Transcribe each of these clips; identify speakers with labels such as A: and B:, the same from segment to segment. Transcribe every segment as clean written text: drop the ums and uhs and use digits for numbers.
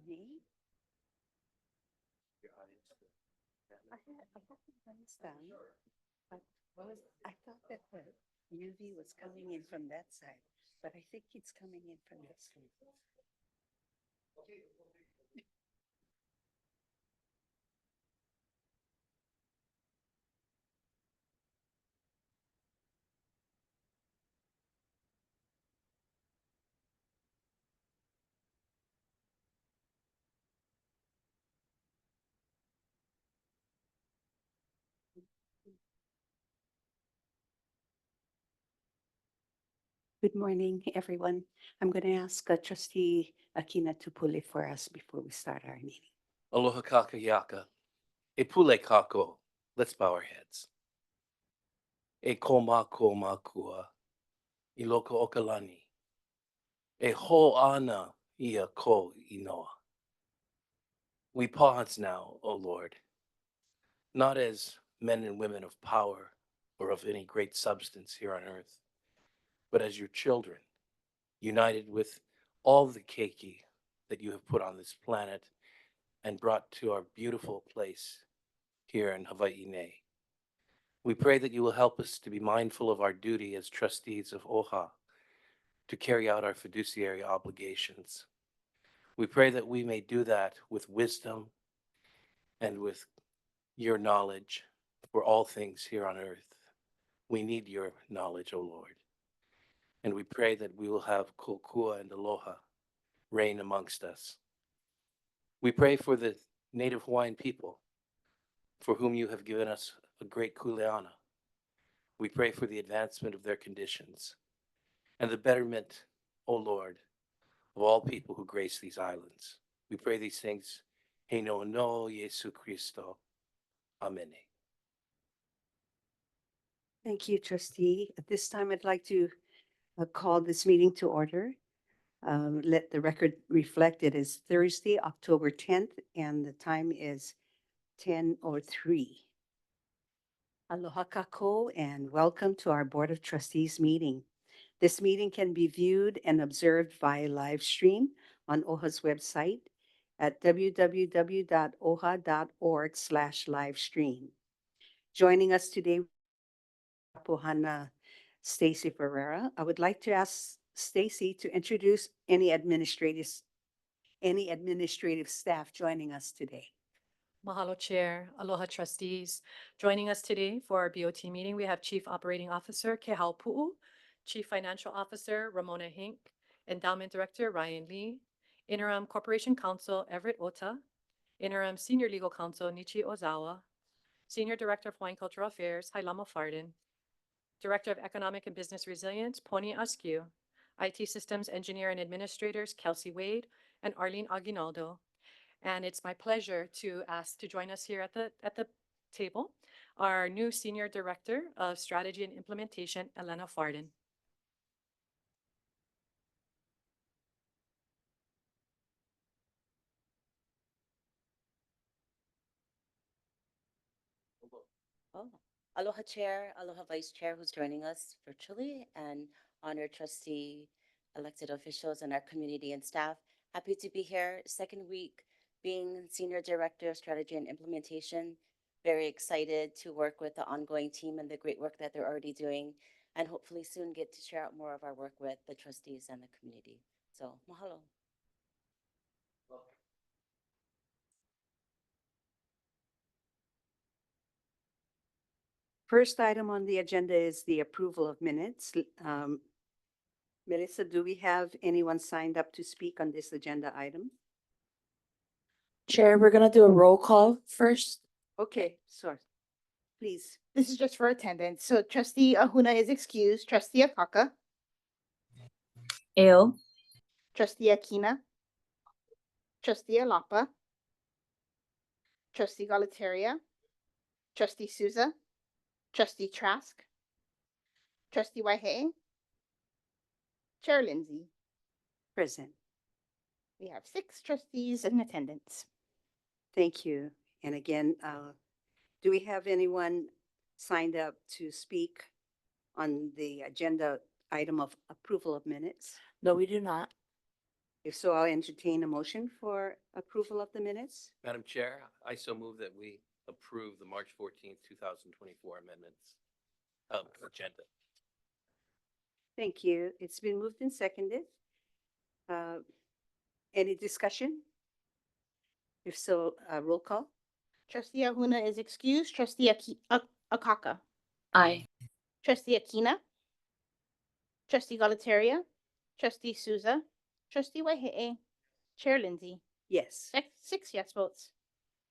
A: Me? I have the lens down, but I thought that the UV was coming in from that side, but I think it's coming in from this side. Good morning, everyone. I'm going to ask Trustee Akina to pull it for us before we start our meeting.
B: Aloha kakayaka. E pule kako. Let's bow our heads. E koma kua. I loko okalani. E ho ana ia ko inoa. We pause now, O Lord, not as men and women of power or of any great substance here on earth, but as your children, united with all the keiki that you have put on this planet and brought to our beautiful place here in Hawaii Nei. We pray that you will help us to be mindful of our duty as trustees of OHA to carry out our fiduciary obligations. We pray that we may do that with wisdom and with your knowledge for all things here on earth. We need your knowledge, O Lord. And we pray that we will have kokua and aloha reign amongst us. We pray for the native Hawaiian people for whom you have given us a great kuleana. We pray for the advancement of their conditions and the betterment, O Lord, of all people who grace these islands. We pray these things. He no no Jesu Christo. Amen.
A: Thank you, Trustee. At this time, I'd like to call this meeting to order. Let the record reflect it is Thursday, October 10th, and the time is 10:03. Aloha kako and welcome to our Board of Trustees meeting. This meeting can be viewed and observed via live stream on OHA's website at www.oha.org/livestream. Joining us today, Pohana Stacy Ferreira. I would like to ask Stacy to introduce any administrative staff joining us today.
C: Mahalo Chair, Aloha Trustees. Joining us today for our BOT meeting, we have Chief Operating Officer Kehau Pu'u, Chief Financial Officer Ramona Hink, Endowment Director Ryan Lee, Interim Corporation Counsel Everett Ota, Interim Senior Legal Counsel Nichi Ozawa, Senior Director of Hawaiian Cultural Affairs Hailama Farden, Director of Economic and Business Resilience Poni Askew, IT Systems Engineer and Administrators Kelsey Wade and Arlene Aguinaldo. And it's my pleasure to ask to join us here at the table our new Senior Director of Strategy and Implementation, Elena Farden.
D: Oh, aloha Chair, aloha Vice Chair who's joining us virtually, and honored trustee, elected officials, and our community and staff. Happy to be here. Second week being Senior Director of Strategy and Implementation. Very excited to work with the ongoing team and the great work that they're already doing, and hopefully soon get to share out more of our work with the trustees and the community. So, mahalo.
A: First item on the agenda is the approval of minutes. Melissa, do we have anyone signed up to speak on this agenda item?
E: Chair, we're gonna do a roll call first.
A: Okay, sorry. Please.
F: This is just for attendance. So trustee Ahuna is excused, trustee Akaka,
E: Ale.
F: trustee Akina, trustee Alapa, trustee Galataria, trustee Souza, trustee Trask, trustee Waihe, Chair Lindsay.
A: Present.
F: We have 6 trustees in attendance.
A: Thank you. And again, do we have anyone signed up to speak on the agenda item of approval of minutes?
E: No, we do not.
A: If so, I'll entertain a motion for approval of the minutes.
B: Madam Chair, I so move that we approve the March 14th, 2024 amendments of agenda.
A: Thank you. It's been moved and seconded. Uh, Any discussion? If so, roll call.
F: Trustee Ahuna is excused. Trustee Akaka.
E: Aye.
F: Trustee Akina. Trustee Galataria. Trustee Souza. Trustee Wahehe. Chair Lindsay.
A: Yes.
F: 6 yes votes.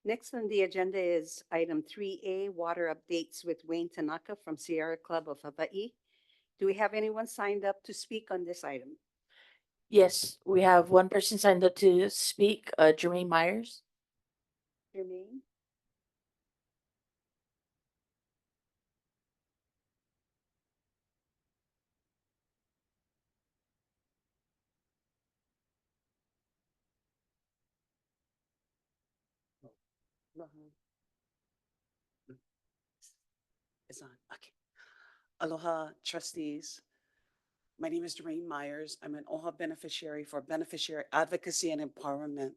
A: Next on the agenda is item 3A, water updates with Wayne Tanaka from Sierra Club of Hawaii. Do we have anyone signed up to speak on this item?
E: Yes, we have one person signed up to speak, Jermaine Myers.
A: Jermaine?
G: It's on. Okay. Aloha, trustees. My name is Doreen Myers. I'm an OHA beneficiary for beneficiary advocacy and empowerment.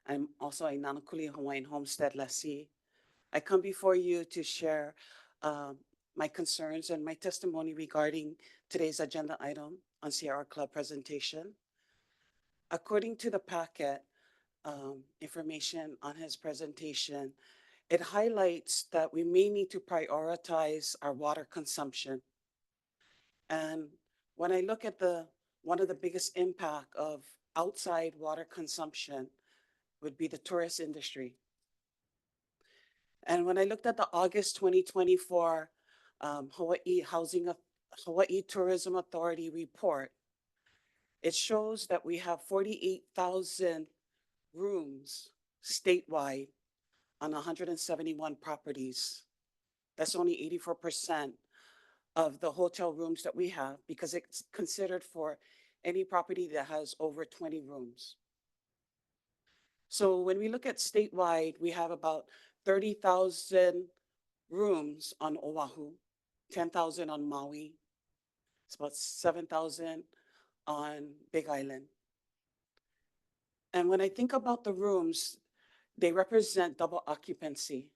G: I'm also a Nanakuli Hawaiian homestead lessee. I come before you to share my concerns and my testimony regarding today's agenda item on Sierra Club presentation. According to the packet, information on his presentation, it highlights that we may need to prioritize our water consumption. And when I look at one of the biggest impact of outside water consumption would be the tourist industry. And when I looked at the August 2024 Hawaii Tourism Authority report, it shows that we have 48,000 rooms statewide on 171 properties. That's only 84% of the hotel rooms that we have because it's considered for any property that has over 20 rooms. So when we look at statewide, we have about 30,000 rooms on Oahu, 10,000 on Maui. It's about 7,000 on Big Island. And when I think about the rooms, they represent double occupancy.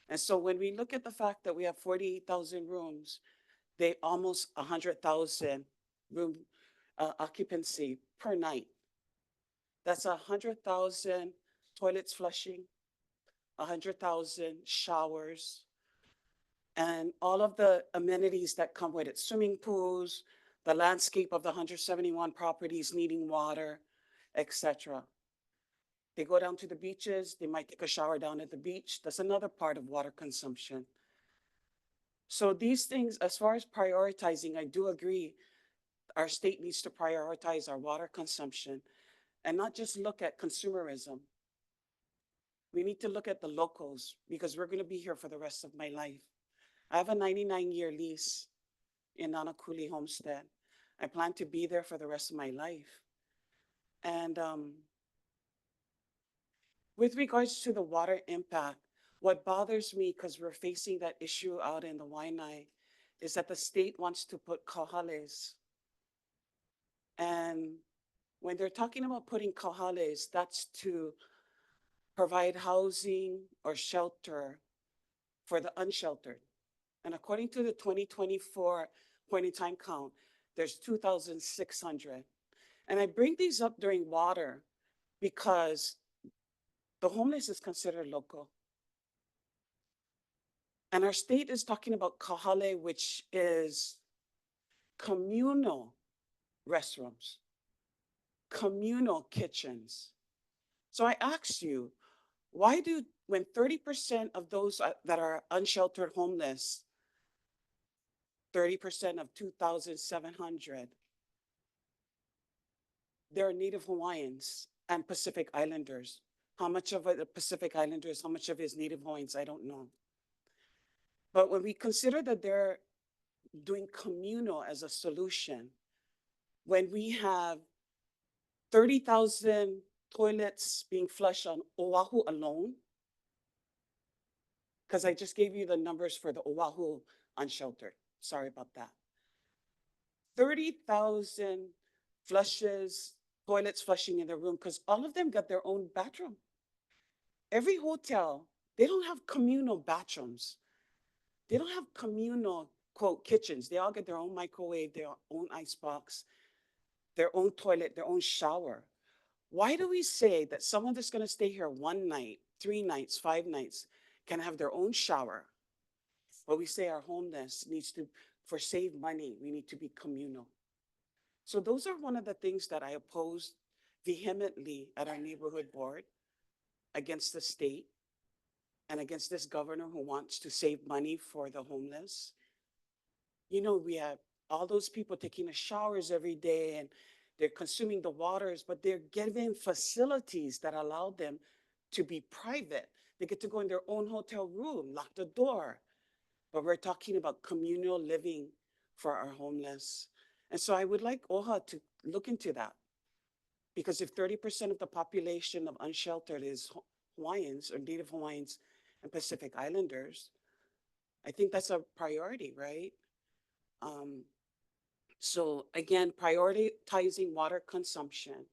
G: And so when we look at the fact that we have 48,000 rooms, they almost 100,000 room occupancy per night. That's 100,000 toilets flushing, 100,000 showers, and all of the amenities that come with it, swimming pools, the landscape of the 171 properties needing water, etc. They go down to the beaches, they might take a shower down at the beach. That's another part of water consumption. So these things, as far as prioritizing, I do agree our state needs to prioritize our water consumption and not just look at consumerism. We need to look at the locals because we're going to be here for the rest of my life. I have a 99-year lease in Nanakuli Homestead. I plan to be there for the rest of my life. And with regards to the water impact, what bothers me, because we're facing that issue out in the Waianae, is that the state wants to put kahales. And when they're talking about putting kahales, that's to provide housing or shelter for the unsheltered. And according to the 2024 point in time count, there's 2,600. And I bring these up during water because the homeless is considered local. And our state is talking about kahale, which is communal restrooms, communal kitchens. So I ask you, why do, when 30% of those that are unsheltered homeless, 30% of 2,700, they're Native Hawaiians and Pacific Islanders. How much of it are Pacific Islanders, how much of it is Native Hawaiians, I don't know. But when we consider that they're doing communal as a solution, when we have 30,000 toilets being flushed on Oahu alone, because I just gave you the numbers for the Oahu unsheltered. Sorry about that. 30,000 flushes toilets flushing in their room because all of them got their own bathroom. Every hotel, they don't have communal bathrooms. They don't have communal, quote, kitchens. They all get their own microwave, their own icebox, their own toilet, their own shower. Why do we say that someone that's going to stay here one night, 3 nights, 5 nights, can have their own shower? But we say our homeless needs to, for save money, we need to be communal. So those are one of the things that I opposed vehemently at our neighborhood board against the state and against this governor who wants to save money for the homeless. You know, we have all those people taking the showers every day and they're consuming the waters, but they're given facilities that allow them to be private. They get to go in their own hotel room, lock the door. But we're talking about communal living for our homeless. And so I would like OHA to look into that. Because if 30% of the population of unsheltered is Hawaiians or Native Hawaiians and Pacific Islanders, I think that's a priority, right? So again, prioritizing water consumption,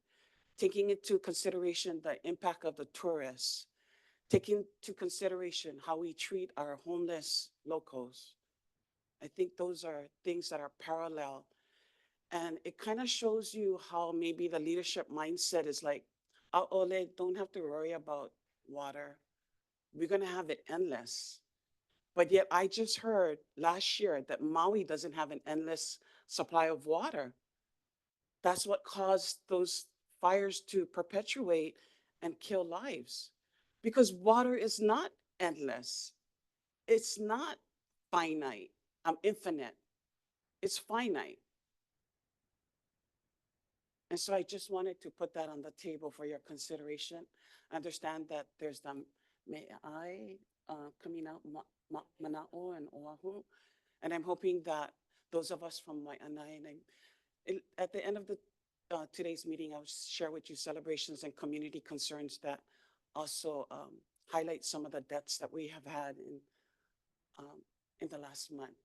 G: taking into consideration the impact of the tourists, taking into consideration how we treat our homeless locals. I think those are things that are parallel. And it kind of shows you how maybe the leadership mindset is like, Ole, don't have to worry about water. We're going to have it endless. But yet I just heard last year that Maui doesn't have an endless supply of water. That's what caused those fires to perpetuate and kill lives. Because water is not endless. It's not finite, infinite. It's finite. And so I just wanted to put that on the table for your consideration. I understand that there's the Me'ai, Kamina Mana'o and Oahu. And I'm hoping that those of us from Waianae, and at the end of the today's meeting, I'll share with you celebrations and community concerns that also highlight some of the deaths that we have had in the last month.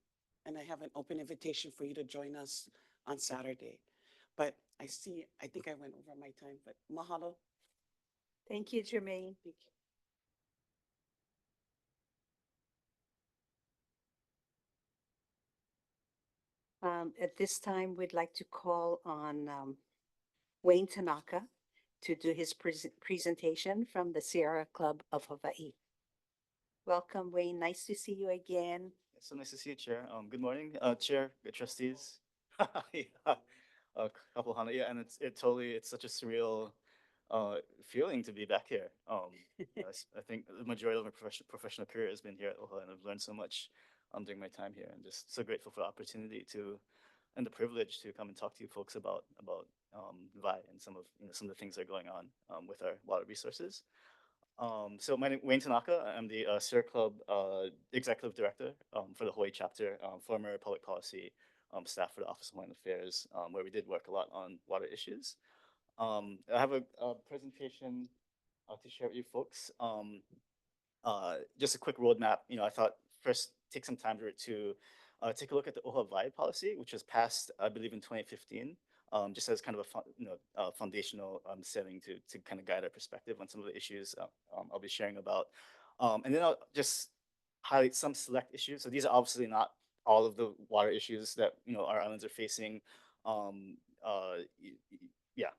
G: And I have an open invitation for you to join us on Saturday. But I think I went over my time, but mahalo.
A: Thank you, Jermaine.
G: Thank you.
A: At this time, we'd like to call on Wayne Tanaka to do his presentation from the Sierra Club of Hawaii. Welcome, Wayne. Nice to see you again.
H: It's so nice to see you, Chair. Good morning, Chair, good trustees. Yeah, couple hundred, yeah, and it's such a surreal feeling to be back here. I think the majority of my professional career has been here at OHA, and I've learned so much during my time here, and just so grateful for the opportunity to and the privilege to come and talk to you folks about VI and some of the things that are going on with our water resources. So my name Wayne Tanaka. I'm the Sierra Club Executive Director for the Hawaii chapter, former public policy staff for the Office of Hawaiian Affairs, where we did work a lot on water issues. I have a presentation to share with you folks. Just a quick roadmap. I thought first take some time to take a look at the OHA VI policy, which was passed, I believe, in 2015. Just as kind of a foundational setting to kind of guide our perspective on some of the issues I'll be sharing about. And then I'll just highlight some select issues. So these are obviously not all of the water issues that our islands are facing. Yeah,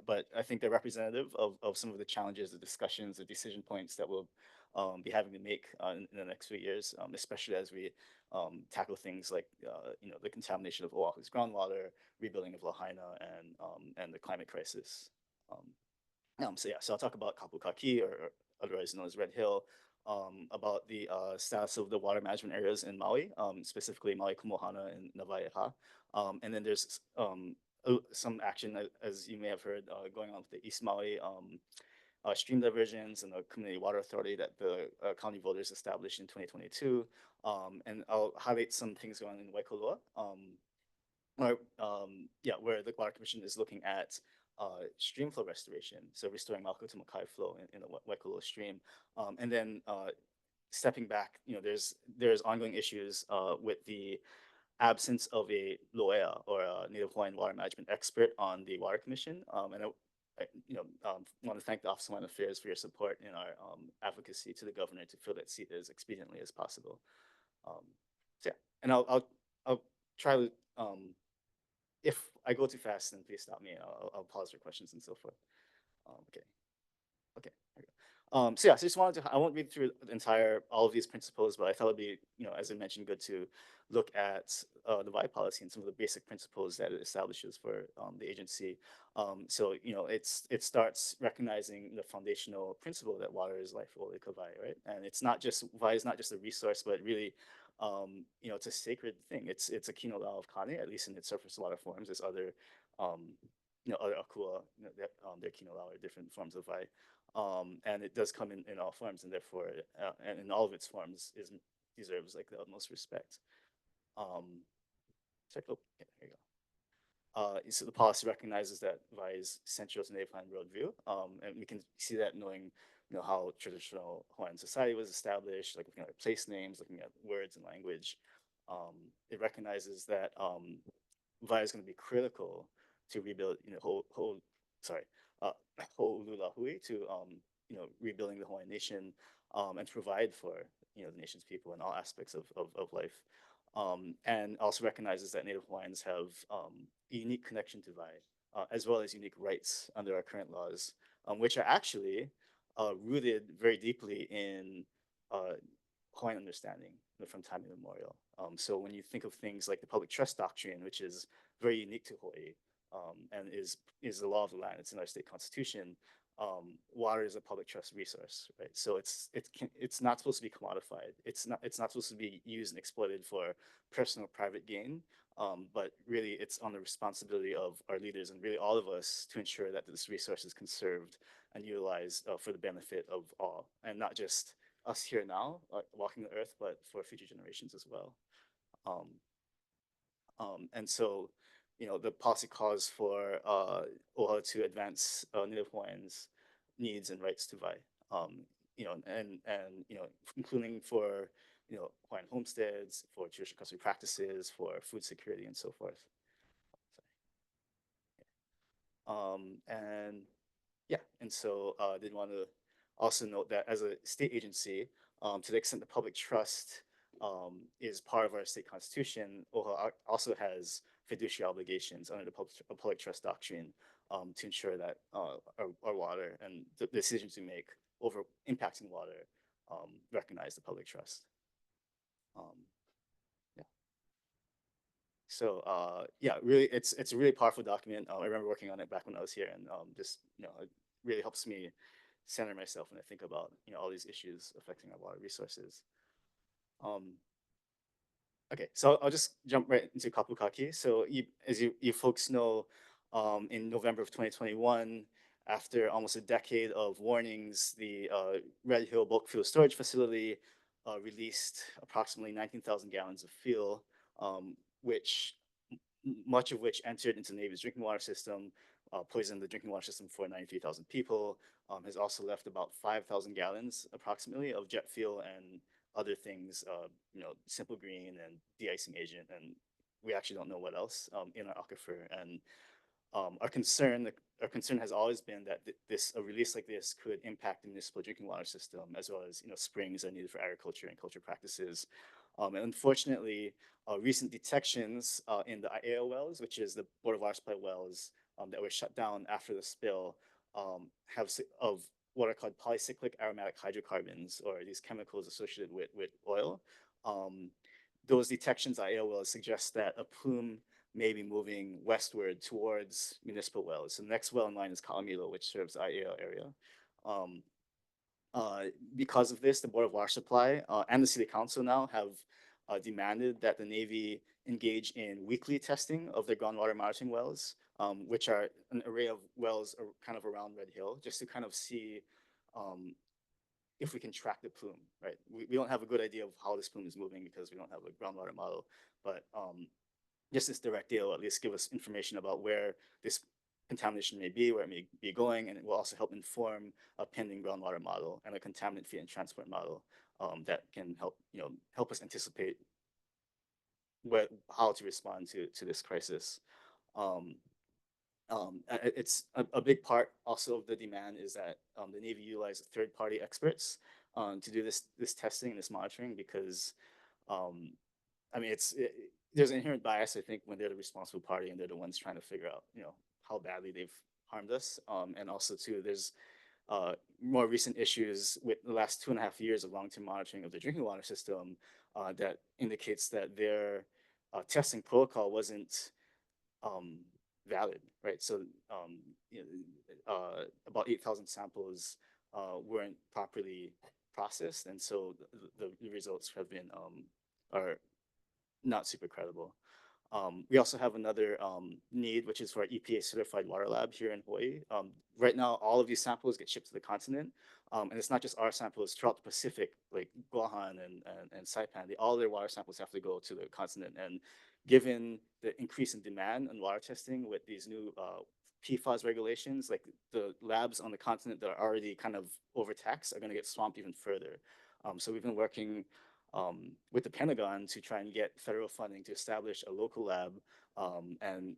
H: but I think they're representative of some of the challenges, the discussions, the decision points that we'll be having to make in the next few years, especially as we tackle things like the contamination of Oahu's groundwater, rebuilding of Lahaina, and the climate crisis. So I'll talk about Kapukaki, or otherwise known as Red Hill, about the status of the water management areas in Maui, specifically Maui Kumohana and Nawaiʻeha. And then there's some action, as you may have heard, going on with the East Maui stream diversions and the community water authority that the county voters established in 2022. And I'll highlight some things going on in Waikoloa, where the Water Commission is looking at stream flow restoration, so restoring Mako to Makai flow in the Waikoloa stream. And then stepping back, there's ongoing issues with the absence of a lawyer or a Native Hawaiian water management expert on the Water Commission. Want to thank the Office of Hawaiian Affairs for your support in our advocacy to the governor to fill that seat as expediently as possible. So yeah, and I'll try to if I go too fast, then please stop me. And I'll pause for questions and so forth. Okay. Okay. There we go. So yeah, so just wanted to, I won't read through the entire, all of these principles, but I thought it'd be, as I mentioned, good to look at the VI policy and some of the basic principles that it establishes for the agency. So, it starts recognizing the foundational principle that water is life for Vai, right? And it's not just, VI is not just a resource, but really, it's a sacred thing. It's a kino law of Kane, at least in its surface water forms. There's other, other akua, that, their kino law are different forms of VI. And it does come in all forms, and therefore, and in all of its forms, deserves like the utmost respect. There you go. So the policy recognizes that VI is central to Native Hawaiian worldview, and we can see that knowing, how traditional Hawaiian society was established, like looking at place names, looking at words and language. It recognizes that VI is going to be critical to rebuild, uh, Ho'olulahui to rebuilding the Hawaiian nation, and to provide for the nation's people in all aspects of life, and also recognizes that Native Hawaiians have a unique connection to VI, as well as unique rights under our current laws, which are actually rooted very deeply in Hawaiian understanding from time immemorial. So when you think of things like the public trust doctrine, which is very unique to Hawaii, and is the law of the land, it's in our state constitution. Water is a public trust resource, right? So it's not supposed to be commodified. It's not supposed to be used and exploited for personal private gain. But really, it's on the responsibility of our leaders and really all of us to ensure that this resource is conserved and utilized for the benefit of all, and not just us here now, walking the earth, but for future generations as well. And so, the policy calls for OHA to advance Native Hawaiians' needs and rights to VI, including for Hawaiian homesteads, for traditional custody practices, for food security, and so forth. And yeah, and so did want to also note that as a state agency, to the extent the public trust is part of our state constitution, OHA also has fiduciary obligations under the public trust doctrine to ensure that our water and the decisions we make over impacting water recognize the public trust. Yeah. So yeah, really, it's a really powerful document. I remember working on it back when I was here, and just it really helps me center myself when I think about all these issues affecting our water resources. Okay, so I'll just jump right into Kapukaki. So as you folks know, in November of 2021, after almost a decade of warnings, the Red Hill Bulk Fuel Storage Facility released approximately 19,000 gallons of fuel, much of which entered into the Navy's drinking water system, poisoned the drinking water system for 93,000 people, has also left about 5,000 gallons approximately of jet fuel and other things, simple green and de-icing agent, and we actually don't know what else in our aquifer. And our concern has always been that a release like this could impact the municipal drinking water system, as well as springs that are needed for agriculture and culture practices. And unfortunately, recent detections in the IAO wells, which is the Board of Water Supply wells that were shut down after the spill, of what are called polycyclic aromatic hydrocarbons, or these chemicals associated with oil. Those detections at IAO wells suggest that a plume may be moving westward towards municipal wells. So the next well in line is Kalamilo, which serves the IAO area. Because of this, the Board of Water Supply and the City Council now have demanded that the Navy engage in weekly testing of their groundwater monitoring wells, which are an array of wells kind of around Red Hill, just to kind of see if we can track the plume, right? We don't have a good idea of how this plume is moving because we don't have a groundwater model, but just this direct data will at least give us information about where this contamination may be, where it may be going, and it will also help inform a pending groundwater model and a contaminant feed and transport model that can help us anticipate how to respond to this crisis. Um, it's a big part also of the demand is that the Navy utilized third-party experts to do this testing and this monitoring because um, I mean there's an inherent bias I think when they're the responsible party and they're the ones trying to figure out how badly they've harmed us, and also too there's more recent issues with the last 2.5 years of long-term monitoring of the drinking water system that indicates that their testing protocol wasn't um, valid, right? So you about 8,000 samples weren't properly processed, and so the results have been are not super credible. We also have another need, which is for our EPA certified water lab here in Hawaii. Right now, all of these samples get shipped to the continent. And it's not just our samples throughout the Pacific, like Guahan and Saipan, all their water samples have to go to the continent. And given the increase in demand on water testing with these new PFAS regulations, like the labs on the continent that are already kind of overtaxed are going to get swamped even further. So we've been working with the Pentagon to try and get federal funding to establish a local lab and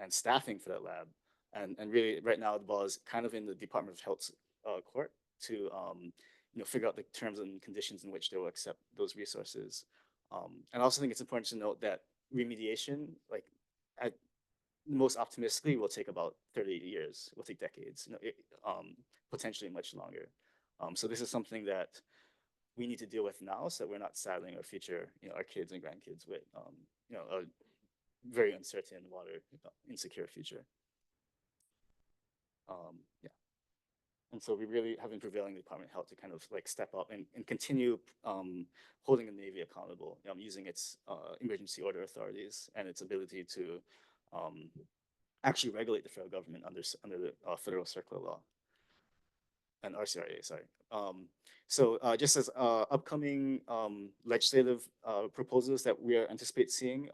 H: staffing for that lab. And really, right now, the ball is kind of in the Department of Health's court to figure out the terms and conditions in which they will accept those resources. And I also think it's important to note that remediation, like at most optimistically, will take about 30 years. Will take decades, potentially much longer. So this is something that we need to deal with now so that we're not saddling our future, our kids and grandkids with, a very uncertain water insecure future. Yeah. And so we really have been prevailing the Department of Health to kind of like step up and continue holding the Navy accountable, using its emergency order authorities and its ability to actually regulate the federal government under the federal circular law and RCRA, sorry. So just as upcoming legislative proposals that we are anticipate seeing,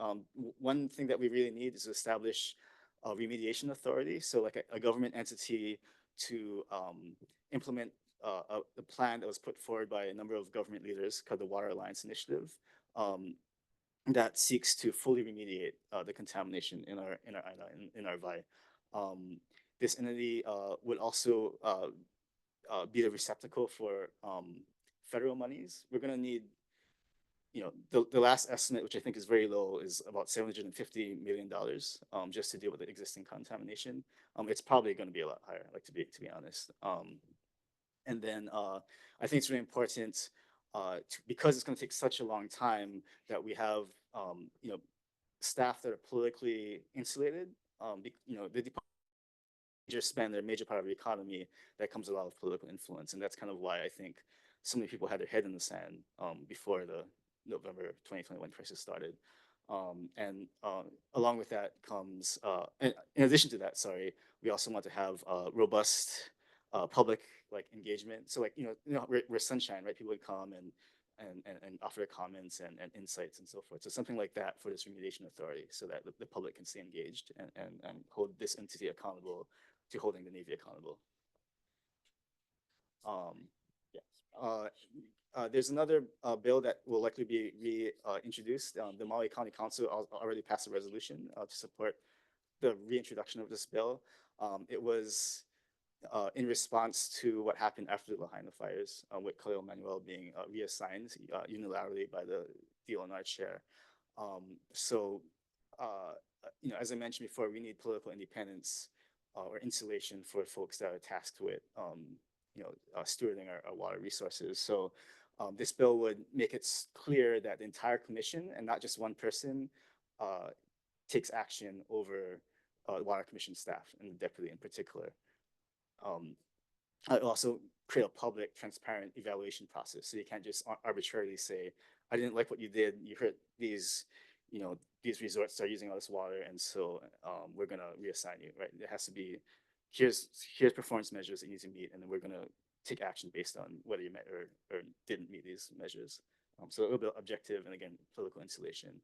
H: one thing that we really need is to establish a remediation authority. So like a government entity to implement a plan that was put forward by a number of government leaders called the Water Alliance Initiative that seeks to fully remediate the contamination in our island, in our VI. This entity would also be the receptacle for federal monies. We're going to need, the last estimate, which I think is very low, is about $750 million just to deal with the existing contamination. It's probably going to be a lot higher, like to be honest. And then I think it's really important because it's going to take such a long time that we have, staff that are politically insulated. The department spend their major part of the economy that comes a lot of political influence, and that's kind of why I think so many people had their head in the sand before the November 2021 crisis started. And along with that comes, in addition to that, sorry, we also want to have robust public engagement. So we're Sunshine, right? People would come and offer their comments and insights and so forth. So something like that for this remediation authority, so that the public can stay engaged and hold this entity accountable to holding the Navy accountable. There's another bill that will likely be reintroduced. The Maui County Council already passed a resolution to support the reintroduction of this bill. It was in response to what happened after the Lahaina fires, with Khalil Manuel being reassigned unilaterally by the DLNR chair. As I mentioned before, we need political independence or insulation for folks that are tasked with, stewarding our water resources. So this bill would make it clear that the entire commission and not just one person takes action over the water commission staff and the deputy in particular. I also create a public, transparent evaluation process. So you can't just arbitrarily say, I didn't like what you did. You hurt these, these resorts are using all this water, and so we're gonna reassign you, right? It has to be, here's performance measures that you need to meet, and then we're gonna take action based on whether you met or didn't meet these measures. So a little bit objective and again, political insulation.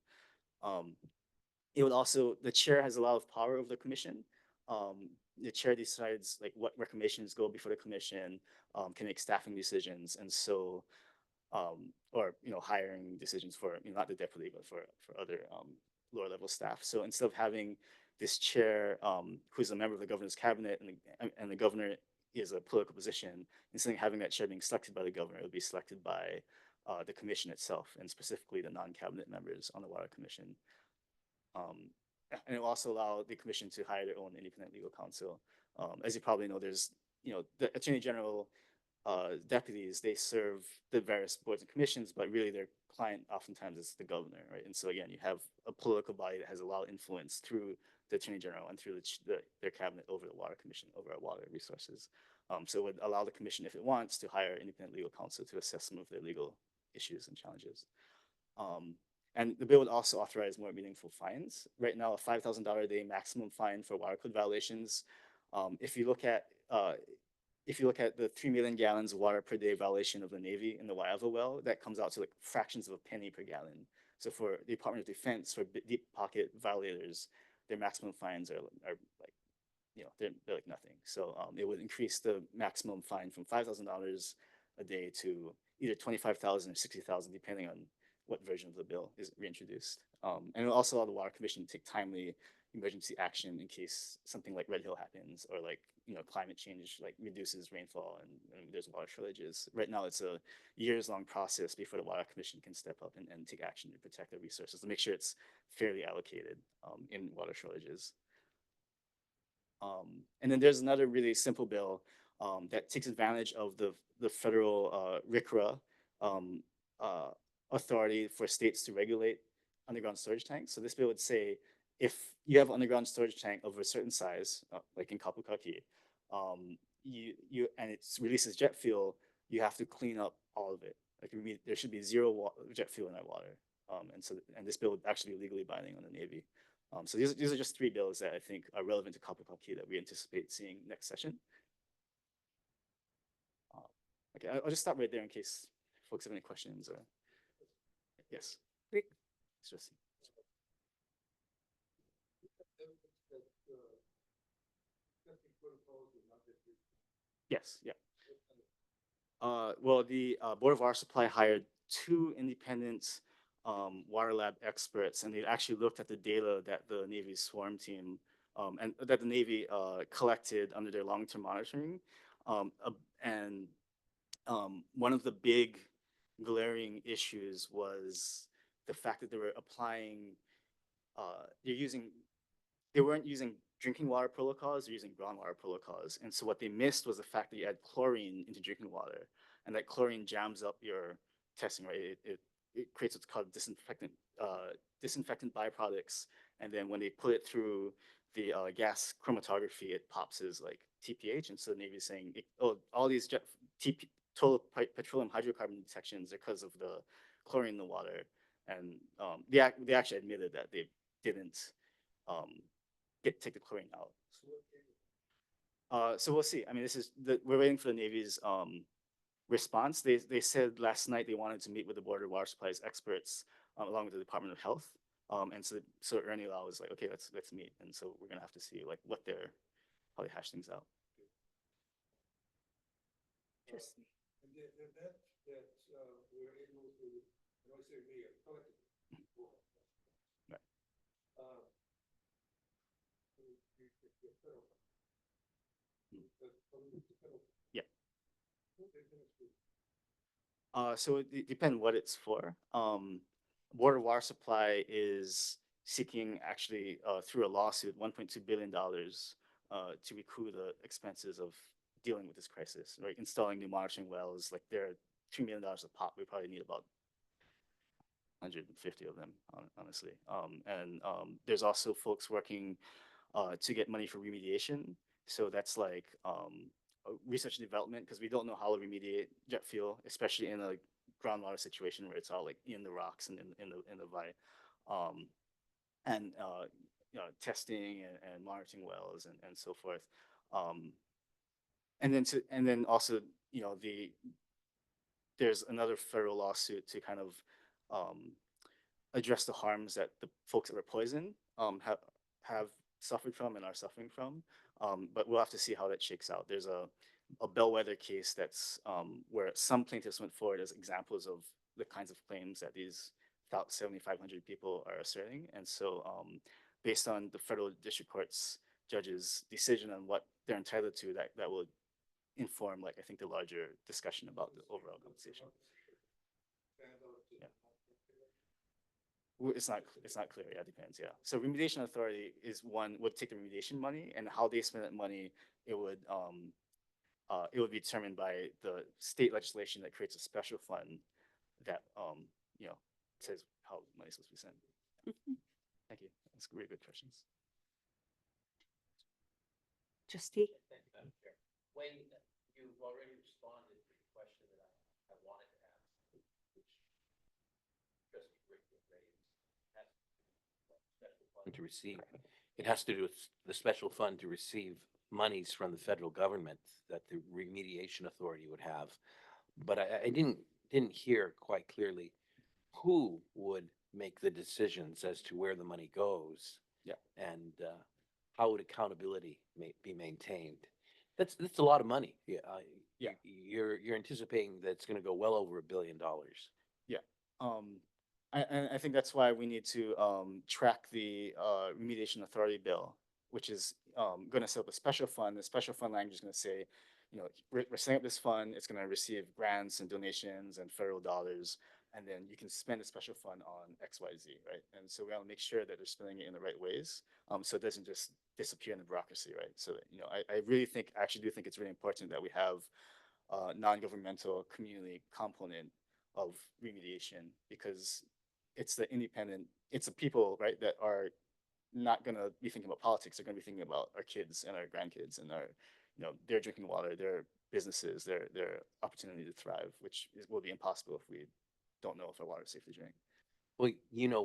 H: It would also, the chair has a lot of power over the commission. The chair decides what recommendations go before the commission, can make staffing decisions. And so or hiring decisions for not the deputy but for other lower level staff. So instead of having this chair who's a member of the governor's cabinet and the governor is a political position, instead of having that chair being selected by the governor, it would be selected by the commission itself, and specifically the non-cabinet members on the water commission. Um, and it will also allow the commission to hire their own independent legal counsel. As you probably know, there's the attorney general deputies, they serve the various boards and commissions, but really their client oftentimes is the governor, right? And so again, you have a political body that has a lot of influence through the attorney general and through their cabinet over the water commission, over our water resources. So it would allow the commission, if it wants, to hire independent legal counsel to assess some of their legal issues and challenges. And the bill would also authorize more meaningful fines. Right now, a $5,000 a day maximum fine for water code violations. If you look at the 3 million gallons of water per day violation of the Navy in the Waiava well, that comes out to like fractions of a penny per gallon. So for the Department of Defense, for deep pocket violators, their maximum fines are like, they're like nothing. So it would increase the maximum fine from $5,000 a day to either 25,000 or 60,000, depending on what version of the bill is reintroduced. And it will also allow the Water Commission to take timely emergency action in case something like Red Hill happens, or like climate change like reduces rainfall and there's water shortages. Right now it's a years-long process before the Water Commission can step up and take action to protect their resources, to make sure it's fairly allocated in water shortages. And then there's another really simple bill that takes advantage of the federal RCRA authority for states to regulate underground storage tanks. So this bill would say, if you have an underground storage tank of a certain size, like in Kapukaki, and it releases jet fuel, you have to clean up all of it. Like there should be zero jet fuel in that water. And this bill would actually be legally binding on the Navy. So these are just 3 bills that I think are relevant to Kapukaki that we anticipate seeing next session. Okay, I'll just stop right there in case folks have any questions. Or yes,
A: Rick?
H: Trustee. Yes, yeah. Well, the Board of Water Supply hired 2 independent water lab experts, and they actually looked at the data that the Navy swarm team and that the Navy collected under their long-term monitoring. And one of the big glaring issues was the fact that they were applying, they weren't using drinking water protocols, they're using groundwater protocols. And so what they missed was the fact that you add chlorine into drinking water, and that chlorine jams up your testing, right? It creates what's called disinfectant byproducts. And then when they put it through the gas chromatography, it pops as like TPH. And so the Navy is saying, all these total petroleum hydrocarbon detections are because of the chlorine in the water. And they actually admitted that they didn't take the chlorine out. So we'll see. I mean, we're waiting for the Navy's response. They said last night they wanted to meet with the Board of Water Supplies experts along with the Department of Health. And so Ernie Lau was like, okay, let's meet. And so we're gonna have to see like how they hash things out.
A: Just
I: And the event that we're able to, when I say we, collectively,
H: Right.
I: the federal.
H: Yeah. So it depends what it's for. Board of Water Supply is seeking actually through a lawsuit $1.2 billion to recoup the expenses of dealing with this crisis, right? Installing new monitoring wells, like they're $2 million a pop. We probably need about 150 of them, honestly. And there's also folks working to get money for remediation. So that's like research and development, because we don't know how to remediate jet fuel, especially in a groundwater situation where it's all like in the rocks and in the valley. And testing and monitoring wells and so forth. And then also, there's another federal lawsuit to kind of address the harms that the folks that were poisoned have suffered from and are suffering from. But we'll have to see how that shakes out. There's a a bellwether case that's where some plaintiffs went forward as examples of the kinds of claims that these about 7,500 people are asserting. And so based on the federal district court's judge's decision on what they're entitled to, that will inform, like, I think the larger discussion about the overall compensation. Yeah. It's not clear. Yeah, depends. Yeah. So remediation authority is one would take the remediation money, and how they spend that money, it would be determined by the state legislation that creates a special fund that says how money is supposed to be spent. Thank you. That's really good questions.
A: Trustee?
B: Thank you, Madam Chair. Wayne, you've already responded to the question that I wanted to ask, which Trustee Rickman raised. Has to do with special fund to receive. It has to do with the special fund to receive monies from the federal government that the remediation authority would have. But I didn't hear quite clearly who would make the decisions as to where the money goes.
H: Yeah.
B: And how would accountability be maintained? That's a lot of money. Yeah.
H: Yeah.
B: You're anticipating that it's going to go well over $1 billion.
H: Yeah. I think that's why we need to track the remediation authority bill, which is going to set up a special fund. The special fund language is going to say, we're setting up this fund. It's going to receive grants and donations and federal dollars, and then you can spend a special fund on X, Y, Z, right? And so we want to make sure that they're spending it in the right ways, so it doesn't just disappear in the bureaucracy, right? So that, I really think, I actually do think it's really important that we have non-governmental community component of remediation, because it's the people, right, that are not going to be thinking about politics. They're going to be thinking about our kids and our grandkids and their drinking water, their businesses, their opportunity to thrive, which will be impossible if we don't know if our water is safe to drink.
B: Well,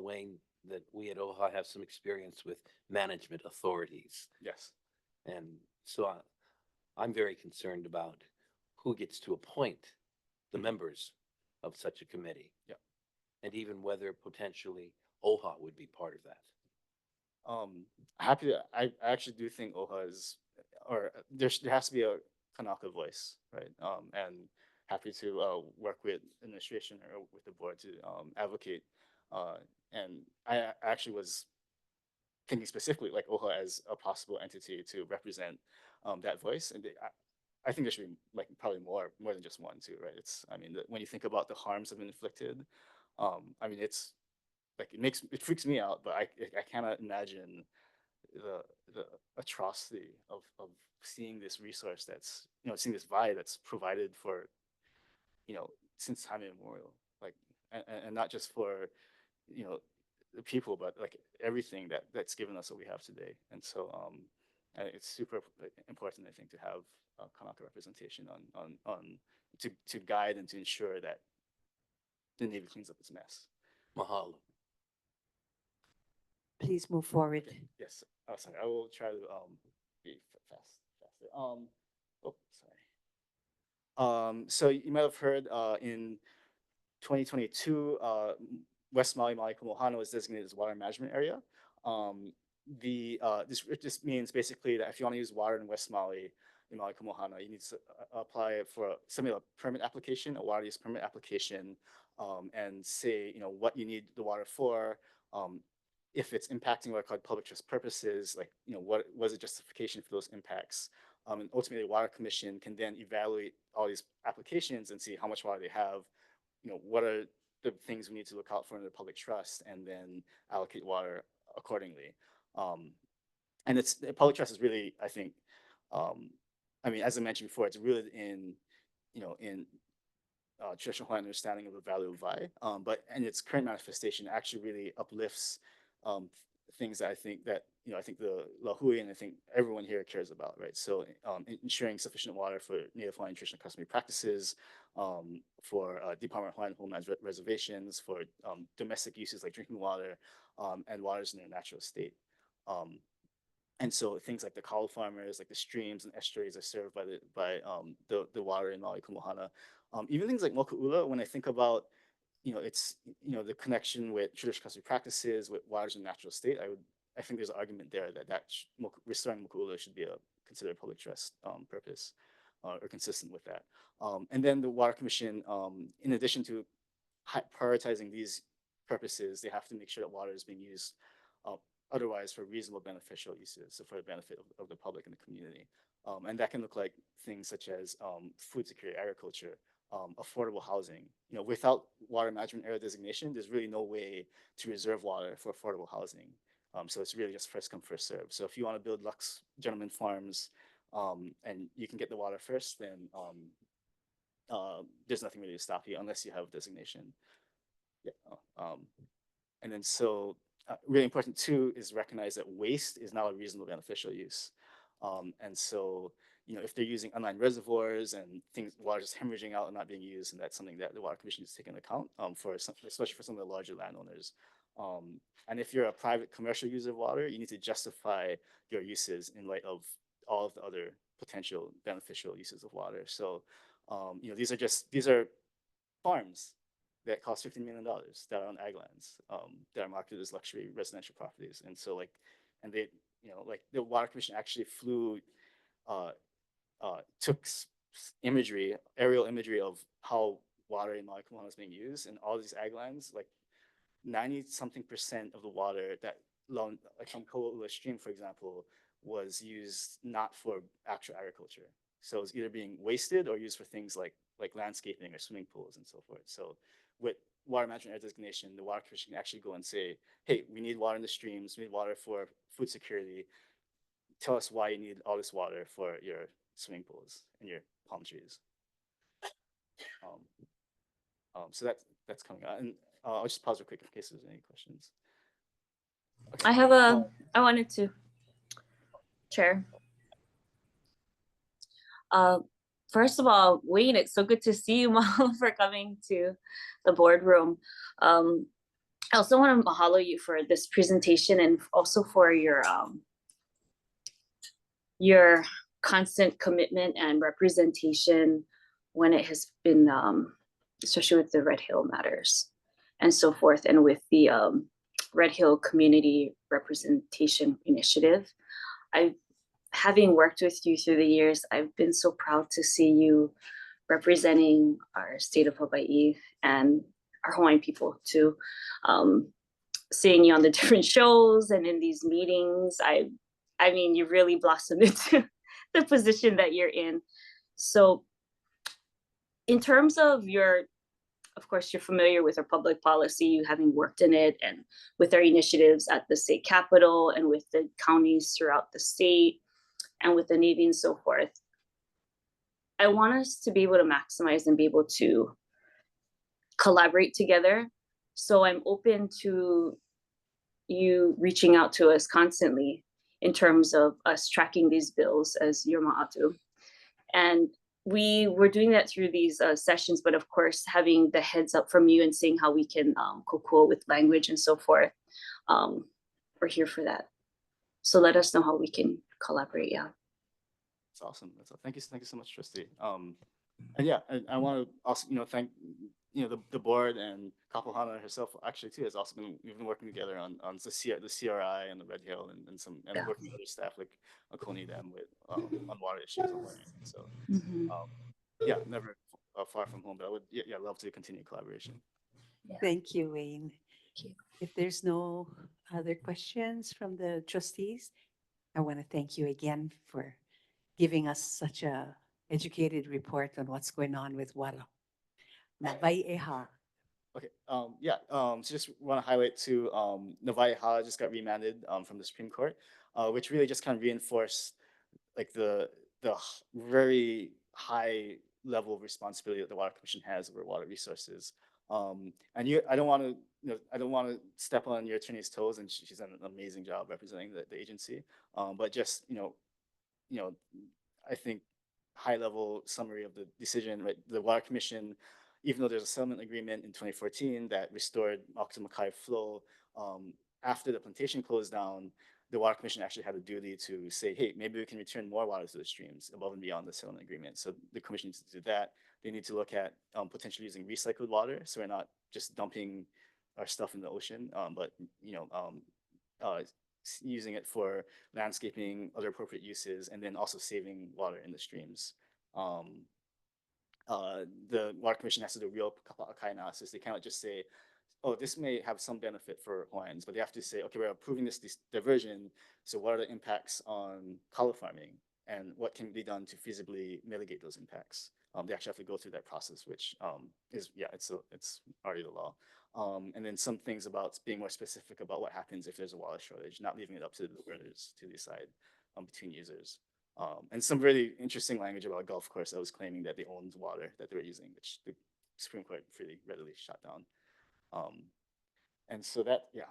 B: Wayne, that we at OHA have some experience with management authorities.
H: Yes.
B: And so I'm very concerned about who gets to appoint the members of such a committee.
H: Yeah.
B: And even whether potentially OHA would be part of that.
H: I actually do think OHA is, or there has to be a Kanaka voice, right? And happy to work with administration or with the board to advocate. And I actually was thinking specifically like OHA as a possible entity to represent that voice. And I think there should be like probably more than just one too, right? When you think about the harms that have been inflicted, it's like it freaks me out, but I cannot imagine the atrocity of seeing this resource that's seeing this vide that's provided for since time immemorial, like and not just for the people, but like everything that's given us what we have today. And so and it's super important, I think, to have Kanaka representation on to guide and to ensure that the Navy cleans up its mess.
B: Mahalo.
A: Please move forward.
H: Yes. Oh, sorry. I will try to be faster. Sorry. So you might have heard in 2022, West Maui, Maui Kumohana was designated as water management area. This means basically that if you want to use water in West Maui, in Maui Kumohana, you need to apply for submit a permit application, a water use permit application, and say what you need the water for. If it's impacting what are called public trust purposes, like what was the justification for those impacts, and ultimately the Water Commission can then evaluate all these applications and see how much water they have, what are the things we need to look out for in the public trust, and then allocate water accordingly. And public trust is really, I think, as I mentioned before, it's rooted in traditional Hawaiian understanding of the value of vai, but in its current manifestation actually really uplifts things that I think the Lahui and I think everyone here cares about, right? So ensuring sufficient water for Native Hawaiian traditional customary practices, for Department of Hawaiian Homelands reservations, for domestic uses like drinking water, and waters in their natural state. And so things like the kaula farmers, like the streams and estuaries are served by the water in Maui Kumohana. Even things like moku'ula, when I think about it's the connection with traditional customary practices with waters in natural state, I think there's an argument there that restoring moku'ula should be considered a public trust purpose. or consistent with that. And then the Water Commission, in addition to prioritizing these purposes, they have to make sure that water is being used uh, otherwise for reasonable beneficial uses, so for the benefit of the public and the community. And that can look like things such as food security, agriculture, affordable housing. You know, without water management area designation, there's really no way to reserve water for affordable housing. So it's really just first come, first serve. So if you want to build Lux Gentleman Farms and you can get the water first, then there's nothing really to stop you unless you have designation. Yeah. And then so really important too is recognize that waste is not a reasonable beneficial use. And so, you know, if they're using unlined reservoirs and things, water just hemorrhaging out and not being used, and that's something that the Water Commission needs to take into account for some, especially for some of the larger landowners. And if you're a private commercial user of water, you need to justify your uses in light of all of the other potential beneficial uses of water. So, you know, these are farms that cost $15 million that are on ag lands that are marketed as luxury residential properties. And so like, and they, you know, like the Water Commission actually flew, took imagery, aerial imagery of how water in Maui Kumahana is being used in all these ag lands. Like 90-something% of the water that, like from Ko'oula Stream, for example, was used not for actual agriculture. So it's either being wasted or used for things like landscaping or swimming pools and so forth. So with water management area designation, the Water Commission can actually go and say, hey, we need water in the streams, we need water for food security. Tell us why you need all this water for your swimming pools and your palm trees. So that's coming out. And I'll just pause real quick in case there's any questions. Okay.
E: I wanted to, Chair. First of all, Wayne, it's so good to see you, Mahalo, for coming to the boardroom. I also want to mahalo you for this presentation and also for your constant commitment and representation when it has been, especially with the Red Hill matters and so forth, and with the Red Hill Community Representation Initiative. Having worked with you through the years, I've been so proud to see you representing our state of Hawaii and our Hawaiian people too. Seeing you on the different shows and in these meetings, I mean, you really blossomed into the position that you're in. So in terms of of course, you're familiar with our public policy, you having worked in it, and with our initiatives at the state capitol and with the counties throughout the state and with the Navy and so forth. I want us to be able to maximize and be able to collaborate together. So I'm open to you reaching out to us constantly in terms of us tracking these bills as your ma'atu. And we were doing that through these sessions, but of course, having the heads up from you and seeing how we can kokua with language and so forth. We're here for that. So let us know how we can collaborate, yeah.
H: That's awesome. Thank you so much, Trustee. And yeah, I want to also, you know, thank, you know, the board and Kapohana herself actually too has also we've been working together on the CRI and the Red Hill and working with other staff like Coney Dam with on water issues and whatnot. So yeah, never far from home, but I would love to continue collaboration.
E: Yeah.
A: Thank you, Wayne.
E: Thank you.
A: If there's no other questions from the trustees, I want to thank you again for giving us such a educated report on what's going on with water. Navai'eha.
H: Okay. So just want to highlight too, Navai'eha just got remanded from the Supreme Court, which really just kind of reinforced like the very high level of responsibility that the Water Commission has over water resources. And I don't want to step on your attorney's toes, and she's done an amazing job representing the agency. But just I think high level summary of the decision, right? The Water Commission, even though there's a settlement agreement in 2014 that restored Makai flow, after the plantation closed down, the Water Commission actually had a duty to say, hey, maybe we can return more water to the streams above and beyond the settlement agreement. So the commission needs to do that. They need to look at potentially using recycled water, so we're not just dumping our stuff in the ocean, but using it for landscaping, other appropriate uses, and then also saving water in the streams. Um, the Water Commission has to do real kapa'akai analysis. They cannot just say, oh, this may have some benefit for Hawaiians, but they have to say, okay, we're approving this diversion. So what are the impacts on kala farming, and what can be done to feasibly mitigate those impacts? They actually have to go through that process, which is, yeah, it's already the law. And then some things about being more specific about what happens if there's a water shortage, not leaving it up to the owners to decide between users. And some really interesting language about a golf course that was claiming that they owned water that they were using, which the Supreme Court pretty readily shot down. And so that, yeah,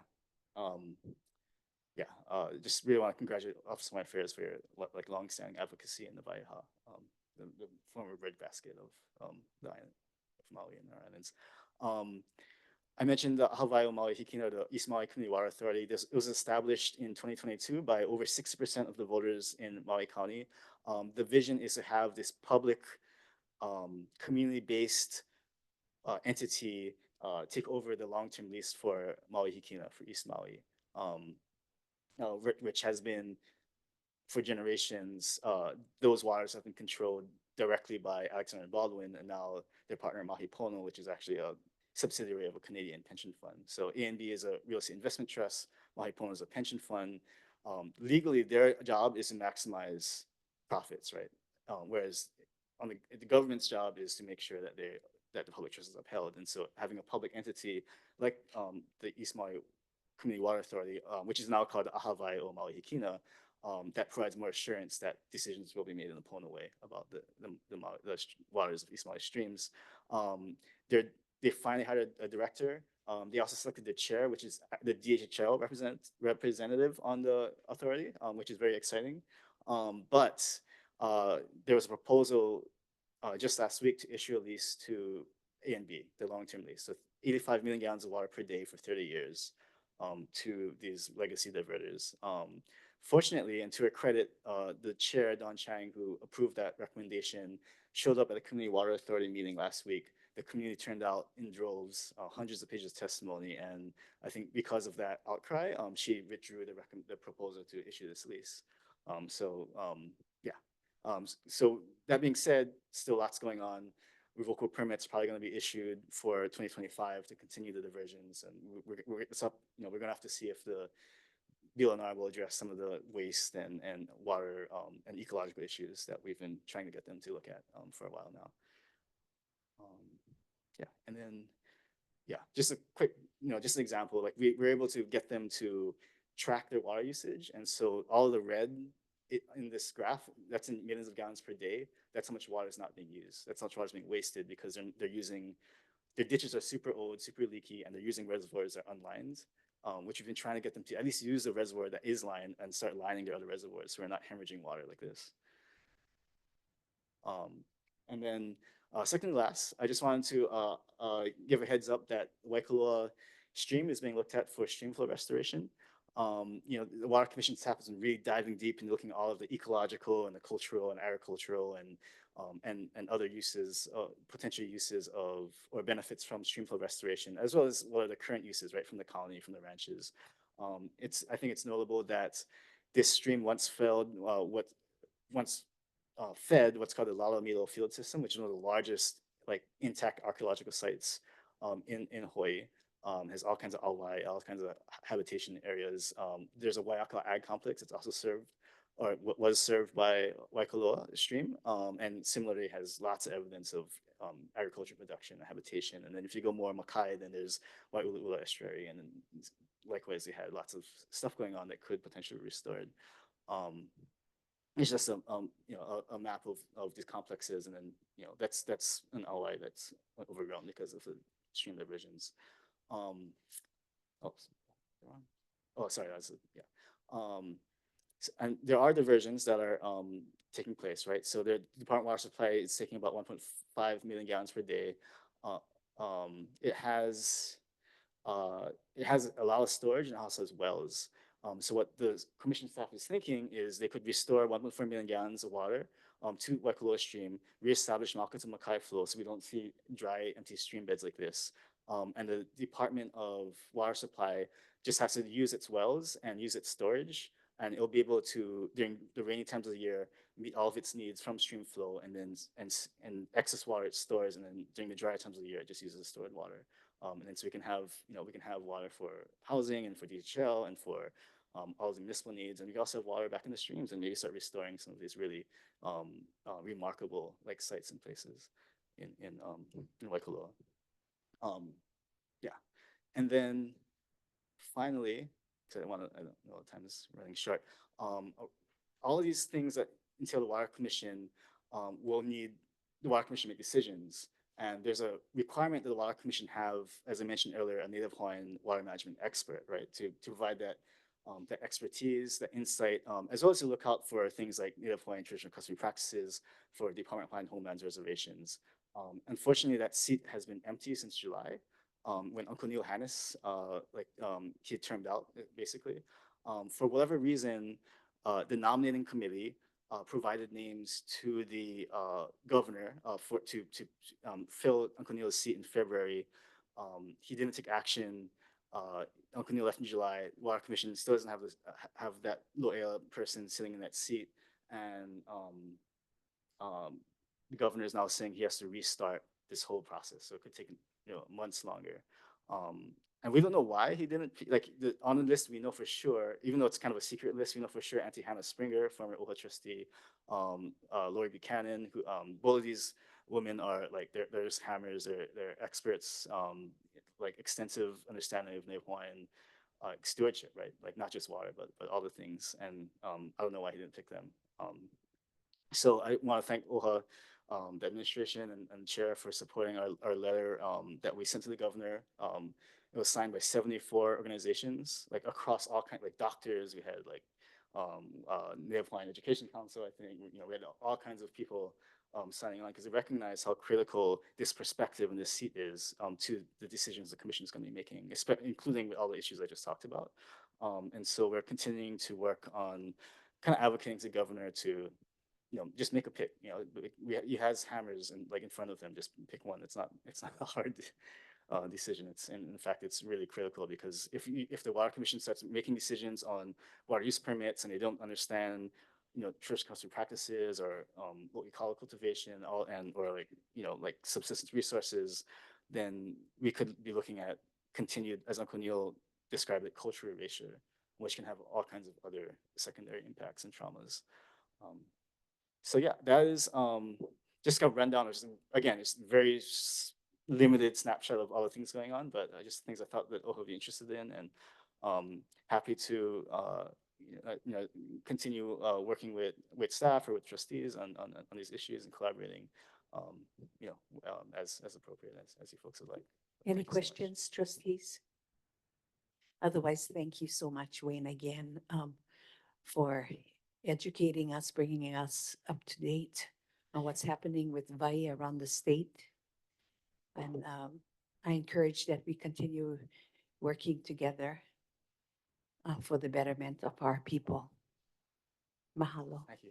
H: just really want to congratulate Office of Hawaiian Affairs for your like longstanding advocacy in the Waiha, the former breadbasket of the island of Maui and our islands. I mentioned the Hawaii Maui Hikina, the East Maui Community Water Authority. It was established in 2022 by over 60% of the voters in Maui County. The vision is to have this public, community-based entity take over the long-term lease for Maui Hikina, for East Maui, which has been for generations. Those waters have been controlled directly by Alexander Baldwin, and now their partner Mahi Pono, which is actually a subsidiary of a Canadian pension fund. So ANB is a real estate investment trust. Mahi Pono is a pension fund. Legally, their job is to maximize profits, right? Whereas on the government's job is to make sure that that the public trust is upheld. And so having a public entity like the East Maui Community Water Authority, which is now called Ahavai o Maui Hikina, that provides more assurance that decisions will be made in the Pono way about the waters of East Maui streams. They finally had a director. They also selected the chair, which is the DHHL representative on the authority, which is very exciting. But there was a proposal just last week to issue a lease to ANB, the long-term lease. So 85 million gallons of water per day for 30 years to these legacy diverters. Fortunately, and to her credit, the chair, Don Chang, who approved that recommendation, showed up at a Community Water Authority meeting last week. The community turned out in droves, hundreds of pages of testimony, and I think because of that outcry, she withdrew the proposal to issue this lease. So that being said, still lots going on. Revocable permits probably going to be issued for 2025 to continue the diversions, and it's up. We're going to have to see if the BLNR will address some of the waste and water and ecological issues that we've been trying to get them to look at for a while now. And then just a quick, just an example. Like we're able to get them to track their water usage, and so all the red in this graph, that's in millions of gallons per day. That's how much water is not being used. That's how much water is being wasted because they're using, their ditches are super old, super leaky, and they're using reservoirs that are unlined, which we've been trying to get them to at least use the reservoir that is lined and start lining their other reservoirs so we're not hemorrhaging water like this. And then second to last, I just wanted to give a heads up that Waikoloa stream is being looked at for stream flow restoration. The Water Commission staff has been really diving deep into looking at all of the ecological and the cultural and agricultural and other uses, potential uses of or benefits from stream flow restoration, as well as what are the current uses, right, from the colony, from the ranches. I think it's notable that this stream once fed what's called the Lalomilo Field System, which is one of the largest like intact archaeological sites in Hawaii. Has all kinds of alwai, all kinds of habitation areas. There's a Waiaka Ag Complex that's also served or was served by Waikoloa stream, and similarly has lots of evidence of agriculture production and habitation. And then if you go more Makai, then there's Waiuluula Estuary, and then likewise they had lots of stuff going on that could potentially be restored. It's just a map of these complexes, and then that's an alwai that's overgrown because of the stream diversions. Sorry, and there are diversions that are taking place, right? So the Department of Water Supply is taking about 1.5 million gallons per day. It has a lot of storage and also has wells. So what the commission staff is thinking is they could restore 1.4 million gallons of water to Waikoloa stream, reestablish Malkata Makai flow so we don't see dry, empty stream beds like this. And the Department of Water Supply just has to use its wells and use its storage and it'll be able to, during the rainy times of the year, meet all of its needs from stream flow, and then and excess water it stores, and then during the dry times of the year, it just uses stored water. And then so we can have, we can have water for housing and for DHL and for all the municipal needs, and we can also have water back in the streams and maybe start restoring some of these really remarkable like sites and places in Waikoloa. Yeah, and then finally, because I don't know, time is running short. All of these things that entail the Water Commission will need the Water Commission to make decisions. And there's a requirement that the Water Commission have, as I mentioned earlier, a Native Hawaiian water management expert, right, to provide that expertise, that insight, as well as to look out for things like Native Hawaiian traditional custody practices for the Department of Hawaiian Homelands reservations. Unfortunately, that seat has been empty since July. When Uncle Neil Hannes, he termed out basically. For whatever reason, the nominating committee provided names to the governor to fill Uncle Neil's seat in February. He didn't take action. Uncle Neil left in July. Water Commission still doesn't have that Lo'ea person sitting in that seat, and the governor is now saying he has to restart this whole process, so it could take months longer. And we don't know why he didn't on the list. We know for sure, even though it's kind of a secret list, we know for sure Auntie Hannah Springer, former OHA trustee, Lori Buchanan, who both of these women are like they're just hammers. They're experts, like extensive understanding of Native Hawaiian stewardship, right? Like not just water, but all the things. And I don't know why he didn't pick them. So I want to thank OHA, the administration and chair for supporting our letter that we sent to the governor. It was signed by 74 organizations, like across all kinds, like doctors. We had like Native Hawaiian Education Council. I think we had all kinds of people signing on because they recognize how critical this perspective and this seat is to the decisions the commission is going to be making, including with all the issues I just talked about. And so we're continuing to work on kind of advocating to the governor to just make a pick. He has hammers and like in front of him, just pick one. It's not a hard decision. In fact, it's really critical because if the Water Commission starts making decisions on water use permits and they don't understand, church custom practices or what we call cultivation, or like subsistence resources, then we could be looking at continued, as Uncle Neil described it, cultural erasure, which can have all kinds of other secondary impacts and traumas. So yeah, that is just a rundown of, again, it's very limited snapshot of all the things going on, but just things I thought that OHA would be interested in, and happy to continue working with staff or with trustees on these issues and collaborating, as appropriate as you folks would like.
A: Any
H: Thank you so much.
A: questions, trustees? Otherwise, thank you so much, Wayne, again, for educating us, bringing us up to date on what's happening with VAI around the state. And I encourage that we continue working together for the betterment of our people. Mahalo.
H: Thank you.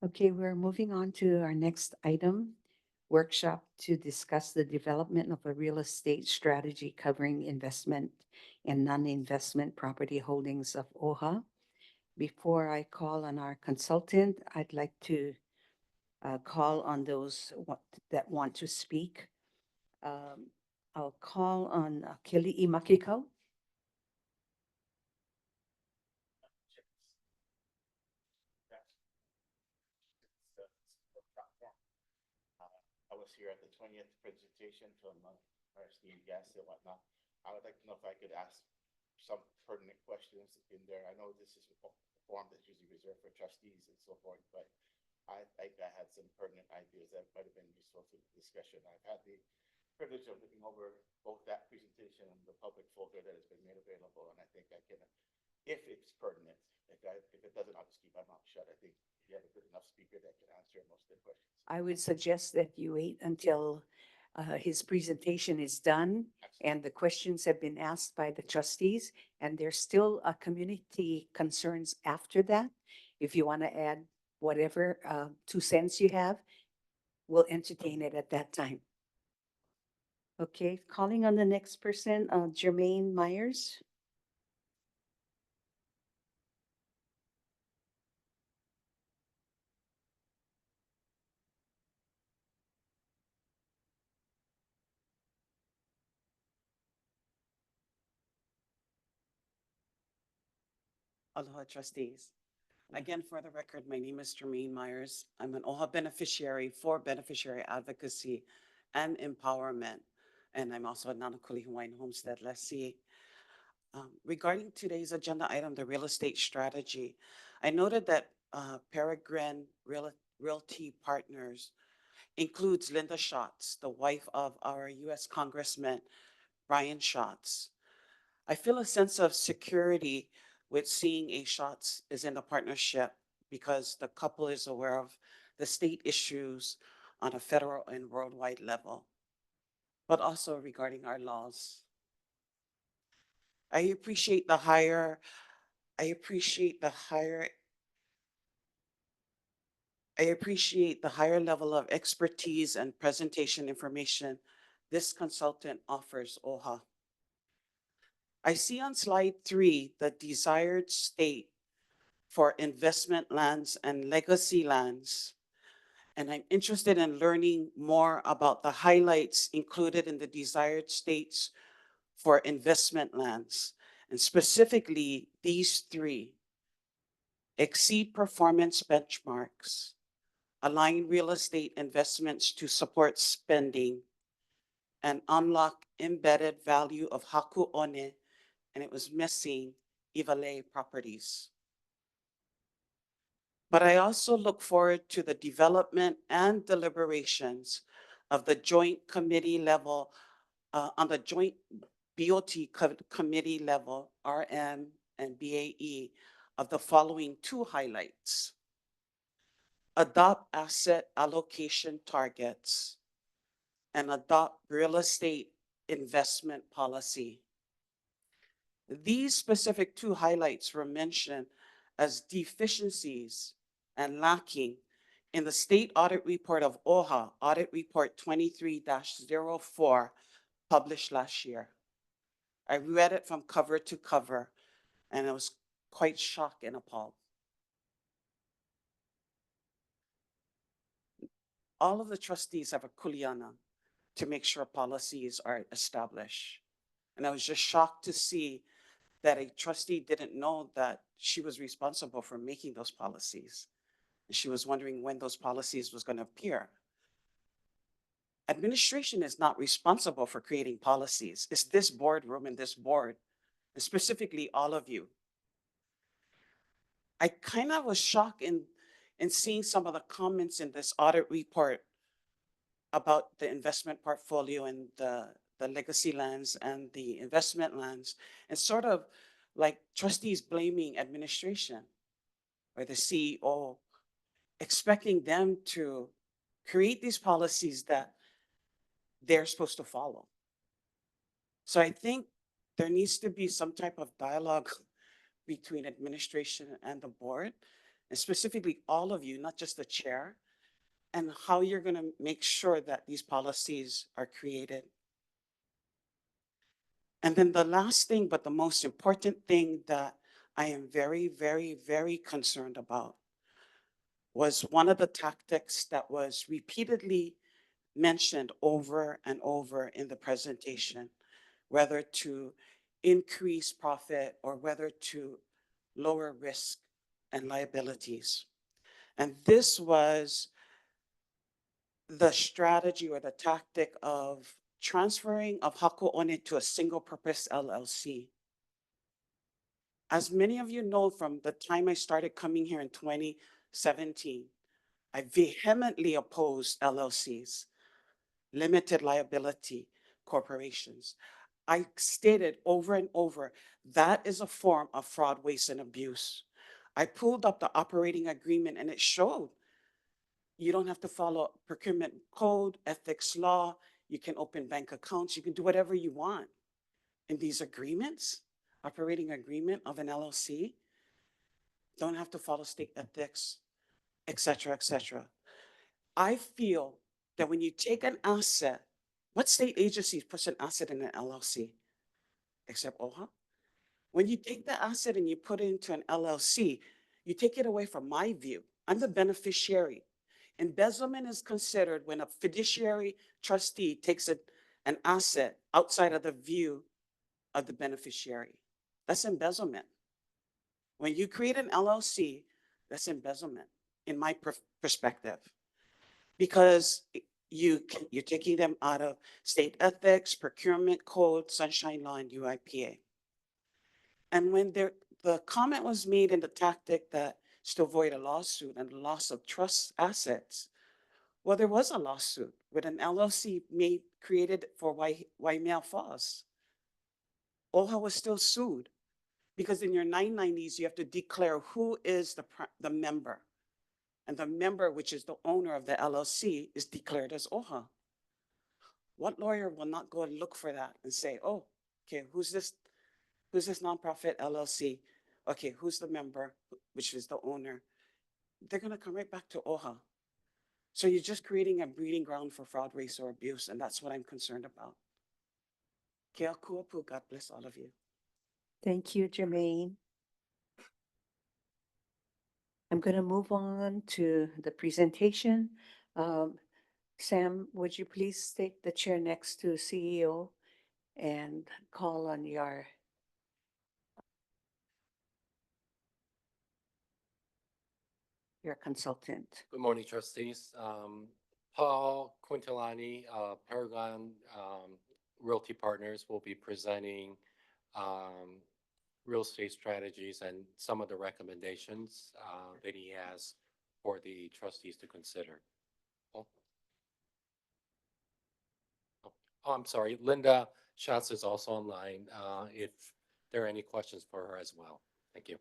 A: Okay, we're moving on to our next item, workshop to discuss the development of a real estate strategy covering investment and non-investment property holdings of OHA. Before I call on our consultant, I'd like to call on those that want to speak. I'll call on Kili'i Makiko.
J: I was here at the 20th presentation from Steve Gass and whatnot. I would like to know if I could ask some pertinent questions in there. I know this is a forum that's usually reserved for trustees and so forth, but I think I had some pertinent ideas that might have been useful to the discussion. I've had the privilege of looking over both that presentation and the public folder that has been made available, and I think I can, if it's pertinent, if it doesn't, I'll just keep my mouth shut. I think you have a good enough speaker that can answer most of the questions.
A: I would suggest that you wait until his presentation is done and the questions have been asked by the trustees, and there's still community concerns after that. If you want to add whatever 2 cents you have, we'll entertain it at that time. Okay, calling on the next person, Jermaine Myers.
G: Aloha trustees. Again, for the record, my name is Jermaine Myers. I'm an OHA beneficiary for beneficiary advocacy and empowerment. And I'm also a Nanakuli Hawaiian Homestead lessee. Regarding today's agenda item, the real estate strategy, I noted that Peregrine Realty Partners includes Linda Schatz, the wife of our US Congressman Brian Schatz. I feel a sense of security with seeing a Schatz is in a partnership because the couple is aware of the state issues on a federal and worldwide level, but also regarding our laws. I appreciate the higher, I appreciate the higher, I appreciate the higher level of expertise and presentation information this consultant offers OHA. I see on slide 3 the desired state for investment lands and legacy lands. And I'm interested in learning more about the highlights included in the desired states for investment lands. And specifically, these 3: exceed performance benchmarks, align real estate investments to support spending, and unlock embedded value of haku one, and it was missing Iwalei properties. But I also look forward to the development and deliberations of the joint committee level, on the joint BOT committee level, RM and BAE, of the following 2 highlights: adopt asset allocation targets and adopt real estate investment policy. These specific 2 highlights were mentioned as deficiencies and lacking in the state audit report of OHA, audit report 23-04, published last year. I read it from cover to cover, and I was quite shocked and appalled. All of the trustees have a kuleana to make sure policies are established. And I was just shocked to see that a trustee didn't know that she was responsible for making those policies. And she was wondering when those policies was going to appear. Administration is not responsible for creating policies. It's this boardroom and this board, and specifically all of you. I kind of was shocked in seeing some of the comments in this audit report about the investment portfolio and the legacy lands and the investment lands, and sort of like trustees blaming administration or the CEO, expecting them to create these policies that they're supposed to follow. So I think there needs to be some type of dialogue between administration and the board, and specifically all of you, not just the chair, and how you're going to make sure that these policies are created. And then the last thing, but the most important thing that I am very, very, very concerned about was one of the tactics that was repeatedly mentioned over and over in the presentation, whether to increase profit or whether to lower risk and liabilities. And this was the strategy or the tactic of transferring of Haku One to a single purpose LLC. As many of you know, from the time I started coming here in 2017, I vehemently opposed LLCs, limited liability corporations. I stated over and over, that is a form of fraud, waste, and abuse. I pulled up the operating agreement and it showed you don't have to follow procurement code, ethics law. You can open bank accounts. You can do whatever you want. In these agreements, operating agreement of an LLC, don't have to follow state ethics, et cetera, et cetera. I feel that when you take an asset What state agency puts an asset in an LLC except OHA? When you take the asset and you put it into an LLC, you take it away from my view. I'm the beneficiary. Embezzlement is considered when a fiduciary trustee takes an asset outside of the view of the beneficiary. That's embezzlement. When you create an LLC, that's embezzlement in my perspective, because you're taking them out of state ethics, procurement code, sunshine law, and UIPA. And when the comment was made in the tactic that is to avoid a lawsuit and loss of trust assets, well, there was a lawsuit with an LLC created for Waimea Falls. OHA was still sued because in your 990s, you have to declare who is the member. And the member, which is the owner of the LLC, is declared as OHA. What lawyer will not go and look for that and say, oh, okay, who's this nonprofit LLC? Okay, who's the member, which is the owner? They're gonna come right back to OHA. So you're just creating a breeding ground for fraud, race, or abuse, and that's what I'm concerned about. Kia kuapu, God bless all of you.
A: Thank you, Jermaine. I'm going to move on to the presentation. Sam, would you please take the chair next to CEO and call on your consultant?
K: Good morning, trustees. Paul Quintilani, Paragon Realty Partners will be presenting real estate strategies and some of the recommendations that he has for the trustees to consider. Paul? Oh, I'm sorry. Linda Schatz is also online if there are any questions for her as well. Thank you.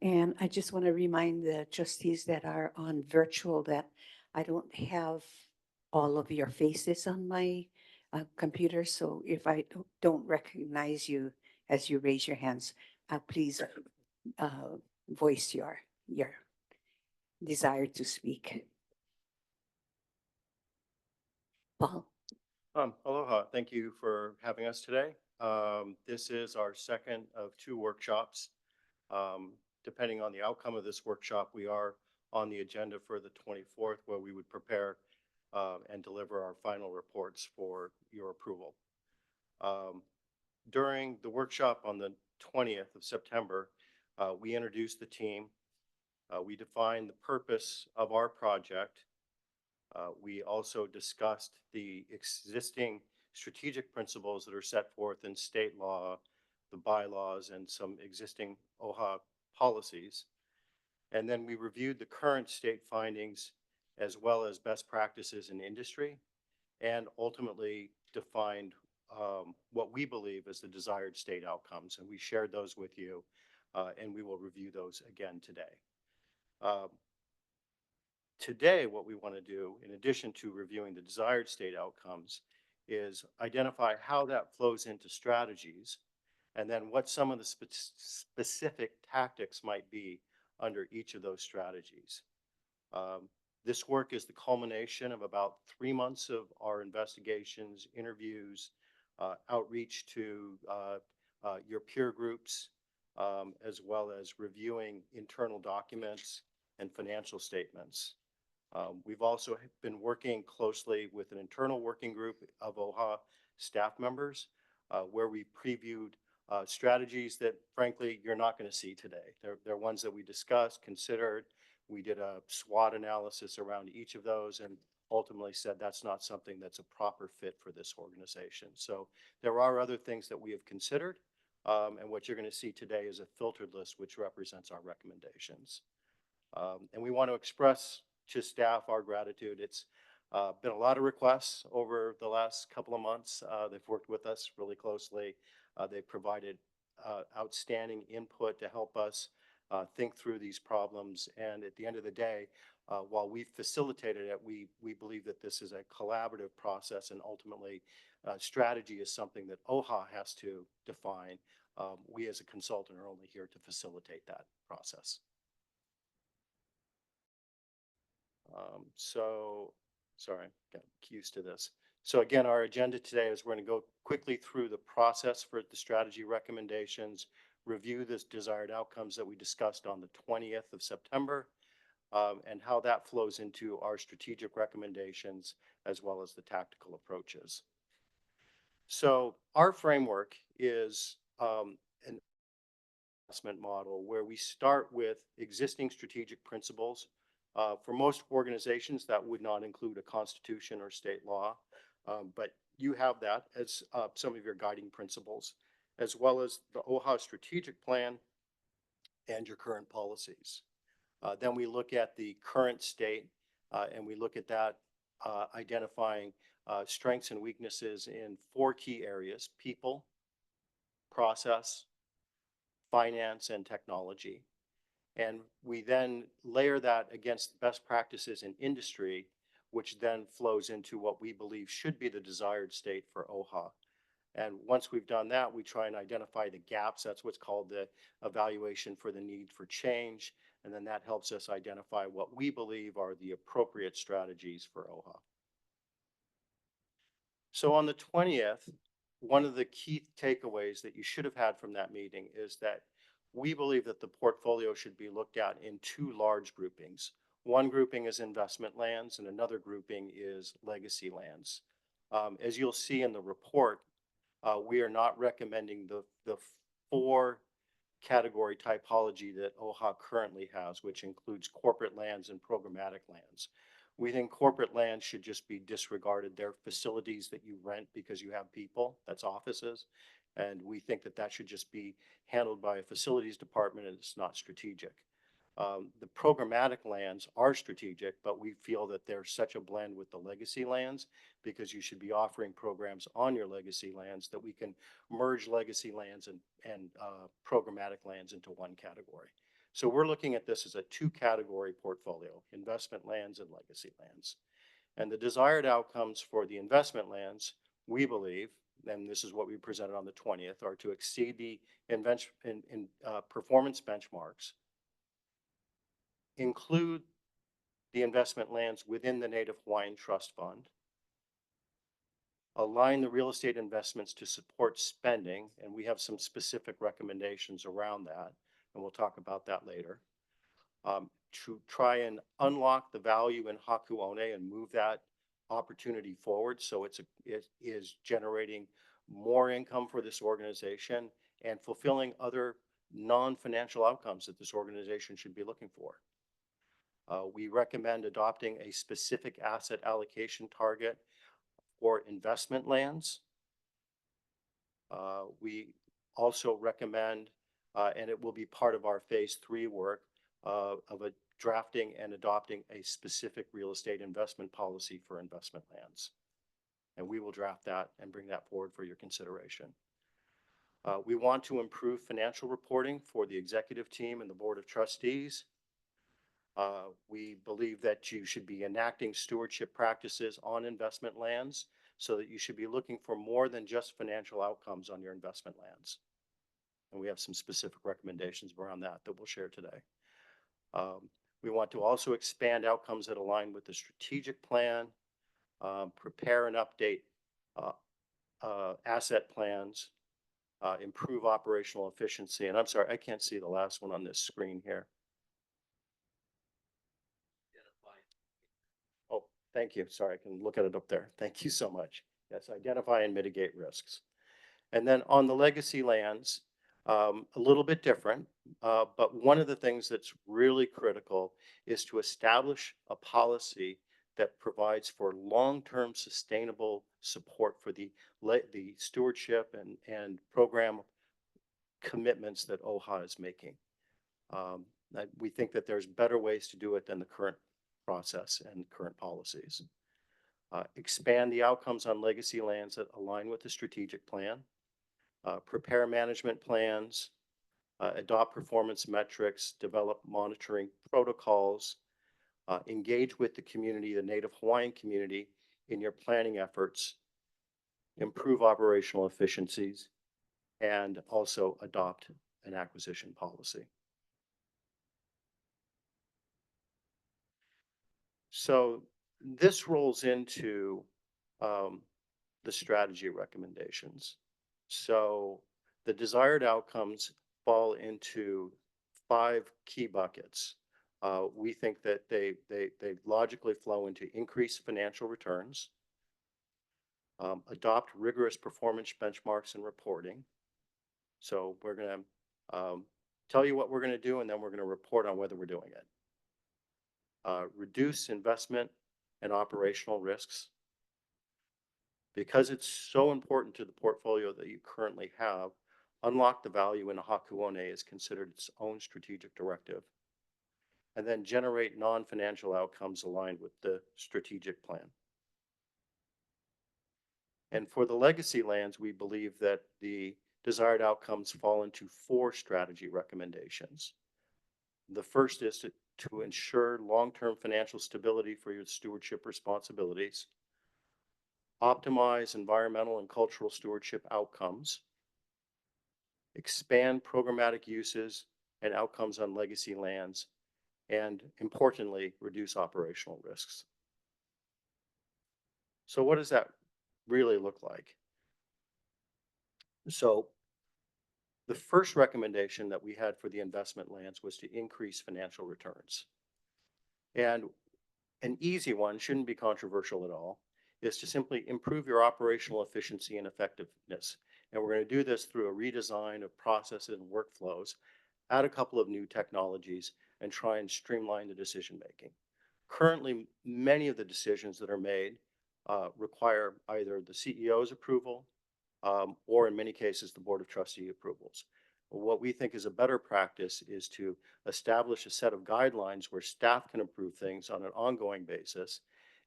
A: And I just want to remind the trustees that are on virtual that I don't have all of your faces on my computer. So if I don't recognize you as you raise your hands, please voice your desire to speak. Paul?
L: Aloha. Thank you for having us today. This is our second of 2 workshops. Depending on the outcome of this workshop, we are on the agenda for the 24th, where we would prepare and deliver our final reports for your approval. During the workshop on the 20th of September, we introduced the team. We defined the purpose of our project. We also discussed the existing strategic principles that are set forth in state law, the bylaws, and some existing OHA policies. And then we reviewed the current state findings as well as best practices in industry, and ultimately defined what we believe is the desired state outcomes. And we shared those with you, and we will review those again today. Today, what we want to do, in addition to reviewing the desired state outcomes, is identify how that flows into strategies, and then what some of the specific tactics might be under each of those strategies. This work is the culmination of about 3 months of our investigations, interviews, outreach to your peer groups, as well as reviewing internal documents and financial statements. We've also been working closely with an internal working group of OHA staff members, where we previewed strategies that, frankly, you're not going to see today. They're ones that we discussed, considered. We did a SWOT analysis around each of those and ultimately said that's not something that's a proper fit for this organization. So there are other things that we have considered, and what you're going to see today is a filtered list which represents our recommendations. And we want to express to staff our gratitude. It's been a lot of requests over the last couple of months. They've worked with us really closely. They've provided outstanding input to help us think through these problems. And at the end of the day, while we've facilitated it, we believe that this is a collaborative process, and ultimately strategy is something that OHA has to define. We as a consultant are only here to facilitate that process. So Sorry, got used to this. So again, our agenda today is we're going to go quickly through the process for the strategy recommendations, review the desired outcomes that we discussed on the 20th of September, and how that flows into our strategic recommendations as well as the tactical approaches. So our framework is an investment model where we start with existing strategic principles. For most organizations, that would not include a constitution or state law, but you have that as some of your guiding principles, as well as the OHA strategic plan and your current policies. Then we look at the current state and we look at that identifying strengths and weaknesses in 4 key areas: people, process, finance, and technology. And we then layer that against best practices in industry, which then flows into what we believe should be the desired state for OHA. And once we've done that, we try and identify the gaps. That's what's called the evaluation for the need for change. And then that helps us identify what we believe are the appropriate strategies for OHA. So on the 20th, one of the key takeaways that you should have had from that meeting is that we believe that the portfolio should be looked at in 2 large groupings. One grouping is investment lands and another grouping is legacy lands. As you'll see in the report, we are not recommending the 4 category typology that OHA currently has, which includes corporate lands and programmatic lands. We think corporate lands should just be disregarded. They're facilities that you rent because you have people, that's offices. And we think that that should just be handled by a facilities department and it's not strategic. The programmatic lands are strategic, but we feel that there's such a blend with the legacy lands because you should be offering programs on your legacy lands that we can merge legacy lands and programmatic lands into one category. So we're looking at this as a 2-category portfolio: investment lands and legacy lands. And the desired outcomes for the investment lands, we believe, and this is what we presented on the 20th, are to exceed the performance benchmarks, include the investment lands within the Native Hawaiian Trust Fund, align the real estate investments to support spending, and we have some specific recommendations around that, and we'll talk about that later, to try and unlock the value in Haku One and move that opportunity forward so it is generating more income for this organization and fulfilling other non-financial outcomes that this organization should be looking for. We recommend adopting a specific asset allocation target for investment lands. We also recommend, and it will be part of our phase 3 work, of drafting and adopting a specific real estate investment policy for investment lands. And we will draft that and bring that forward for your consideration. We want to improve financial reporting for the executive team and the board of trustees. We believe that you should be enacting stewardship practices on investment lands so that you should be looking for more than just financial outcomes on your investment lands. And we have some specific recommendations around that we'll share today. We want to also expand outcomes that align with the strategic plan, prepare and update asset plans, improve operational efficiency. And I'm sorry, I can't see the last one on this screen here. Oh, thank you. Sorry, I can look at it up there. Thank you so much. Yes, identify and mitigate risks. And then on the legacy lands, a little bit different, but one of the things that's really critical is to establish a policy that provides for long-term sustainable support for the stewardship and program commitments that OHA is making. We think that there's better ways to do it than the current process and current policies. Expand the outcomes on legacy lands that align with the strategic plan. Prepare management plans, adopt performance metrics, develop monitoring protocols, engage with the community, the Native Hawaiian community, in your planning efforts, improve operational efficiencies, and also adopt an acquisition policy. So this rolls into the strategy recommendations. So the desired outcomes fall into 5 key buckets. We think that they logically flow into increased financial returns, adopt rigorous performance benchmarks and reporting. So we're going to tell you what we're going to do, and then we're going to report on whether we're doing it. Reduce investment and operational risks. Because it's so important to the portfolio that you currently have, unlock the value in Hakuone is considered its own strategic directive. And then generate non-financial outcomes aligned with the strategic plan. And for the legacy lands, we believe that the desired outcomes fall into 4 strategy recommendations. The first is to ensure long-term financial stability for your stewardship responsibilities, optimize environmental and cultural stewardship outcomes, expand programmatic uses and outcomes on legacy lands, and importantly, reduce operational risks. So what does that really look like? So the first recommendation that we had for the investment lands was to increase financial returns. And an easy one, shouldn't be controversial at all, is to simply improve your operational efficiency and effectiveness. And we're going to do this through a redesign of processes and workflows, add a couple of new technologies, and try and streamline the decision making. Currently, many of the decisions that are made require either the CEO's approval or in many cases, the Board of Trustee approvals. What we think is a better practice is to establish a set of guidelines where staff can approve things on an ongoing basis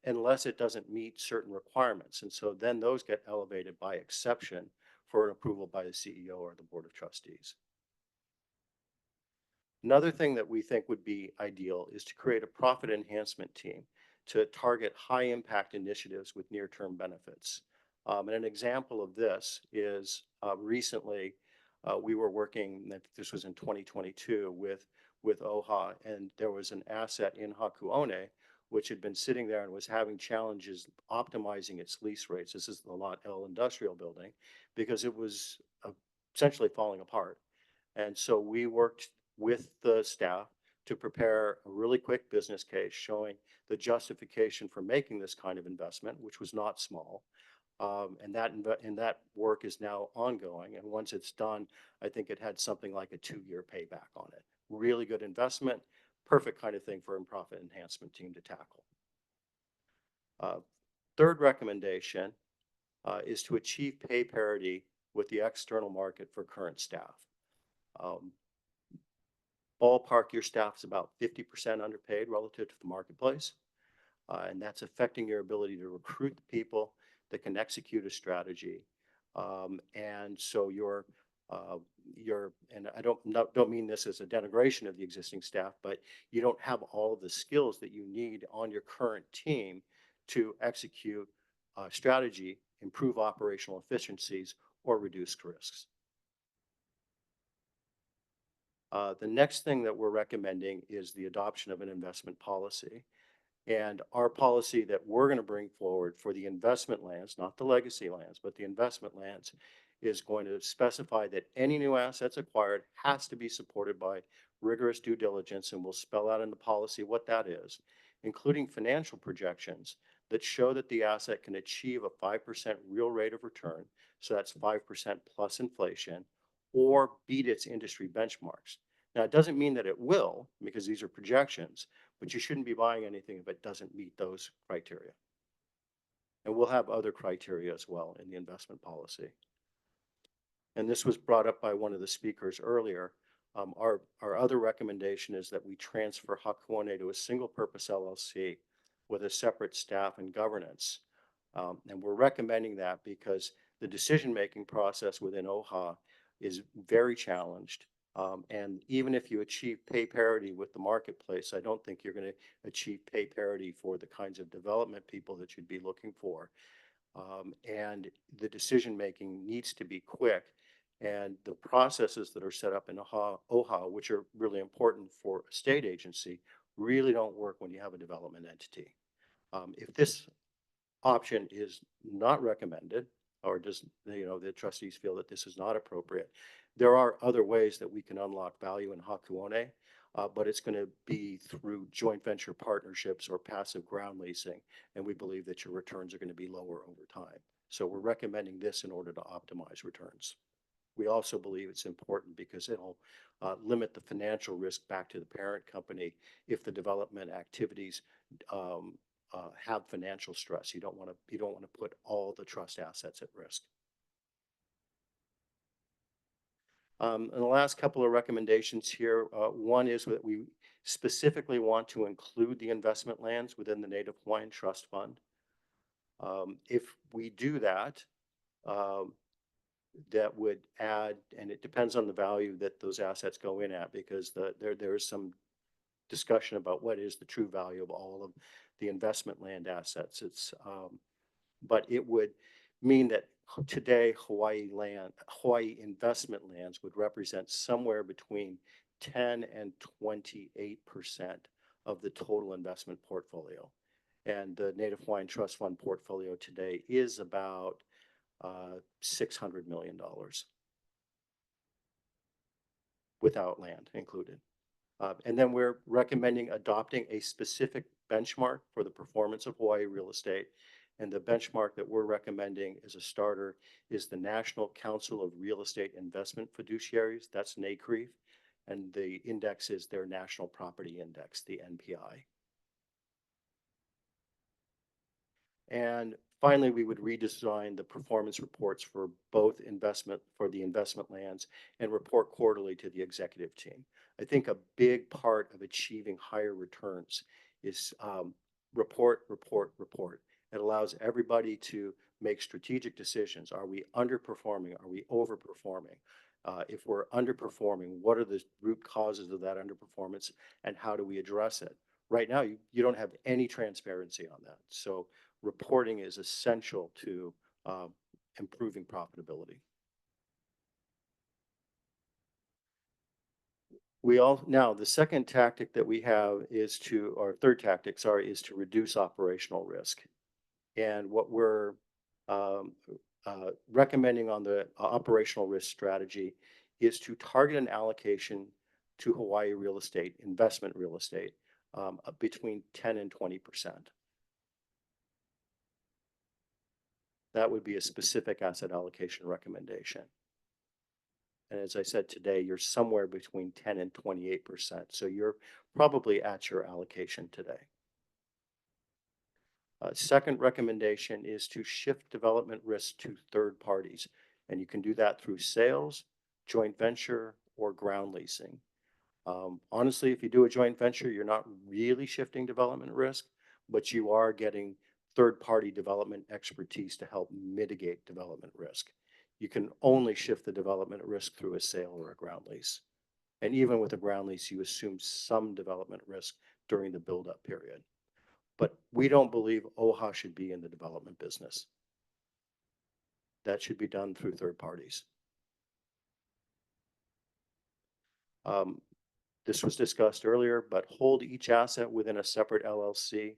L: unless it doesn't meet certain requirements. And so then those get elevated by exception for an approval by the CEO or the Board of Trustees. Another thing that we think would be ideal is to create a profit enhancement team to target high impact initiatives with near-term benefits. And an example of this is recently we were working, this was in 2022, with OHA, and there was an asset in Hakuone which had been sitting there and was having challenges optimizing its lease rates. This is the Lot L industrial building, because it was essentially falling apart. And so we worked with the staff to prepare a really quick business case showing the justification for making this kind of investment, which was not small. And that work is now ongoing. And once it's done, I think it had something like a 2-year payback on it. Really good investment, perfect kind of thing for a profit enhancement team to tackle. Third recommendation is to achieve pay parity with the external market for current staff. Ballpark, your staff is about 50% underpaid relative to the marketplace. And that's affecting your ability to recruit the people that can execute a strategy. And so and I don't mean this as a denigration of the existing staff, but you don't have all of the skills that you need on your current team to execute strategy, improve operational efficiencies, or reduce risks. The next thing that we're recommending is the adoption of an investment policy. And our policy that we're going to bring forward for the investment lands, not the legacy lands, but the investment lands, is going to specify that any new assets acquired has to be supported by rigorous due diligence, and we'll spell out in the policy what that is, including financial projections that show that the asset can achieve a 5% real rate of return, so that's 5% plus inflation, or beat its industry benchmarks. Now, it doesn't mean that it will, because these are projections, but you shouldn't be buying anything if it doesn't meet those criteria. And we'll have other criteria as well in the investment policy. And this was brought up by one of the speakers earlier. Our other recommendation is that we transfer Hakuone to a single purpose LLC with a separate staff and governance. And we're recommending that because the decision-making process within OHA is very challenged. And even if you achieve pay parity with the marketplace, I don't think you're going to achieve pay parity for the kinds of development people that you'd be looking for. And the decision-making needs to be quick. And the processes that are set up in OHA, which are really important for a state agency, really don't work when you have a development entity. If this option is not recommended, or does, the trustees feel that this is not appropriate, there are other ways that we can unlock value in Hakuone, but it's going to be through joint venture partnerships or passive ground leasing, and we believe that your returns are going to be lower over time. So we're recommending this in order to optimize returns. We also believe it's important because it'll limit the financial risk back to the parent company if the development activities have financial stress. You don't want to put all the trust assets at risk. And the last couple of recommendations here, one is that we specifically want to include the investment lands within the Native Hawaiian Trust Fund. If we do that, that would add, and it depends on the value that those assets go in at, because there is some discussion about what is the true value of all of the investment land assets. But it would mean that today Hawaii investment lands would represent somewhere between 10 and 28% of the total investment portfolio. And the Native Hawaiian Trust Fund portfolio today is about $600 million without land included. And then we're recommending adopting a specific benchmark for the performance of Hawaii real estate. And the benchmark that we're recommending as a starter is the National Council of Real Estate Investment Fiduciaries, that's NACREIF, and the index is their National Property Index, the NPI. And finally, we would redesign the performance reports for both the investment lands and report quarterly to the executive team. I think a big part of achieving higher returns is report. It allows everybody to make strategic decisions. Are we underperforming? Are we overperforming? If we're underperforming, what are the root causes of that underperformance and how do we address it? Right now, you don't have any transparency on that. So reporting is essential to improving profitability. Now the second tactic that we have is or third tactic, sorry, is to reduce operational risk. And what we're recommending on the operational risk strategy is to target an allocation to Hawaii real estate, investment real estate, between 10 and 20%. That would be a specific asset allocation recommendation. And as I said today, you're somewhere between 10 and 28%. So you're probably at your allocation today. Second recommendation is to shift development risk to third parties. And you can do that through sales, joint venture, or ground leasing. Honestly, if you do a joint venture, you're not really shifting development risk, but you are getting third-party development expertise to help mitigate development risk. You can only shift the development risk through a sale or a ground lease. And even with a ground lease, you assume some development risk during the build-up period. But we don't believe OHA should be in the development business. That should be done through third parties. This was discussed earlier, but hold each asset within a separate LLC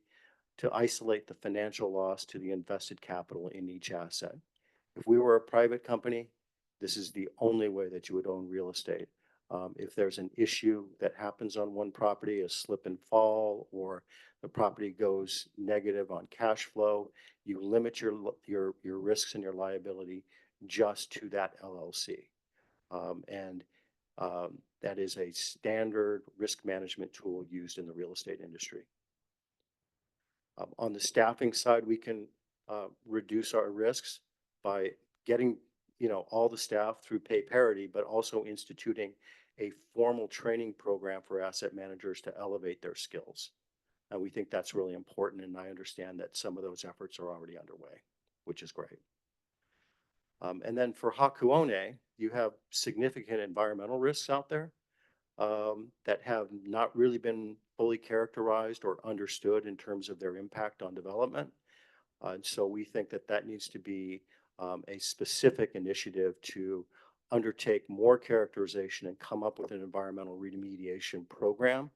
L: to isolate the financial loss to the invested capital in each asset. If we were a private company, this is the only way that you would own real estate. If there's an issue that happens on one property, a slip and fall, or the property goes negative on cash flow, you limit your risks and your liability just to that LLC. That is a standard risk management tool used in the real estate industry. On the staffing side, we can reduce our risks by getting all the staff through pay parity, but also instituting a formal training program for asset managers to elevate their skills. And we think that's really important, and I understand that some of those efforts are already underway, which is great. And then for Hakuone, you have significant environmental risks out there that have not really been fully characterized or understood in terms of their impact on development. And so we think that that needs to be a specific initiative to undertake more characterization and come up with an environmental remediation program.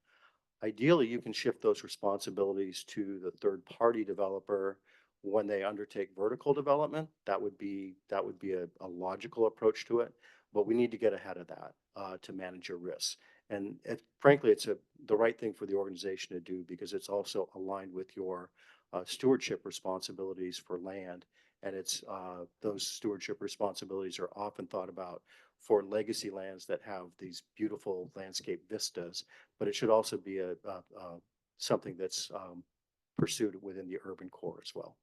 L: ideally, you can shift those responsibilities to the third-party developer when they undertake vertical development. That would be a logical approach to it, but we need to get ahead of that to manage your risks. And frankly, it's the right thing for the organization to do because it's also aligned with your stewardship responsibilities for land. And it's those stewardship responsibilities are often thought about for legacy lands that have these beautiful landscape vistas, but it should also be something that's pursued within the urban core as well.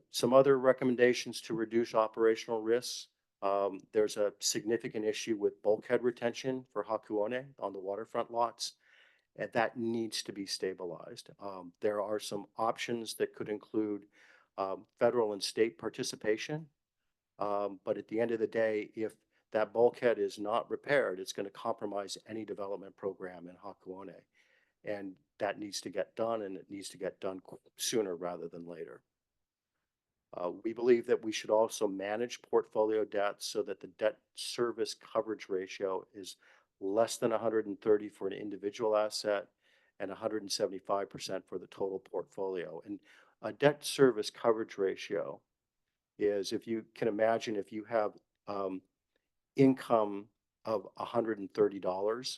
L: Some other recommendations to reduce operational risks. There's a significant issue with bulkhead retention for Hakuone on the waterfront lots, and that needs to be stabilized. There are some options that could include federal and state participation, but at the end of the day, if that bulkhead is not repaired, it's going to compromise any development program in Hakuone. And that needs to get done, and it needs to get done sooner rather than later. We believe that we should also manage portfolio debt so that the debt service coverage ratio is less than 130 for an individual asset and 175% for the total portfolio. And a debt service coverage ratio is, if you can imagine, if you have income of $130,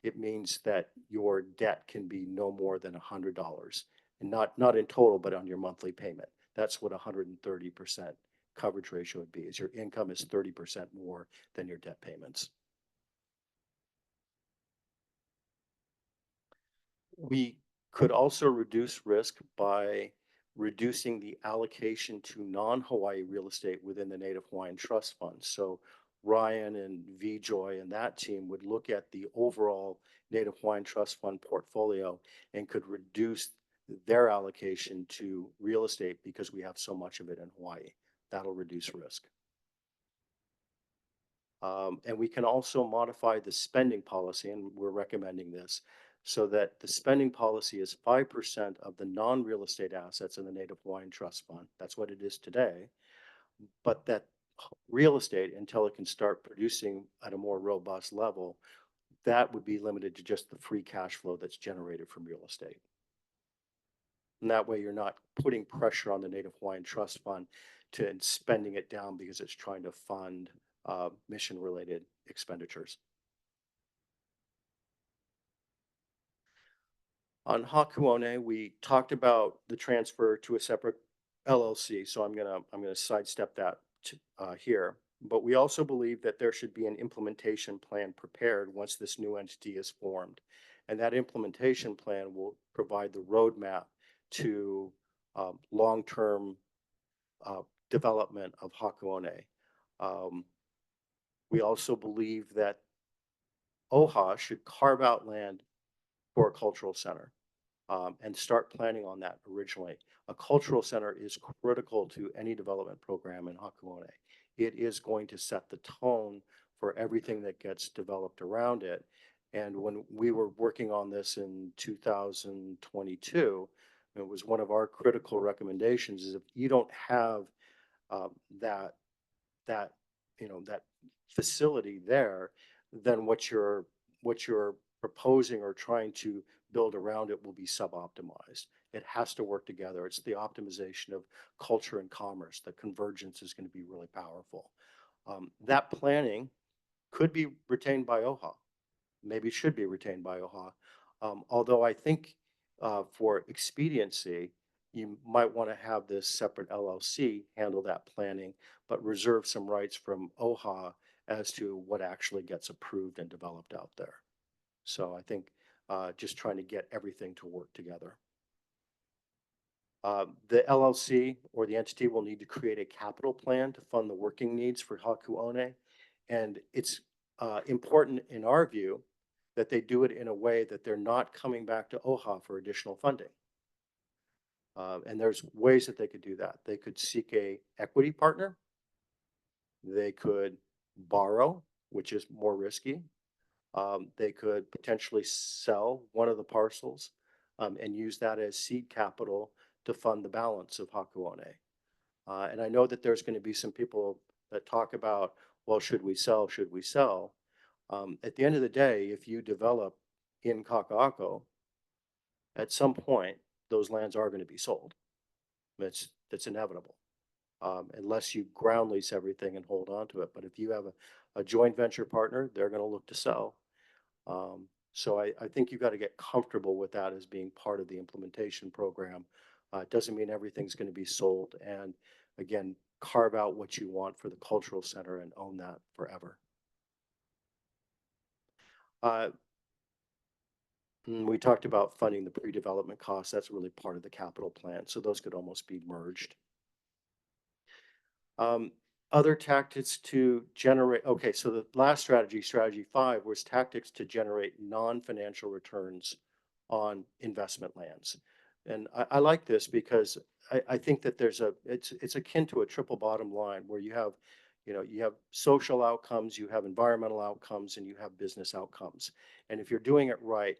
L: it means that your debt can be no more than $100, and not in total, but on your monthly payment. That's what 130% coverage ratio would be, is your income is 30% more than your debt payments. We could also reduce risk by reducing the allocation to non-Hawaii real estate within the Native Hawaiian Trust Fund. So Ryan and VJoy and that team would look at the overall Native Hawaiian Trust Fund portfolio and could reduce their allocation to real estate because we have so much of it in Hawaii. That'll reduce risk. And we can also modify the spending policy, and we're recommending this, so that the spending policy is 5% of the non-real estate assets in the Native Hawaiian Trust Fund. That's what it is today. But that real estate, until it can start producing at a more robust level, that would be limited to just the free cash flow that's generated from real estate. And that way you're not putting pressure on the Native Hawaiian Trust Fund to spending it down because it's trying to fund mission-related expenditures. On Hakuone, we talked about the transfer to a separate LLC, so I'm gonna sidestep that here. But we also believe that there should be an implementation plan prepared once this new entity is formed, and that implementation plan will provide the roadmap to long-term development of Hakuone. We also believe that OHA should carve out land for a cultural center and start planning on that originally. A cultural center is critical to any development program in Hakuone. It is going to set the tone for everything that gets developed around it. And when we were working on this in 2022, it was one of our critical recommendations is if you don't have that facility there, then what you're proposing or trying to build around it will be suboptimized. It has to work together. It's the optimization of culture and commerce. The convergence is going to be really powerful. That planning could be retained by OHA. Maybe should be retained by OHA. Although I think for expediency, you might want to have this separate LLC handle that planning, but reserve some rights from OHA as to what actually gets approved and developed out there. So I think just trying to get everything to work together. The LLC or the entity will need to create a capital plan to fund the working needs for Hakuone. And it's important in our view that they do it in a way that they're not coming back to OHA for additional funding. And there's ways that they could do that. They could seek a equity partner. They could borrow, which is more risky. They could potentially sell one of the parcels and use that as seed capital to fund the balance of Hakuone. And I know that there's going to be some people that talk about, well, should we sell? Should we sell? At the end of the day, if you develop in Kaka'ako, at some point, those lands are going to be sold. That's inevitable, unless you ground lease everything and hold on to it. But if you have a joint venture partner, they're going to look to sell. So I think you've got to get comfortable with that as being part of the implementation program. It doesn't mean everything's going to be sold. And again, carve out what you want for the cultural center and own that forever. We talked about funding the pre-development costs. That's really part of the capital plan. So those could almost be merged. Other tactics to generate, okay, so the last strategy, strategy 5, was tactics to generate non-financial returns on investment lands. And I like this because I think that it's akin to a triple bottom line where you have, you have social outcomes, you have environmental outcomes, and you have business outcomes. And if you're doing it right,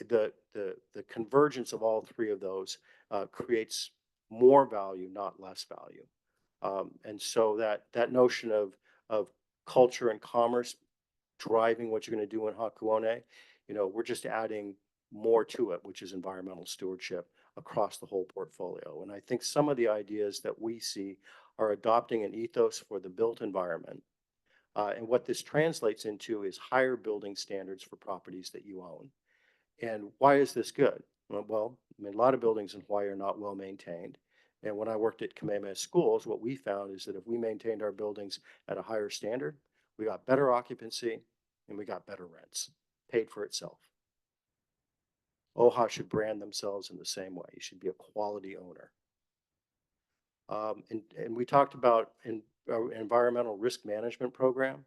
L: the convergence of all three of those creates more value, not less value. And so that notion of culture and commerce driving what you're going to do in Hakuone, we're just adding more to it, which is environmental stewardship across the whole portfolio. And I think some of the ideas that we see are adopting an ethos for the built environment. And what this translates into is higher building standards for properties that you own. And why is this good? Well, I mean, a lot of buildings in Hawaii are not well maintained. And when I worked at Kamehameha Schools, what we found is that if we maintained our buildings at a higher standard, we got better occupancy and we got better rents, paid for itself. OHA should brand themselves in the same way. You should be a quality owner. And we talked about our environmental risk management program.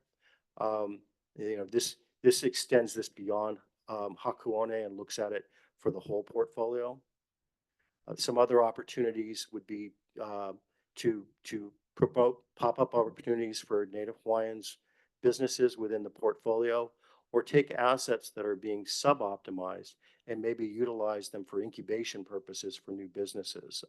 L: This extends this beyond Hakuone and looks at it for the whole portfolio. Some other opportunities would be to promote pop-up opportunities for Native Hawaiians businesses within the portfolio, or take assets that are being sub-optimized and maybe utilize them for incubation purposes for new businesses.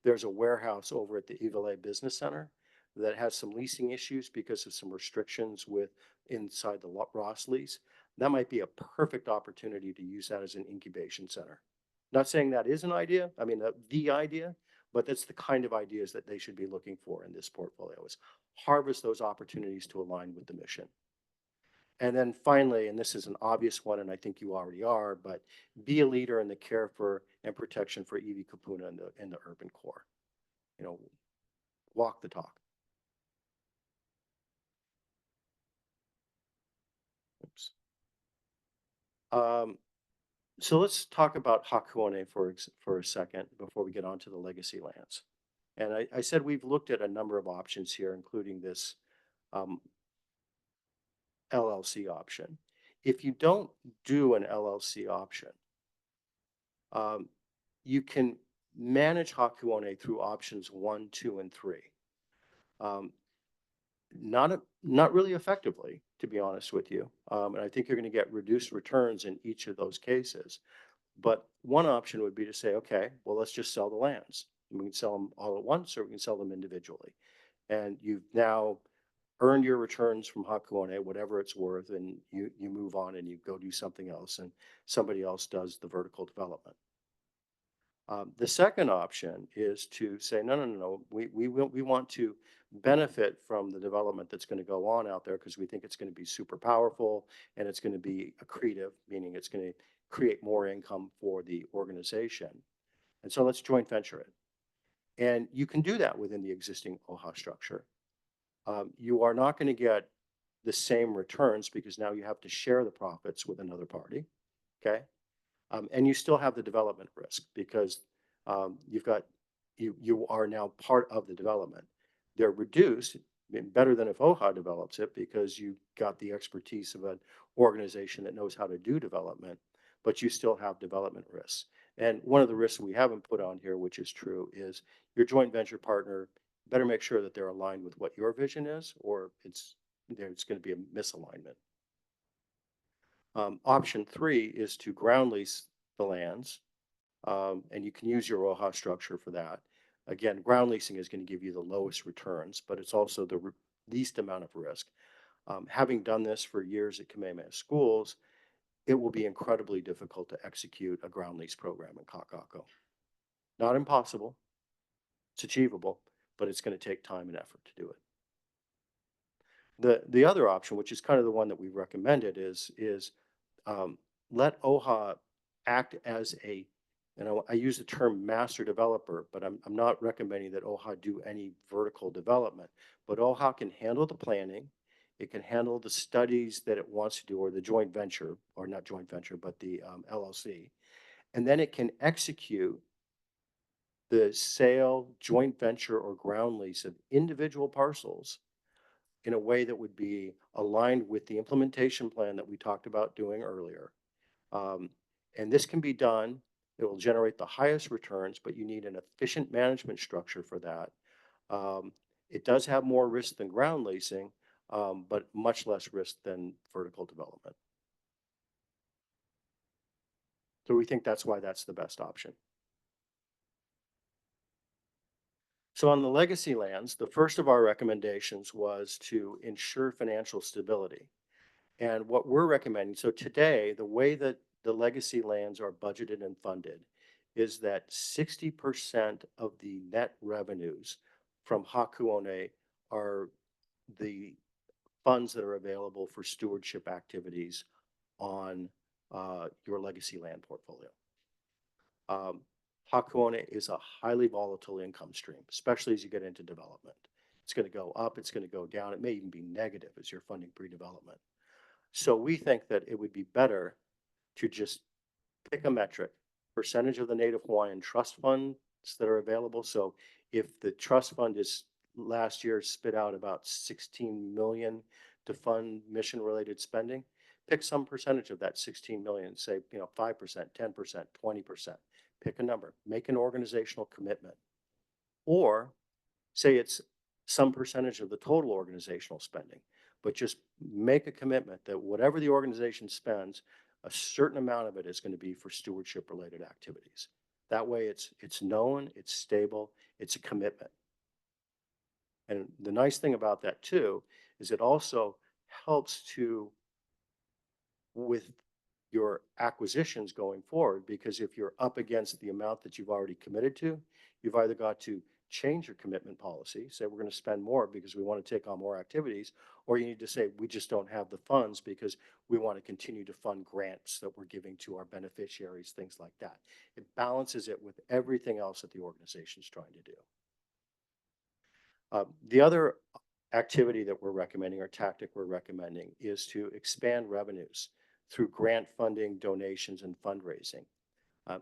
L: There's a warehouse over at the Iwilei Business Center that has some leasing issues because of some restrictions with inside the Ross lease. That might be a perfect opportunity to use that as an incubation center. Not saying that is an idea, I mean, the idea, but that's the kind of ideas that they should be looking for in this portfolio, is harvest those opportunities to align with the mission. And then finally, and this is an obvious one, and I think you already are, but be a leader in the care for and protection for iwi kupuna in the urban core. Walk the talk. Oops. So let's talk about Hakuone for a second before we get on to the legacy lands. And I said we've looked at a number of options here, including this LLC option. If you don't do an LLC option, you can manage Hakuone through options 1, 2, and 3. Not really effectively, to be honest with you. And I think you're going to get reduced returns in each of those cases. But one option would be to say, okay, well, let's just sell the lands. We can sell them all at once, or we can sell them individually. And you've now earned your returns from Hakuone, whatever it's worth, and you move on and you go do something else, and somebody else does the vertical development. The second option is to say, no, we want to benefit from the development that's going to go on out there because we think it's going to be super powerful and it's going to be accretive, meaning it's going to create more income for the organization. And so let's joint venture it. And you can do that within the existing OHA structure. You are not going to get the same returns because now you have to share the profits with another party, okay? And you still have the development risk because you are now part of the development. They're reduced, better than if OHA develops it because you got the expertise of an organization that knows how to do development, but you still have development risks. And one of the risks we haven't put on here, which is true, is your joint venture partner better make sure that they're aligned with what your vision is, or there's going to be a misalignment. Option 3 is to ground lease the lands, and you can use your OHA structure for that. Again, ground leasing is going to give you the lowest returns, but it's also the least amount of risk. Having done this for years at Kamehameha Schools, it will be incredibly difficult to execute a ground lease program in Kakako. Not impossible, it's achievable, but it's going to take time and effort to do it. The other option, which is kind of the one that we've recommended, is let OHA act as a, and I use the term master developer, but I'm not recommending that OHA do any vertical development. But OHA can handle the planning, it can handle the studies that it wants to do, or the joint venture, or not joint venture, but the LLC, and then it can execute the sale, joint venture, or ground lease of individual parcels in a way that would be aligned with the implementation plan that we talked about doing earlier. And this can be done. It will generate the highest returns, but you need an efficient management structure for that. It does have more risk than ground leasing, but much less risk than vertical development. So we think that's why that's the best option. So on the legacy lands, the first of our recommendations was to ensure financial stability. And what we're recommending, so today, the way that the legacy lands are budgeted and funded is that 60% of the net revenues from Hakuone are the funds that are available for stewardship activities on your legacy land portfolio. Hakuone is a highly volatile income stream, especially as you get into development. It's going to go up, it's going to go down, it may even be negative as you're funding pre-development. So we think that it would be better to just pick a metric, percentage of the Native Hawaiian trust funds that are available. So if the trust fund is last year spit out about 16 million to fund mission related spending, pick some percentage of that 16 million, say, 5%, 10%, 20%, pick a number, make an organizational commitment, or say it's some percentage of the total organizational spending, but just make a commitment that whatever the organization spends, a certain amount of it is going to be for stewardship related activities. That way it's known, it's stable, it's a commitment. And the nice thing about that too, is it also helps to, with your acquisitions going forward, because if you're up against the amount that you've already committed to, you've either got to change your commitment policy, say we're going to spend more because we want to take on more activities, or you need to say we just don't have the funds because we want to continue to fund grants that we're giving to our beneficiaries, things like that. It balances it with everything else that the organization is trying to do. The other activity that we're recommending, or tactic we're recommending, is to expand revenues through grant funding, donations, and fundraising.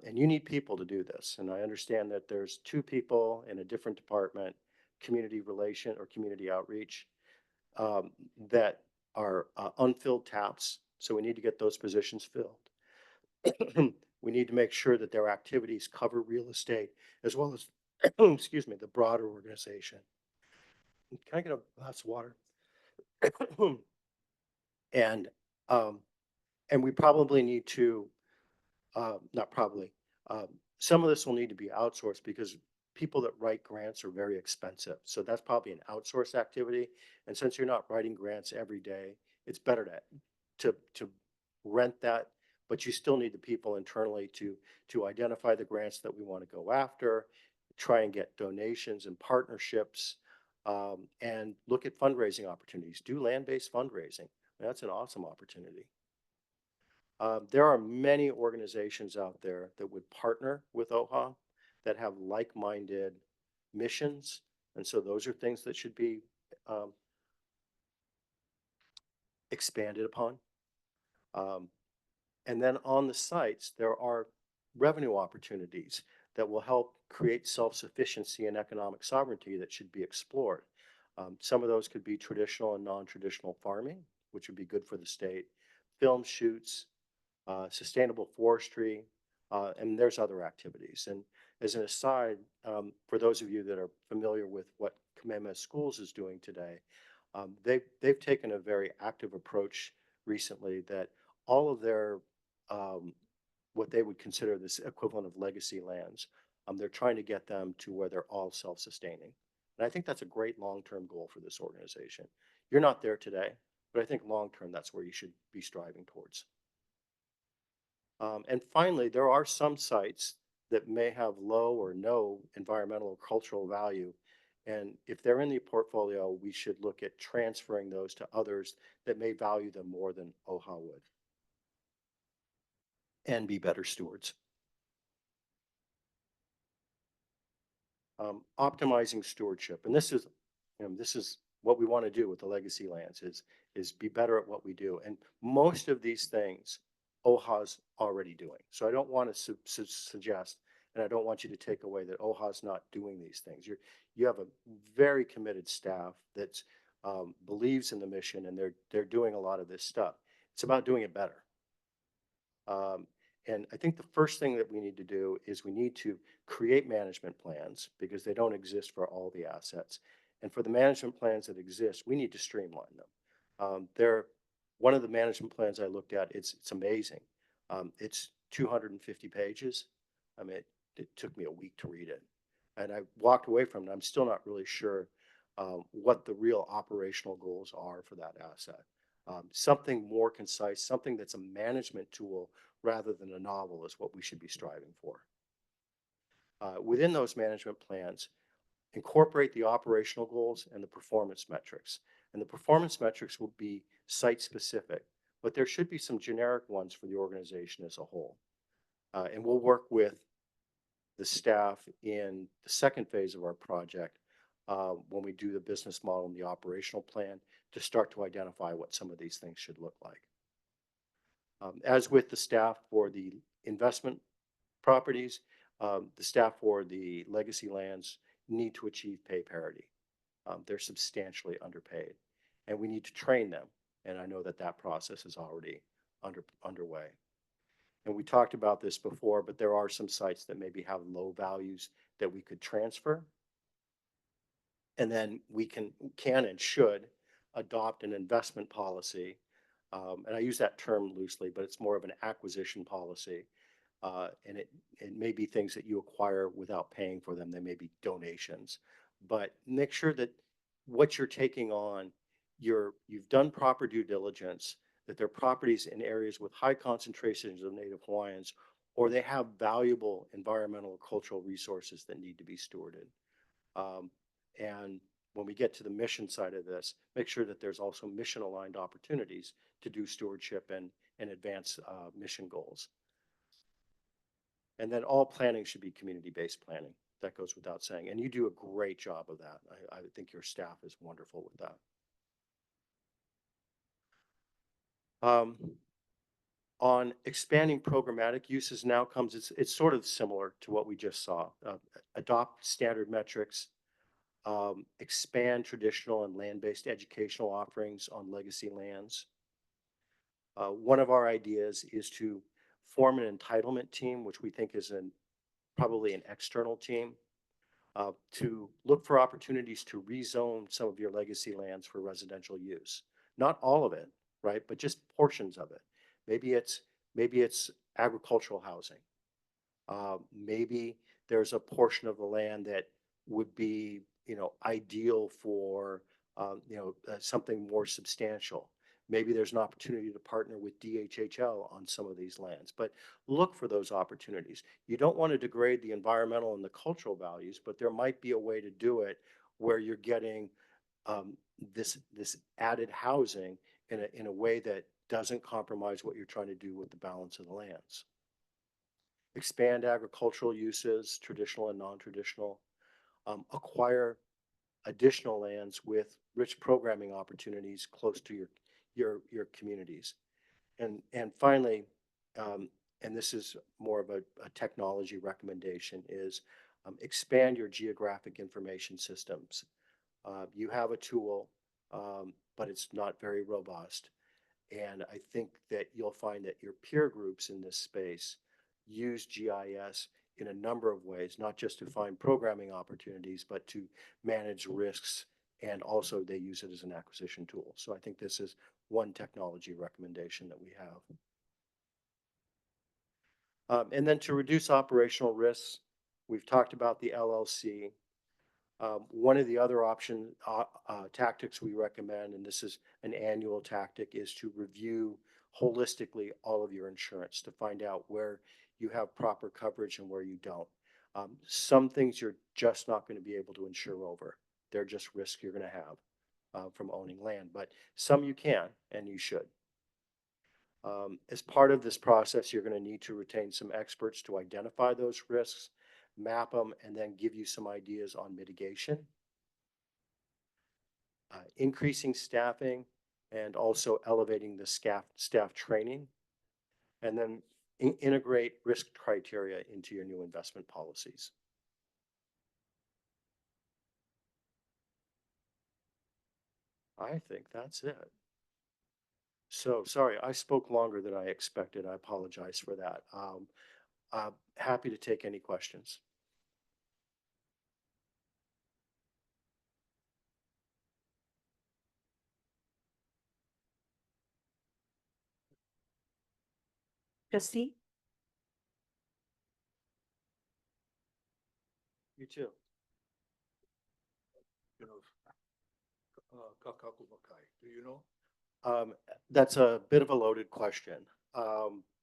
L: And you need people to do this. And I understand that there's 2 people in a different department, community relation or community outreach, that are unfilled taps. So we need to get those positions filled. We need to make sure that their activities cover real estate as well as, excuse me, the broader organization. Can I get a glass of water? And we probably need to, not probably, some of this will need to be outsourced because people that write grants are very expensive. So that's probably an outsourced activity. And since you're not writing grants every day, it's better to rent that, but you still need the people internally to identify the grants that we want to go after, try and get donations and partnerships, and look at fundraising opportunities. Do land-based fundraising. That's an awesome opportunity. There are many organizations out there that would partner with OHA that have like-minded missions. And so those are things that should be expanded upon. And then on the sites, there are revenue opportunities that will help create self-sufficiency and economic sovereignty that should be explored. Some of those could be traditional and non-traditional farming, which would be good for the state, film shoots, sustainable forestry, and there's other activities. And as an aside, for those of you that are familiar with what Kamehameha Schools is doing today, they've taken a very active approach recently that all of their, what they would consider this equivalent of legacy lands, they're trying to get them to where they're all self-sustaining. And I think that's a great long-term goal for this organization. You're not there today. But I think long-term, that's where you should be striving towards. And finally, there are some sites that may have low or no environmental or cultural value. And if they're in the portfolio, we should look at transferring those to others that may value them more than OHA would and be better stewards. Optimizing stewardship. And this is what we want to do with the legacy lands is be better at what we do. And most of these things OHA's already doing. So I don't want to suggest, and I don't want you to take away that OHA's not doing these things. You have a very committed staff that believes in the mission, and they're doing a lot of this stuff. It's about doing it better. And I think the first thing that we need to do is we need to create management plans because they don't exist for all the assets. And for the management plans that exist, we need to streamline them. One of the management plans I looked at, it's amazing. It's 250 pages. I mean, it took me a week to read it. And I walked away from it. I'm still not really sure what the real operational goals are for that asset. Something more concise, something that's a management tool rather than a novel is what we should be striving for. Within those management plans, incorporate the operational goals and the performance metrics. And the performance metrics will be site specific, but there should be some generic ones for the organization as a whole. And we'll work with the staff in the second phase of our project when we do the business model and the operational plan to start to identify what some of these things should look like. As with the staff for the investment properties, the staff for the legacy lands need to achieve pay parity. They're substantially underpaid, and we need to train them. And I know that that process is already underway. And we talked about this before, but there are some sites that maybe have low values that we could transfer. And then we can and should adopt an investment policy. And I use that term loosely, but it's more of an acquisition policy. And it may be things that you acquire without paying for them. They may be donations, but make sure that what you're taking on, you've done proper due diligence, that they're properties in areas with high concentrations of Native Hawaiians, or they have valuable environmental or cultural resources that need to be stewarded. And when we get to the mission side of this, make sure that there's also mission aligned opportunities to do stewardship and advance mission goals. And then all planning should be community-based planning. That goes without saying. And you do a great job of that. I think your staff is wonderful with that. On expanding programmatic uses and outcomes, it's sort of similar to what we just saw. Adopt standard metrics, expand traditional and land-based educational offerings on legacy lands. One of our ideas is to form an entitlement team, which we think is probably an external team, to look for opportunities to rezone some of your legacy lands for residential use. Not all of it, right? But just portions of it. Maybe it's agricultural housing. Maybe there's a portion of the land that would be, ideal for, something more substantial. Maybe there's an opportunity to partner with DHHL on some of these lands, but look for those opportunities. You don't want to degrade the environmental and the cultural values, but there might be a way to do it where you're getting this added housing in a way that doesn't compromise what you're trying to do with the balance of the lands. Expand agricultural uses, traditional and non-traditional. Acquire additional lands with rich programming opportunities close to your communities. And finally, and this is more of a technology recommendation, is expand your geographic information systems. You have a tool, but it's not very robust. And I think that you'll find that your peer groups in this space use GIS in a number of ways, not just to find programming opportunities, but to manage risks. And also they use it as an acquisition tool. So I think this is one technology recommendation that we have. And then to reduce operational risks, we've talked about the LLC. One of the other tactics we recommend, and this is an annual tactic, is to review holistically all of your insurance to find out where you have proper coverage and where you don't. Some things you're just not going to be able to insure over. They're just risks you're going to have from owning land, but some you can and you should. As part of this process, you're going to need to retain some experts to identify those risks, map them, and then give you some ideas on mitigation. Increasing staffing and also elevating the staff training, and then integrate risk criteria into your new investment policies. I think that's it. So sorry, I spoke longer than I expected. I apologize for that. I'm happy to take any questions.
A: Trustee?
L: You too.
I: You know, Kakakumakai, do you know?
L: That's a bit of a loaded question,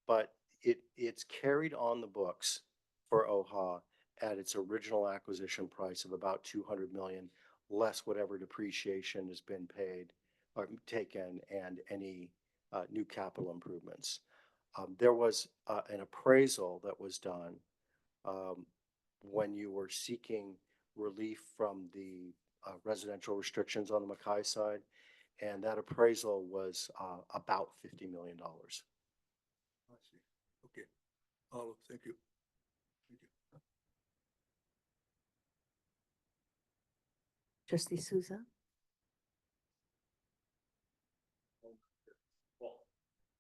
L: but it's carried on the books for OHA at its original acquisition price of about 200 million, less whatever depreciation has been paid or taken and any new capital improvements. There was an appraisal that was done when you were seeking relief from the residential restrictions on the Mackay side, and that appraisal was about $50 million.
I: I see. Okay. Thank you. Thank you.
A: Trustee Souza?
J: Well,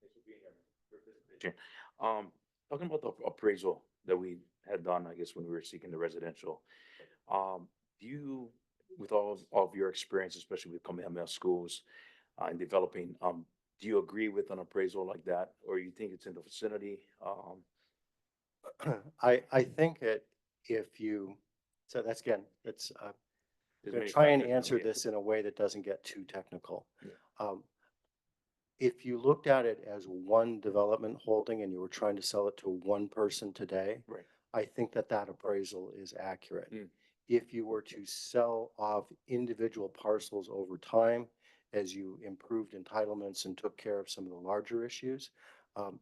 J: thanks for being here. For presentation. Talking about the appraisal that we had done, I guess, when we were seeking the residential, do you, with all of your experience, especially with Kamehameha schools, and developing, do you agree with an appraisal like that, or you think it's in the vicinity?
L: I think that if you, so that's again, it's, I'm
J: There's
L: going
J: many
L: to try and
J: factors now,
L: answer
J: yeah.
L: this in a way that doesn't get too technical.
J: Yeah.
L: If you looked at it as one development holding and you were trying to sell it to one person today,
J: Right.
L: I think that that appraisal is accurate.
J: Mm.
L: If you were to sell off individual parcels over time, as you improved entitlements and took care of some of the larger issues,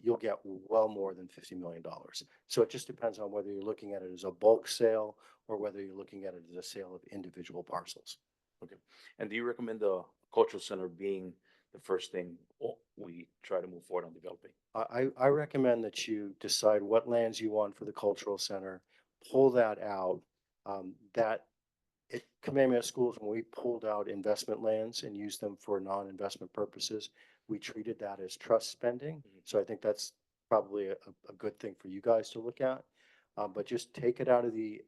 L: you'll get well more than $50 million. So it just depends on whether you're looking at it as a bulk sale or whether you're looking at it as a sale of individual parcels.
J: Okay. And do you recommend the cultural center being the first thing we try to move forward on developing?
L: I recommend that you decide what lands you want for the cultural center, pull that out. That at Kamehameha Schools, when we pulled out investment lands and used them for non-investment purposes, we treated that as trust spending.
J: Mhm.
L: So I think that's probably a good thing for you guys to look at. But just take it out of the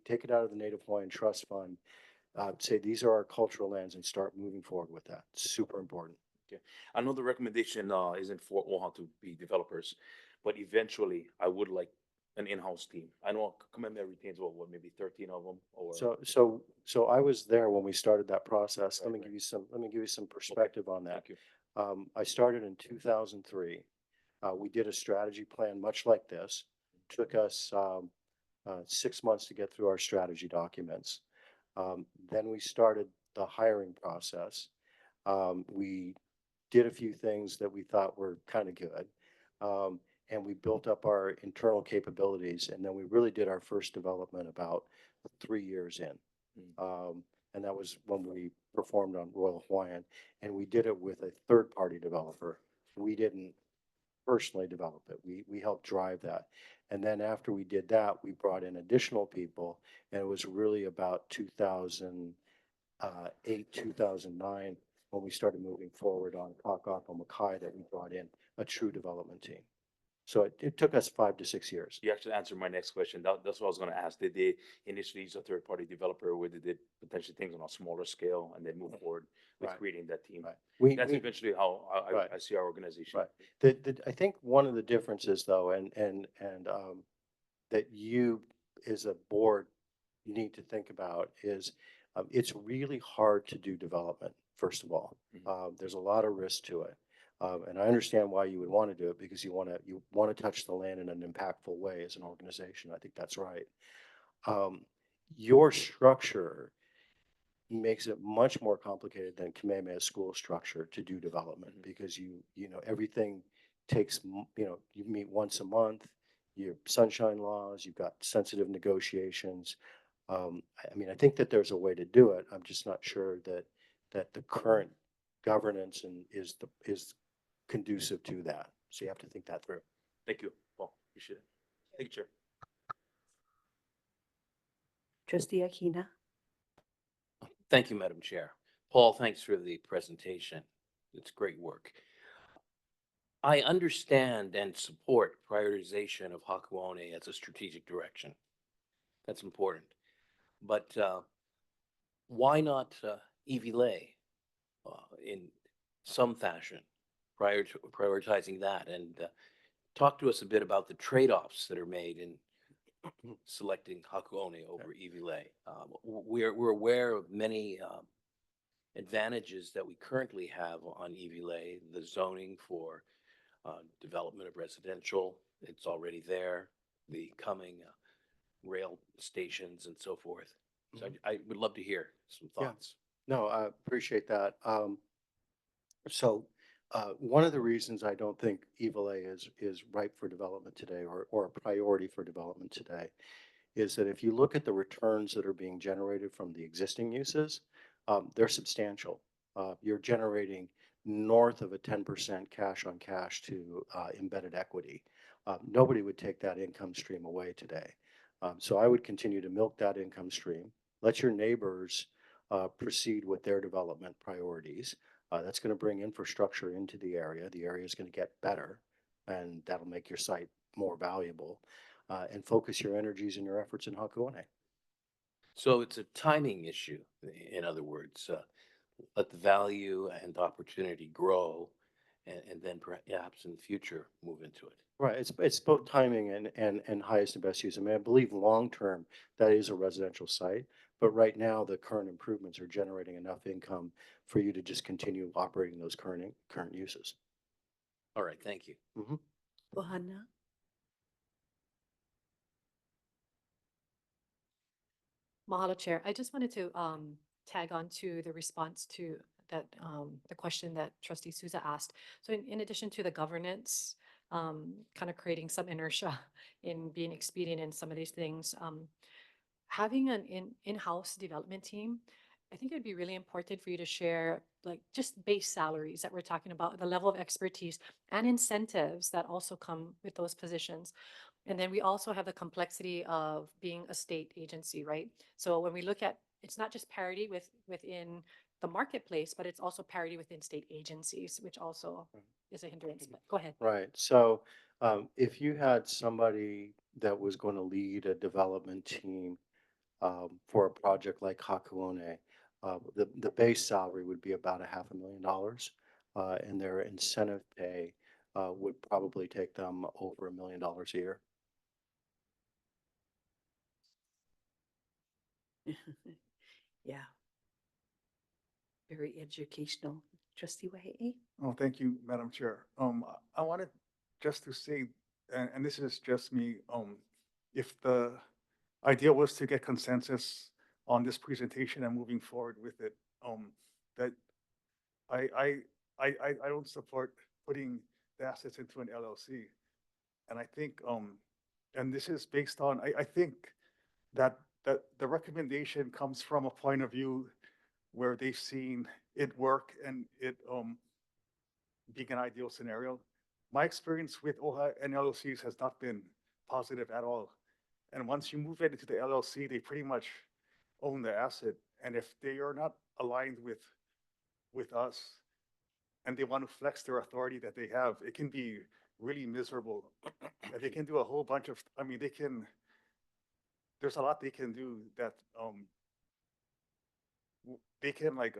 L: Native Hawaiian Trust Fund. Say these are our cultural lands and start moving forward with that. Super important.
J: Okay. I know the recommendation isn't for OHA to be developers, but eventually I would like an in-house team. I know Kamehameha retains what, maybe 13 of them, or
L: So I was there when we started that process.
J: Right,
L: Let me give you some perspective on that.
J: thank you.
L: I started in 2003. We did a strategy plan much like this. Took us 6 months to get through our strategy documents. Then we started the hiring process. We did a few things that we thought were kind of good. And we built up our internal capabilities. And then we really did our first development about 3 years in. And that was when we performed on Royal Hawaiian. And we did it with a third-party developer. We didn't personally develop it. We helped drive that. And then after we did that, we brought in additional people. And it was really about 2008, 2009, when we started moving forward on Kakako Mackay, that we brought in a true development team. So it took us 5 to 6 years.
J: You actually answered my next question. That's what I was going to ask. Did they initially use a third-party developer, or did they potentially things on a smaller scale and then move forward with
L: Right.
J: creating that team?
L: Right.
J: That's eventually how
L: Right.
J: I see our organization.
L: Right. I think one of the differences, though, and that you as a board need to think about is It's really hard to do development, first of all. There's a lot of risk to it. And I understand why you would want to do it, because you want to touch the land in an impactful way as an organization. I think that's right. Your structure makes it much more complicated than Kamehameha's school structure to do development, because everything takes, you meet once a month, your sunshine laws, you've got sensitive negotiations. I mean, I think that there's a way to do it. I'm just not sure that the current governance is conducive to that. So you have to think that through.
B: Thank you, Paul. Appreciate it. Thank you, Chair.
A: Trustee Aquina.
M: Thank you, Madam Chair. Paul, thanks for the presentation. It's great work. I understand and support prioritization of Hakuone as a strategic direction. That's important. But why not Iwilei in some fashion, prioritizing that? And talk to us a bit about the trade-offs that are made in selecting Hakuone over Iwilei. We're aware of many advantages that we currently have on Iwilei, the zoning for development of residential, it's already there, the coming rail stations and so forth. So I would love to hear some thoughts.
L: No, I appreciate that. So one of the reasons I don't think Iwilei is ripe for development today, or a priority for development today, is that if you look at the returns that are being generated from the existing uses, they're substantial. You're generating north of a 10% cash on cash to embedded equity. Nobody would take that income stream away today. So I would continue to milk that income stream. Let your neighbors proceed with their development priorities. That's going to bring infrastructure into the area. The area is going to get better, and that'll make your site more valuable. And focus your energies and your efforts in Hakuone.
M: So it's a timing issue, in other words. Let the value and opportunity grow, and then perhaps in the future move into it.
L: Right. It's both timing and highest and best use. I mean, I believe long term that is a residential site, but right now the current improvements are generating enough income for you to just continue operating those current uses.
M: All right. Thank you.
A: Ohana.
C: Mahalo, Chair. I just wanted to tag on to the response to that the question that Trustee Souza asked. So in addition to the governance, kind of creating some inertia in being expedient in some of these things, having an in-house development team, I think it would be really important for you to share like just base salaries that we're talking about, the level of expertise and incentives that also come with those positions. And then we also have the complexity of being a state agency, right? So when we look at, it's not just parity within the marketplace, but it's also parity within state agencies, which also is a hindrance. But go ahead.
L: Right. So if you had somebody that was going to lead a development team for a project like Hakuone, the base salary would be about $500,000, and their incentive pay would probably take them over $1 million a year.
A: Yeah. Very educational. Trustee Wahehe.
I: Oh, thank you, Madam Chair. I wanted just to say, and this is just me, if the idea was to get consensus on this presentation and moving forward with it, that I don't support putting the assets into an LLC. And I think, and this is based on, I think that the recommendation comes from a point of view where they've seen it work and it being an ideal scenario. My experience with OHA and LLCs has not been positive at all. And once you move it into the LLC, they pretty much own the asset. And if they are not aligned with us and they want to flex their authority that they have, it can be really miserable. And they can do a whole bunch of, I mean, there's a lot they can do that they can like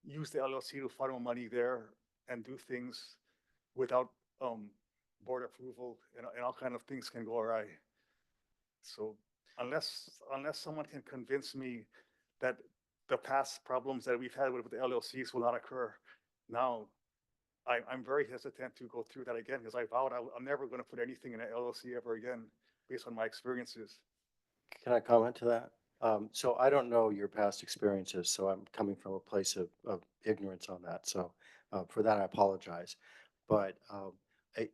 I: use the LLC to funnel money there and do things without board approval, and all kind of things can go awry. So unless someone can convince me that the past problems that we've had with the LLCs will not occur, now I'm very hesitant to go through that again because I vowed I'm never going to put anything in an LLC ever again based on my experiences.
L: Can I comment to that? So I don't know your past experiences, so I'm coming from a place of ignorance on that. So for that, I apologize. But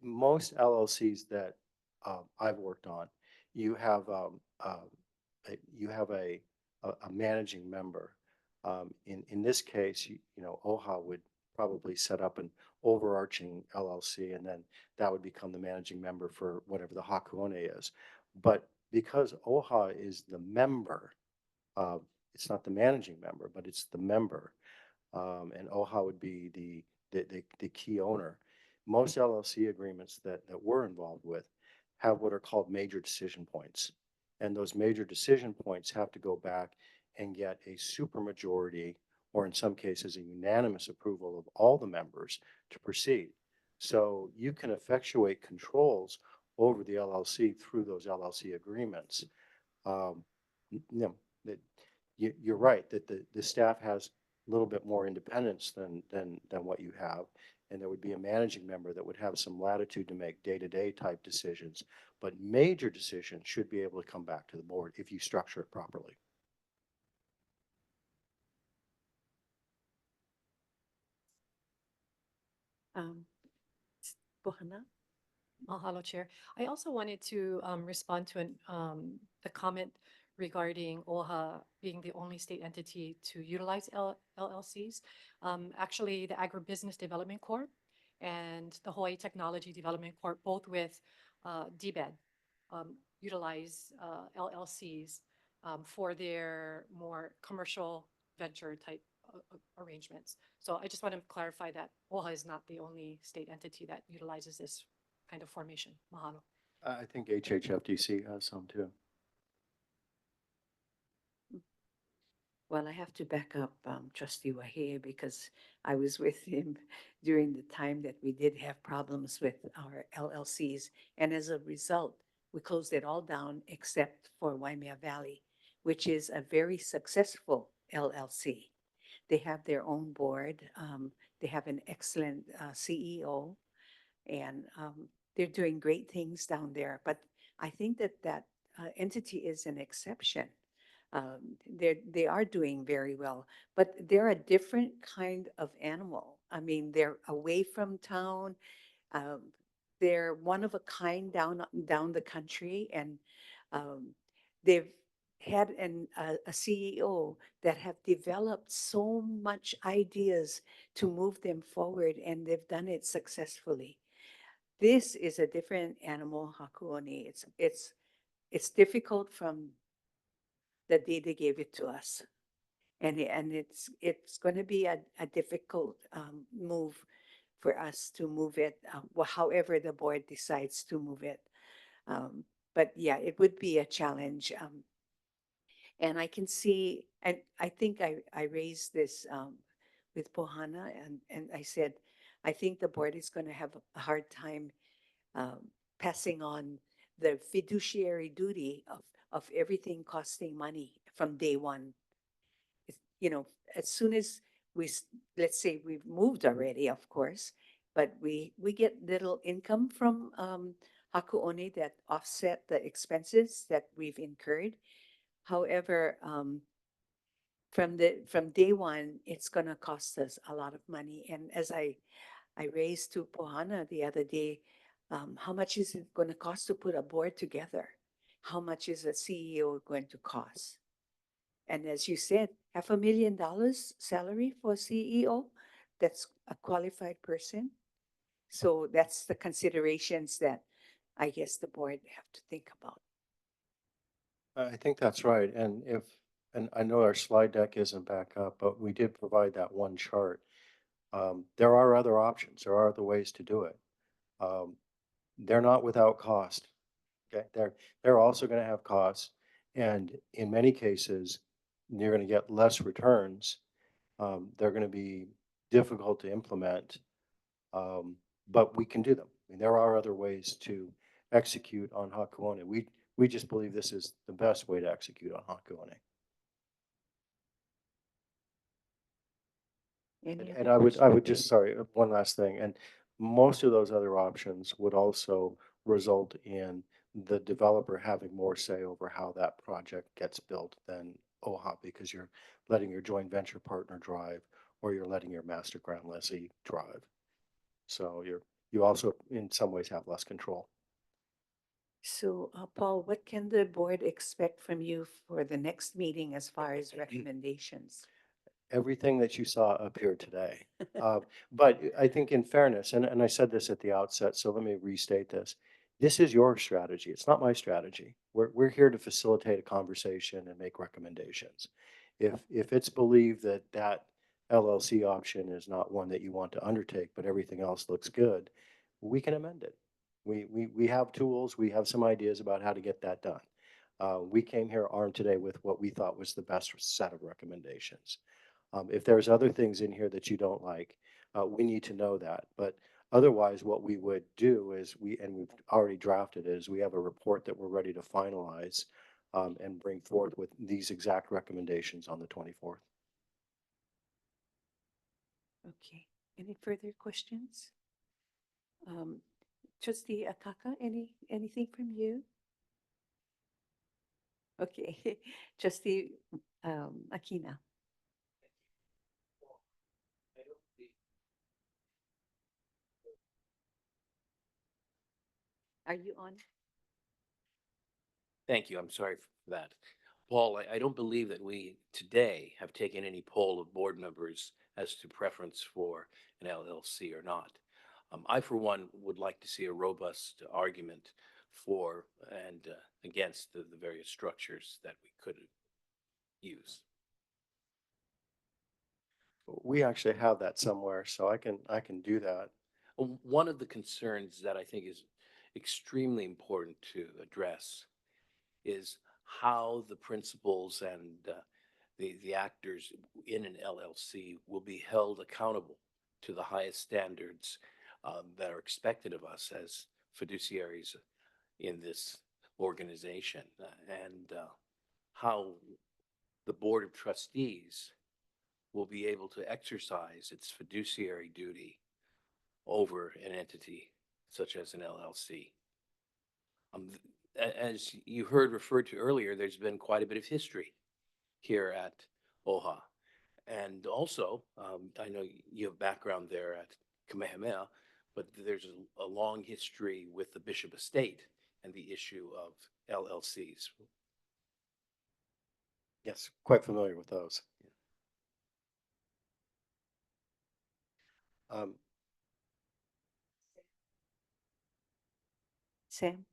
L: most LLCs that I've worked on, you have you have a managing member. In this case, you know, OHA would probably set up an overarching LLC, and then that would become the managing member for whatever the Hakuone is. But because OHA is the member, uh, it's not the managing member, but it's the member, and OHA would be the key owner. Most LLC agreements that we're involved with have what are called major decision points. And those major decision points have to go back and get a supermajority, or in some cases, a unanimous approval of all the members to proceed. So you can effectuate controls over the LLC through those LLC agreements. Um, you know, that you're right that the staff has a little bit more independence than what you have. And there would be a managing member that would have some latitude to make day-to-day type decisions. But major decisions should be able to come back to the board if you structure it properly.
A: Um, Bohana?
C: Mahalo, Chair. I also wanted to respond to the comment regarding OHA being the only state entity to utilize LLCs. Actually, the Agribusiness Development Corp and the Hawaii Technology Development Corp, both with DBED, utilize LLCs for their more commercial venture type arrangements. So I just want to clarify that OHA is not the only state entity that utilizes this kind of formation. Mahalo.
L: I think HHFDC has some too.
A: Well, I have to back up Trustee Wahea because I was with him during the time that we did have problems with our LLCs. And as a result, we closed it all down except for Waimea Valley, which is a very successful LLC. They have their own board. They have an excellent CEO, and they're doing great things down there. But I think that that entity is an exception. They are doing very well, but they're a different kind of animal. I mean, they're away from town. Um, they're one of a kind down the country, and um, they've had a CEO that have developed so much ideas to move them forward, and they've done it successfully. This is a different animal, Hakuoni. It's difficult from the day they gave it to us. And it's going to be a difficult move for us to move it, however the board decides to move it. But yeah, it would be a challenge. And I can see, and I think I raised this with Pohana, and I said, I think the board is going to have a hard time passing on the fiduciary duty of everything costing money from day one. You know, as soon as let's say we've moved already, of course, but we get little income from Hakuone that offset the expenses that we've incurred. However, from day one, it's gonna cost us a lot of money. And as I raised to Pohana the other day, how much is it going to cost to put a board together? How much is a CEO going to cost? And as you said, $500,000 salary for a CEO, that's a qualified person. So that's the considerations that I guess the board have to think about.
L: I think that's right. And I know our slide deck isn't back up, but we did provide that one chart. There are other options. There are other ways to do it. They're not without cost. Okay, they're also going to have costs, and in many cases, you're going to get less returns. They're going to be difficult to implement, but we can do them. I mean, there are other ways to execute on Hakuone. We just believe this is the best way to execute on Hakuone.
A: Any
L: And
A: other
L: I would
A: questions?
L: just, sorry, one last thing, and most of those other options would also result in the developer having more say over how that project gets built than OHA, because you're letting your joint venture partner drive, or you're letting your master grant lessee drive. So you also, in some ways, have less control.
A: So, Paul, what can the board expect from you for the next meeting as far as recommendations?
L: Everything that you saw up here today. But I think in fairness, and I said this at the outset, so let me restate this. This is your strategy. It's not my strategy. We're here to facilitate a conversation and make recommendations. If it's believed that that LLC option is not one that you want to undertake, but everything else looks good, we can amend it. We have tools, we have some ideas about how to get that done. We came here armed today with what we thought was the best set of recommendations. If there's other things in here that you don't like, we need to know that. But otherwise, what we would do is and we've already drafted, is we have a report that we're ready to finalize and bring forth with these exact recommendations on the 24th.
A: Okay, any further questions? Trustee Akaka, anything from you? Okay, Trustee Akina. Are you on?
M: Thank you. I'm sorry for that. Paul, I don't believe that we today have taken any poll of board members as to preference for an LLC or not. I, for one, would like to see a robust argument for and against the various structures that we could use.
L: We actually have that somewhere, so I can do that.
M: One of the concerns that I think is extremely important to address is how the principals and the actors in an LLC will be held accountable to the highest standards that are expected of us as fiduciaries in this organization, and how the Board of Trustees will be able to exercise its fiduciary duty over an entity such as an LLC. As you heard referred to earlier, there's been quite a bit of history here at OHA. And also, I know you have background there at Kamehameha, but there's a long history with the Bishop Estate and the issue of LLCs.
L: Yes, quite familiar with those.
A: Sam?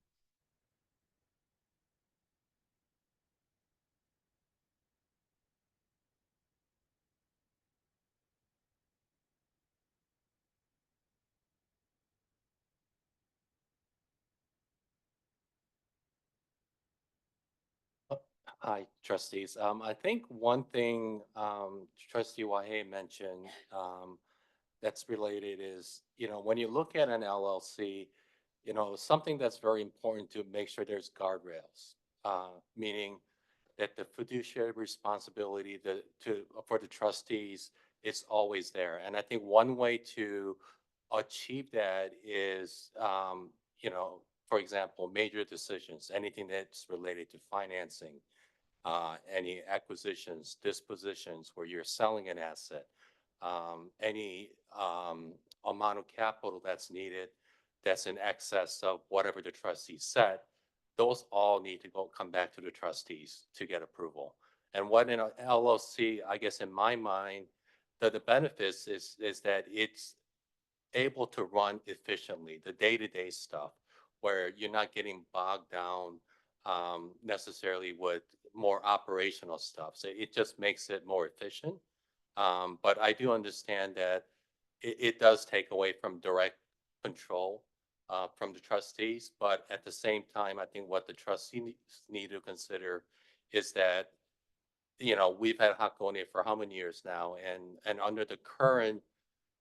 K: Hi, trustees. I think one thing Trustee Wahe mentioned that's related is, when you look at an LLC, something that's very important to make sure there's guardrails, meaning that the fiduciary responsibility for the trustees is always there. And I think one way to achieve that is, for example, major decisions, anything that's related to financing, any acquisitions, dispositions where you're selling an asset, any amount of capital that's needed that's in excess of whatever the trustee set, those all need to come back to the trustees to get approval. And what in an LLC, I guess in my mind, the benefits is that it's able to run efficiently, the day-to-day stuff, where you're not getting bogged down necessarily with more operational stuff. So it just makes it more efficient. But I do understand that it does take away from direct control from the trustees. But at the same time, I think what the trustees need to consider is that, we've had Hakone for how many years now? And under the current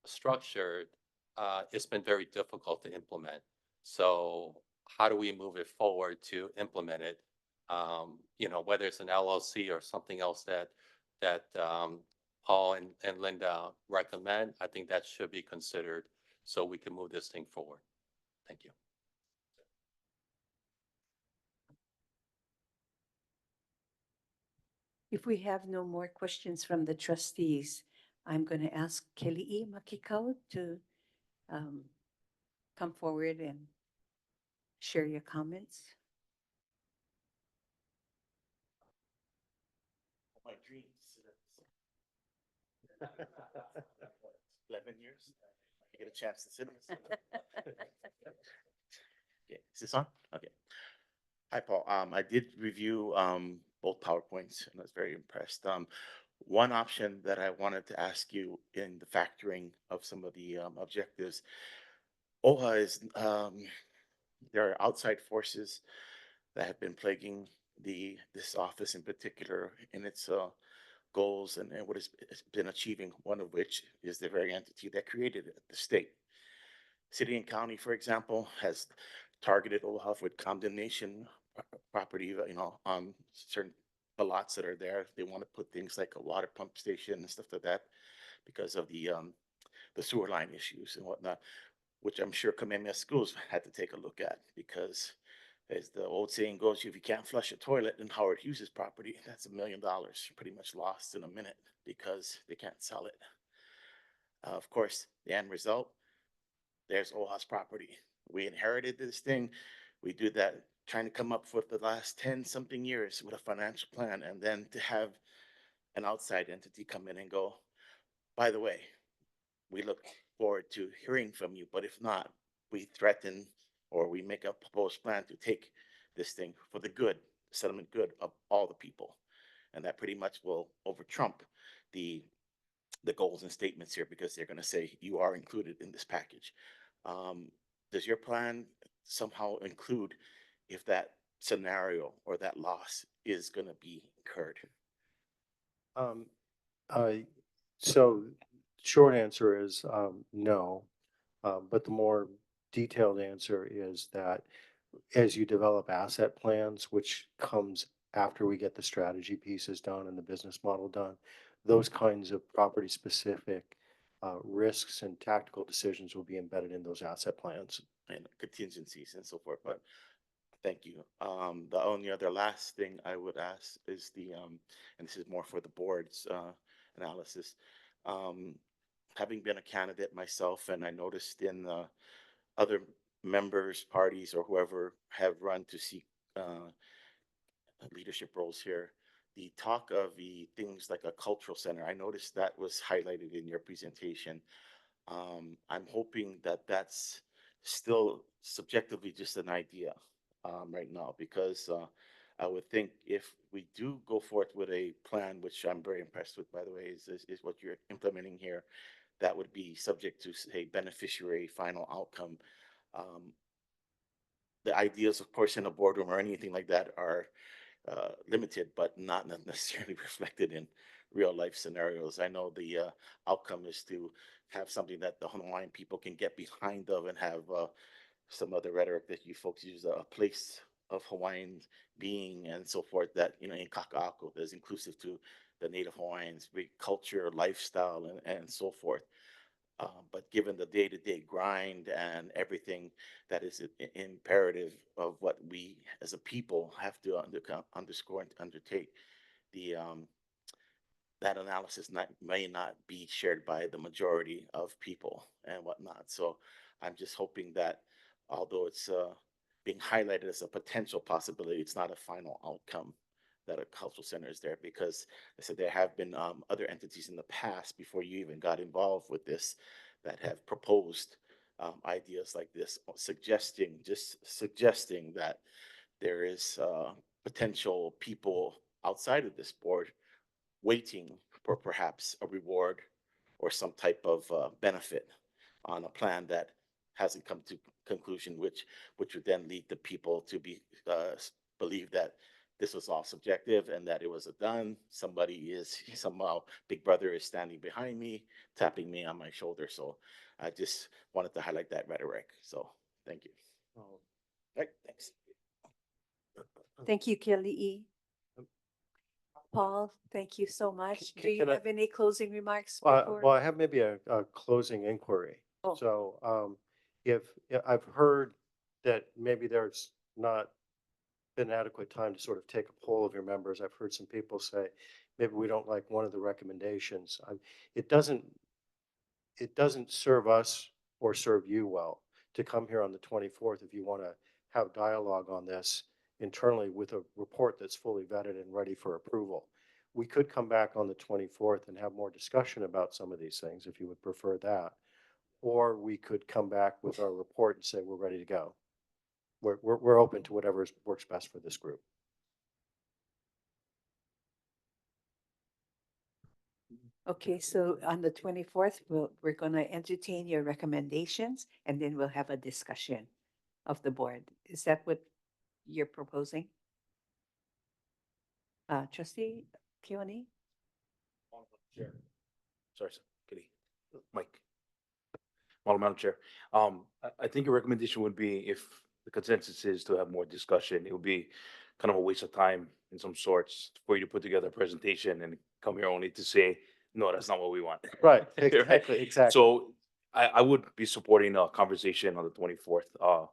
K: structure, it's been very difficult to implement. So how do we move it forward to implement it? You know, whether it's an LLC or something else that Paul and Linda recommend, I think that should be considered so we can move this thing forward. Thank you.
A: If we have no more questions from the trustees, I'm going to ask Kelly Makikau to um, come forward and share your comments.
J: My dreams. 11 years. I get a chance to sit in this. Okay, is this on? Okay. Hi, Paul. I did review both PowerPoints and I was very impressed. One option that I wanted to ask you in the factoring of some of the objectives, OHA is there are outside forces that have been plaguing this office in particular in its goals and what it's been achieving, one of which is the very entity that created it, the state. City and county, for example, has targeted OHA with condemnation property, you know, on certain lots that are there. They want to put things like a water pump station and stuff like that because of the sewer line issues and whatnot, which I'm sure Kamehameha Schools had to take a look at because as the old saying goes, if you can't flush a toilet in Howard Hughes's property, that's $1 million pretty much lost in a minute because they can't sell it. Of course, the end result, there's OHA's property. We inherited this thing. We do that trying to come up for the last 10 something years with a financial plan. And then to have an outside entity come in and go, by the way, we look forward to hearing from you. But if not, we threaten or we make a proposed plan to take this thing for the good, settlement good of all the people. And that pretty much will over trump the goals and statements here because they're going to say you are included in this package. Does your plan somehow include if that scenario or that loss is going to be incurred?
L: Um, so short answer is no, but the more detailed answer is that as you develop asset plans, which comes after we get the strategy pieces done and the business model done, those kinds of property specific risks and tactical decisions will be embedded in those asset plans.
J: And contingencies and so forth, but thank you. The only other last thing I would ask is and this is more for the board's analysis. Having been a candidate myself, and I noticed in the other members, parties, or whoever have run to seek leadership roles here, the talk of the things like a cultural center, I noticed that was highlighted in your presentation. I'm hoping that that's still subjectively just an idea right now, because I would think if we do go forth with a plan, which I'm very impressed with, by the way, is what you're implementing here, that would be subject to, say, beneficiary final outcome. Um, the ideas, of course, in a boardroom or anything like that are limited, but not necessarily reflected in real life scenarios. I know the outcome is to have something that the Hawaiian people can get behind of and have some other rhetoric that you folks use, a place of Hawaiian being and so forth that, you know, in Kaka'ako that is inclusive to the Native Hawaiians, culture, lifestyle, and so forth. But given the day-to-day grind and everything that is imperative of what we as a people have to underscore and undertake, the that analysis may not be shared by the majority of people and whatnot. So I'm just hoping that although it's being highlighted as a potential possibility, it's not a final outcome that a cultural center is there, because I said there have been other entities in the past before you even got involved with this that have proposed ideas like this, suggesting that there is potential people outside of this board waiting for perhaps a reward or some type of benefit on a plan that hasn't come to conclusion, which would then lead the people to believe that this was all subjective and that it was a done. Somebody is somehow, Big Brother is standing behind me, tapping me on my shoulder. So I just wanted to highlight that rhetoric. So thank you.
L: Oh,
B: Right, thanks.
A: Thank you, Kelly E. Paul, thank you so much. Do you
L: can I-
A: have any closing remarks
L: Well,
A: before?
L: I have maybe a closing inquiry.
A: Oh.
L: So, if, I've heard that maybe there's not been adequate time to sort of take a poll of your members. I've heard some people say, maybe we don't like one of the recommendations. It doesn't, it doesn't serve us or serve you well to come here on the 24th if you want to have dialogue on this internally with a report that's fully vetted and ready for approval. We could come back on the 24th and have more discussion about some of these things if you would prefer that. Or we could come back with our report and say, we're ready to go. We're open to whatever works best for this group.
A: Okay, so on the 24th, we're going to entertain your recommendations and then we'll have a discussion of the board. Is that what you're proposing? Trustee Keone?
J: Chair.
B: Sorry, sir. Kitty. Mike. Madam Chair, I think your recommendation would be if the consensus is to have more discussion, it would be kind of a waste of time in some sorts for you to put together a presentation and come here only to say, no, that's not what we want.
L: Right,
B: Right?
L: exactly.
B: So I would be supporting a conversation on the 24th,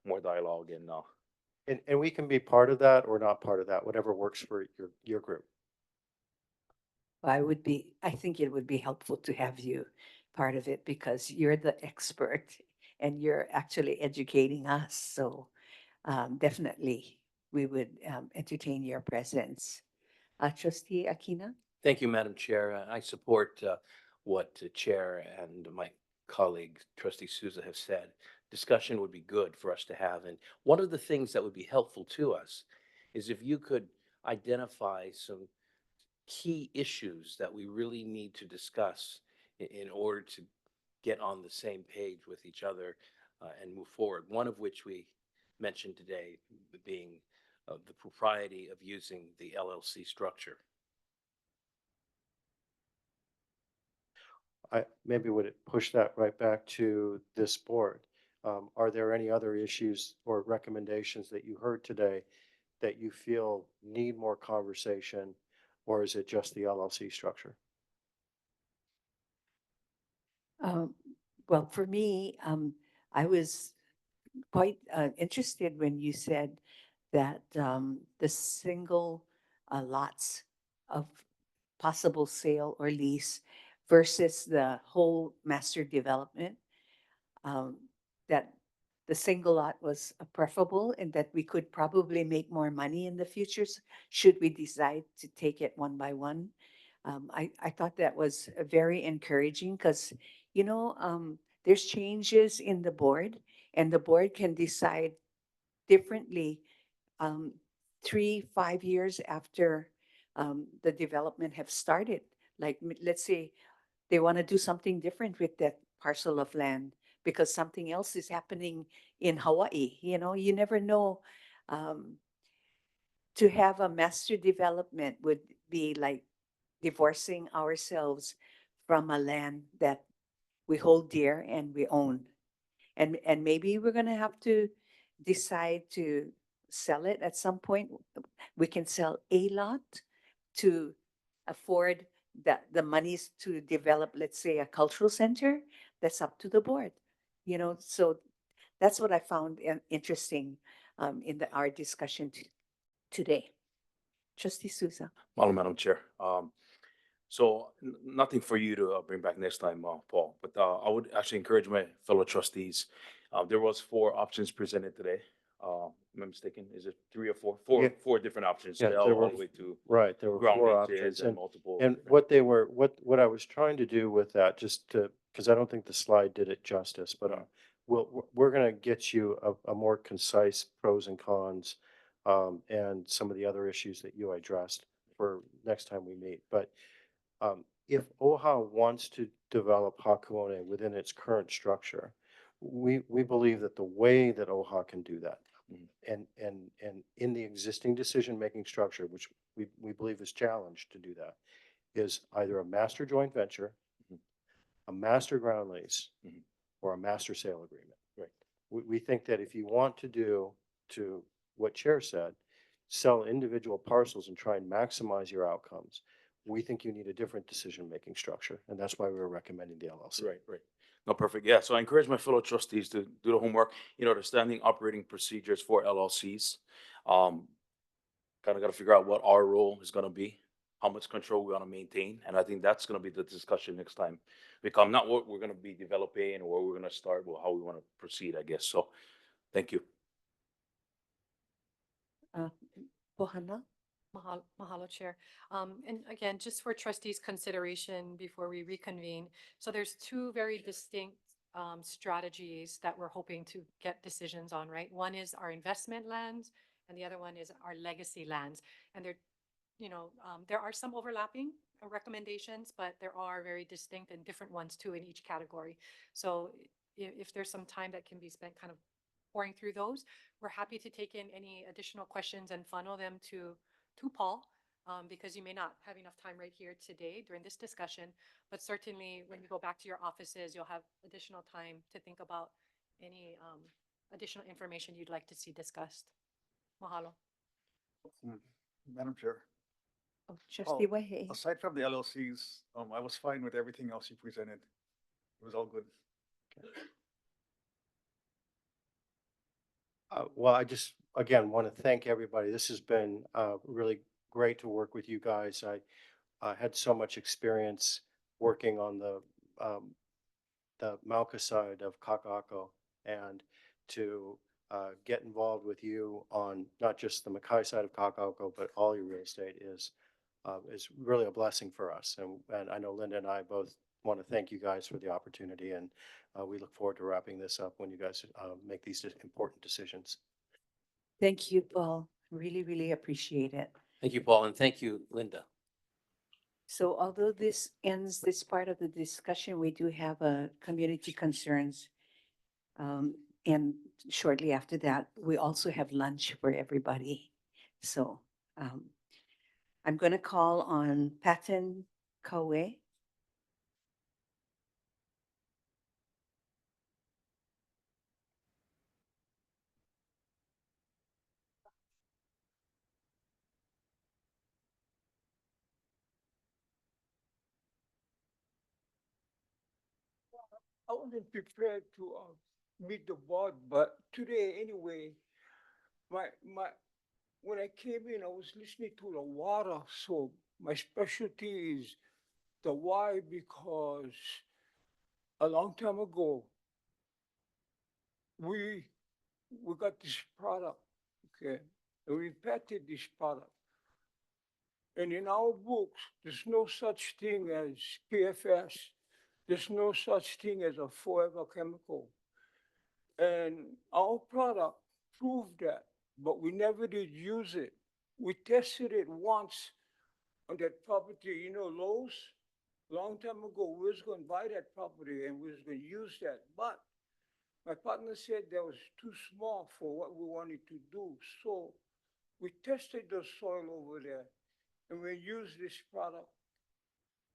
B: more dialogue
L: And we can be part of that or not part of that, whatever works for your group.
A: I think it would be helpful to have you part of it because you're the expert and you're actually educating us. So definitely we would entertain your presence. Trustee Akina?
M: Thank you, Madam Chair. I support what the Chair and my colleague, Trustee Souza, have said. Discussion would be good for us to have. And one of the things that would be helpful to us is if you could identify some key issues that we really need to discuss in order to get on the same page with each other and move forward. One of which we mentioned today being the propriety of using the LLC structure.
L: I maybe would push that right back to this board. Are there any other issues or recommendations that you heard today that you feel need more conversation, or is it just the LLC structure?
A: Well, for me, I was quite interested when you said that the single lots of possible sale or lease versus the whole master development, that the single lot was preferable and that we could probably make more money in the futures should we decide to take it one by one. I thought that was very encouraging because, there's changes in the board and the board can decide differently 3, 5 years after the development have started. Like, let's say they want to do something different with that parcel of land because something else is happening in Hawaii. You never know. To have a master development would be like divorcing ourselves from a land that we hold dear and we own. And maybe we're gonna have to decide to sell it at some point. We can sell a lot to afford the monies to develop, let's say, a cultural center. That's up to the board. So that's what I found interesting in our discussion today. Trustee Souza.
B: Madam Chair. So nothing for you to bring back next time, Paul, but I would actually encourage my fellow trustees. There was 4 options presented today. Am I mistaken? Is it 3 or 4?
L: Yeah.
B: Four different options,
L: Yeah,
B: L
L: there
B: all
L: were
B: the way to
L: Right, there were
B: ground
L: 4
B: leases
L: options,
B: and
L: and
B: multiple.
L: and
B: different-
L: what they were, what I was trying to do with that, just to, because I don't think the slide did it justice, but we're going to get you a more concise pros and cons, and some of the other issues that you addressed for next time we meet. But if OHA wants to develop Hakuone within its current structure, we believe that the way that OHA can do that, and in the existing decision-making structure, which we believe is challenged to do that, is either a master joint venture, a master ground lease, or a master sale agreement.
B: Right.
L: We think that if you want to do to what Chair said, sell individual parcels and try and maximize your outcomes, we think you need a different decision-making structure, and that's why we were recommending the LLC.
N: Right, right. No, perfect. Yeah, so I encourage my fellow trustees to do the homework, the standing operating procedures for LLCs. Kind of got to figure out what our role is going to be, how much control we want to maintain. And I think that's going to be the discussion next time. We come, not what we're going to be developing or where we're going to start, but how we want to proceed, I guess. So thank you.
A: Bohanna?
C: Mahalo, Chair. And again, just for trustees' consideration before we reconvene, so there's two very distinct strategies that we're hoping to get decisions on, right? One is our investment lands, and the other one is our legacy lands. And there are some overlapping recommendations, but there are very distinct and different ones too in each category. So if there's some time that can be spent kind of pouring through those, we're happy to take in any additional questions and funnel them to Paul, because you may not have enough time right here today during this discussion, but certainly when you go back to your offices, you'll have additional time to think about any additional information you'd like to see discussed. Mahalo.
I: Madam Chair,
A: Trustee Wahe?
I: aside from the LLCs, I was fine with everything else you presented. It was all good.
L: Well, I just, again, want to thank everybody. This has been really great to work with you guys. I had so much experience working on the Mauka side of Kaka'ako, and to get involved with you on not just the Makai side of Kaka'ako, but all your real estate is really a blessing for us. And I know Linda and I both want to thank you guys for the opportunity, and we look forward to wrapping this up when you guys make these important decisions.
A: Thank you, Paul. Really, really appreciate it.
M: Thank you, Paul, and thank you, Linda.
A: So although this ends this part of the discussion, we do have a community concerns. And shortly after that, we also have lunch for everybody. So I'm going to call on Patton Kawe.
O: I wasn't prepared to meet the board, but today anyway, when I came in, I was listening to the water. So my specialty is the why, because a long time ago, we got this product, okay, and we patented this product. And in our books, there's no such thing as PFS. There's no such thing as a forever chemical. And our product proved that, but we never did use it. We tested it once on that property, Lowe's, long time ago. We was going to buy that property and we was going to use that. But my partner said that was too small for what we wanted to do. So we tested the soil over there and we used this product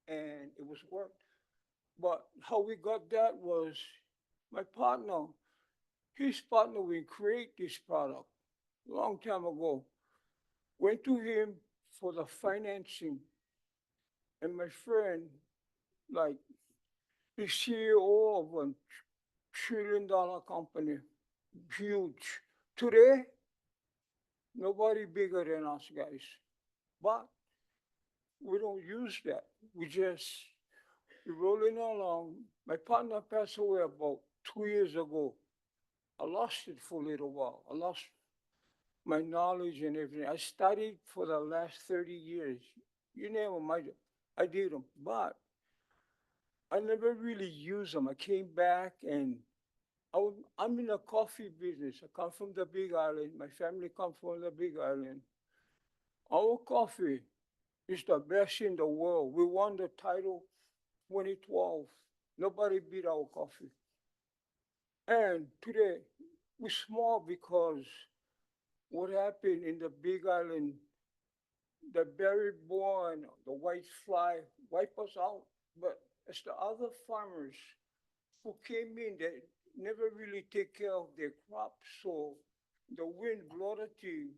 O: and it was worked. But how we got that was my partner, his partner will create this product a long time ago. Went to him for the financing. And my friend, like the CEO of a $1 trillion company, huge. Today, nobody bigger than us guys. But we don't use that. We're rolling along. My partner passed away about 2 years ago. I lost it for a little while. I lost my knowledge and everything. I studied for the last 30 years. You name them, I did them. But I never really used them. I came back and I'm in the coffee business. I come from the Big Island. My family comes from the Big Island. Our coffee is the best in the world. We won the title 2012. Nobody beat our coffee. And today, we're small because what happened in the Big Island, the berry born, the white fly wipe us out. But it's the other farmers who came in that never really take care of their crops. So the wind blow the thing,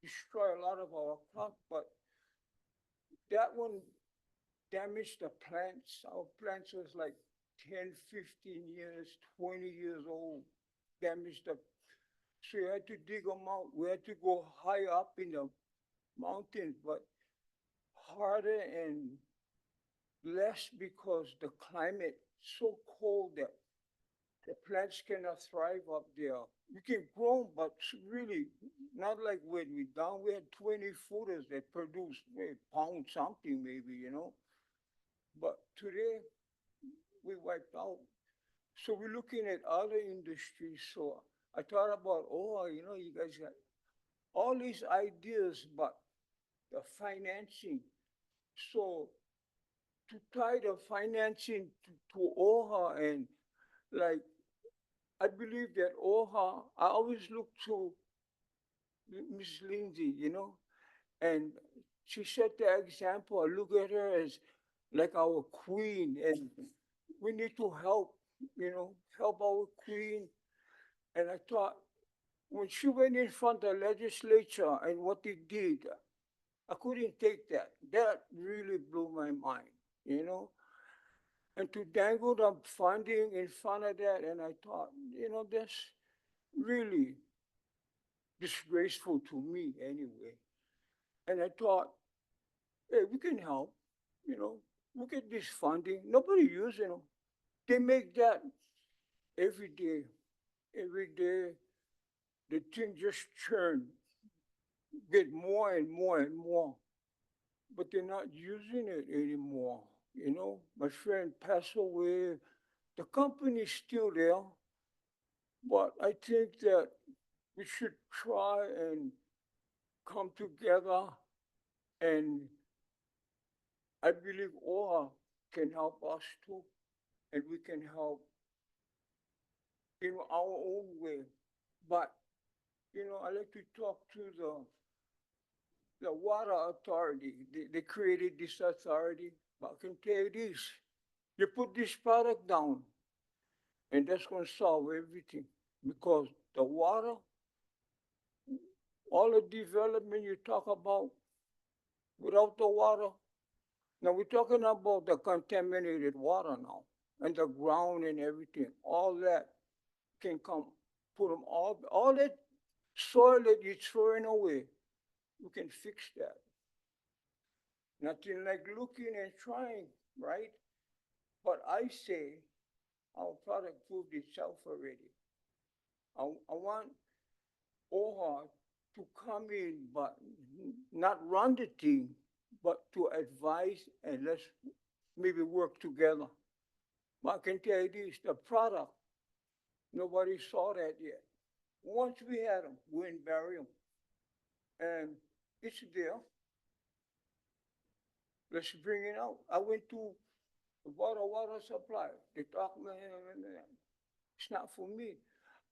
O: destroy a lot of our crop, but that one damaged the plants. Our plants was like 10, 15 years, 20 years old, damaged the, so you had to dig them out. We had to go high up in the mountains, but harder and less because the climate so cold that the plants cannot thrive up there. You can grow 'em, but really not like when we down. We had 20 footers that produced a pound something maybe, you know. But today we wiped out. So we're looking at other industries. So I thought about, oh, you know, you guys got all these ideas, but the financing. So to tie the financing to OHA and like, I believe that OHA, I always look to Miss Lindsay, you know, and she set the example. I look at her as like our queen, and we need to help, you know, help our queen. And I thought, when she went in front of the legislature and what they did, I couldn't take that. That really blew my mind, you know? And to dangle the funding in front of that, and I thought, you know, that's really disgraceful to me anyway. And I thought, hey, we can help, you know, look at this funding. Nobody using them. They make that every day. Every day, the thing just churn, get more and more and more. But they're not using it anymore. You know, my friend passed away. The company's still there, but I think that we should try and come together, and I believe OHA can help us too, and we can help in our own way. But, you know, I like to talk to the water authority. They created this authority, but I can tell you this, you put this product down, and that's gonna solve everything. Because the water, all the development you talk about, without the water, now we're talking about the contaminated water now, and the ground and everything, all that can come, put them all that soil that you're throwing away, we can fix that. Nothing like looking and trying, right? But I say our product proved itself already. I want OHA to come in, but not run the thing, but to advise and let's maybe work together. But I can tell you this, the product, nobody saw that yet. Once we had them, we didn't bury them. And it's there. Let's bring it out. I went to the water supply. They talk, man, it's not for me.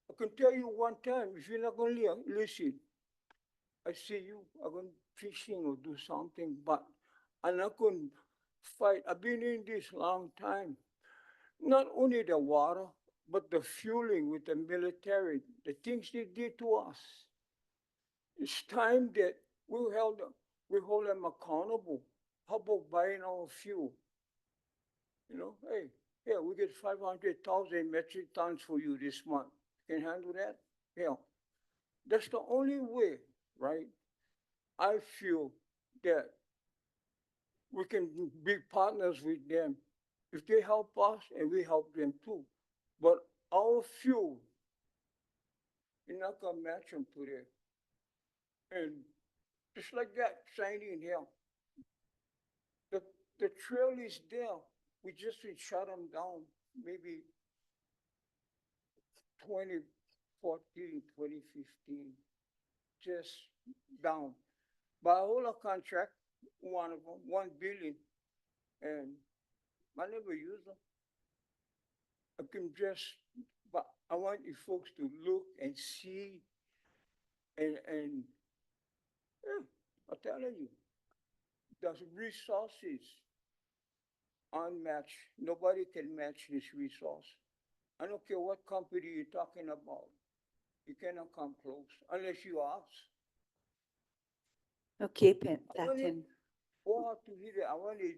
O: I can tell you one time, if you're not going to listen, I see you, I'm going fishing or do something, but I'm not going to fight. I've been in this long time. Not only the water, but the fueling with the military, the things they did to us. It's time that we hold them accountable. How about buying our fuel? You know, hey, yeah, we get 500,000 metric tons for you this month. Can you handle that? Yeah. That's the only way, right? I feel that we can be partners with them if they help us and we help them too. But our fuel, you're not gonna match them today. And just like that, signing here, the, the trail is there. We just shut them down maybe 2014, 2015, just down. But I hold a contract, one of them, 1 billion, and I never use them. I can just, but I want you folks to look and see, and yeah, I'm telling you, the resources unmatched. Nobody can match this resource. I don't care what company you're talking about. You cannot come close unless you ask.
A: Okay,
O: I wanted
A: Patin.
O: OHA to hear that. I wanted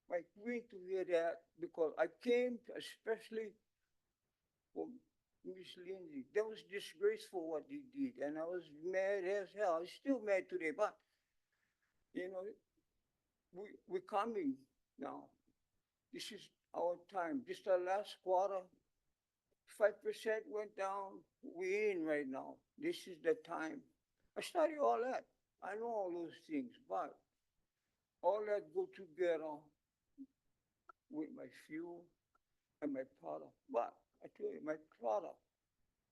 O: my queen to hear that because I came especially for Miss Lindsay. That was disgraceful what they did, and I was mad as hell. I'm still mad today, but you know, we're coming now. This is our time. This is the last quarter. 5% went down. We're in right now. This is the time. I study all that. I know all those things, but all that go together with my fuel and my product. But I tell you, my product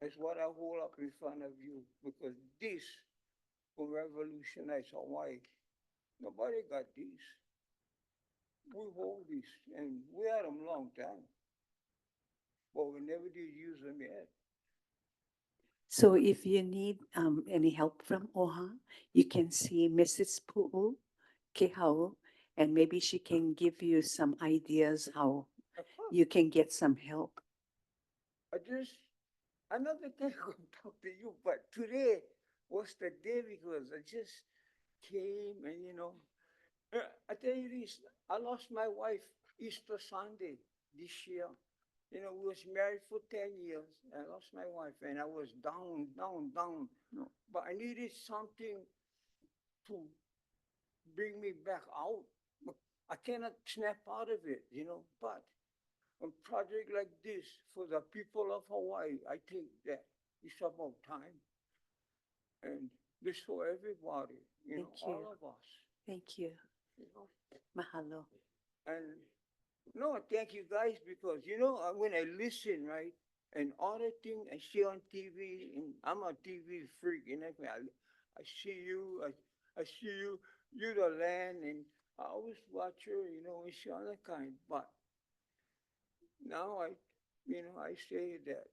O: is what I hold up in front of you because this will revolutionize Hawaii. Nobody got these. We hold these, and we had them long time, but we never did use them yet.
A: So if you need any help from OHA, you can see Mrs. Pu'u Kehau, and maybe she can give you some ideas how
O: Of course,
A: you can get some help.
O: I just another day I'm gonna talk to you, but today was the day because I just came and I tell you this, I lost my wife Easter Sunday this year. We was married for 10 years. I lost my wife and I was down, down, down.
A: No.
O: But I needed something to bring me back out. But I cannot snap out of it. But a project like this for the people of Hawaii, I think that it's about time. And this for everybody,
A: Thank
O: all
A: you.
O: of us.
A: Thank you.
O: You know.
A: Mahalo.
O: And no, thank you guys because when I listen, right, and all the thing I see on TV, and I'm a TV freak, and I see you, I see you the land, and I always watch you, and see all that kind. But now I say that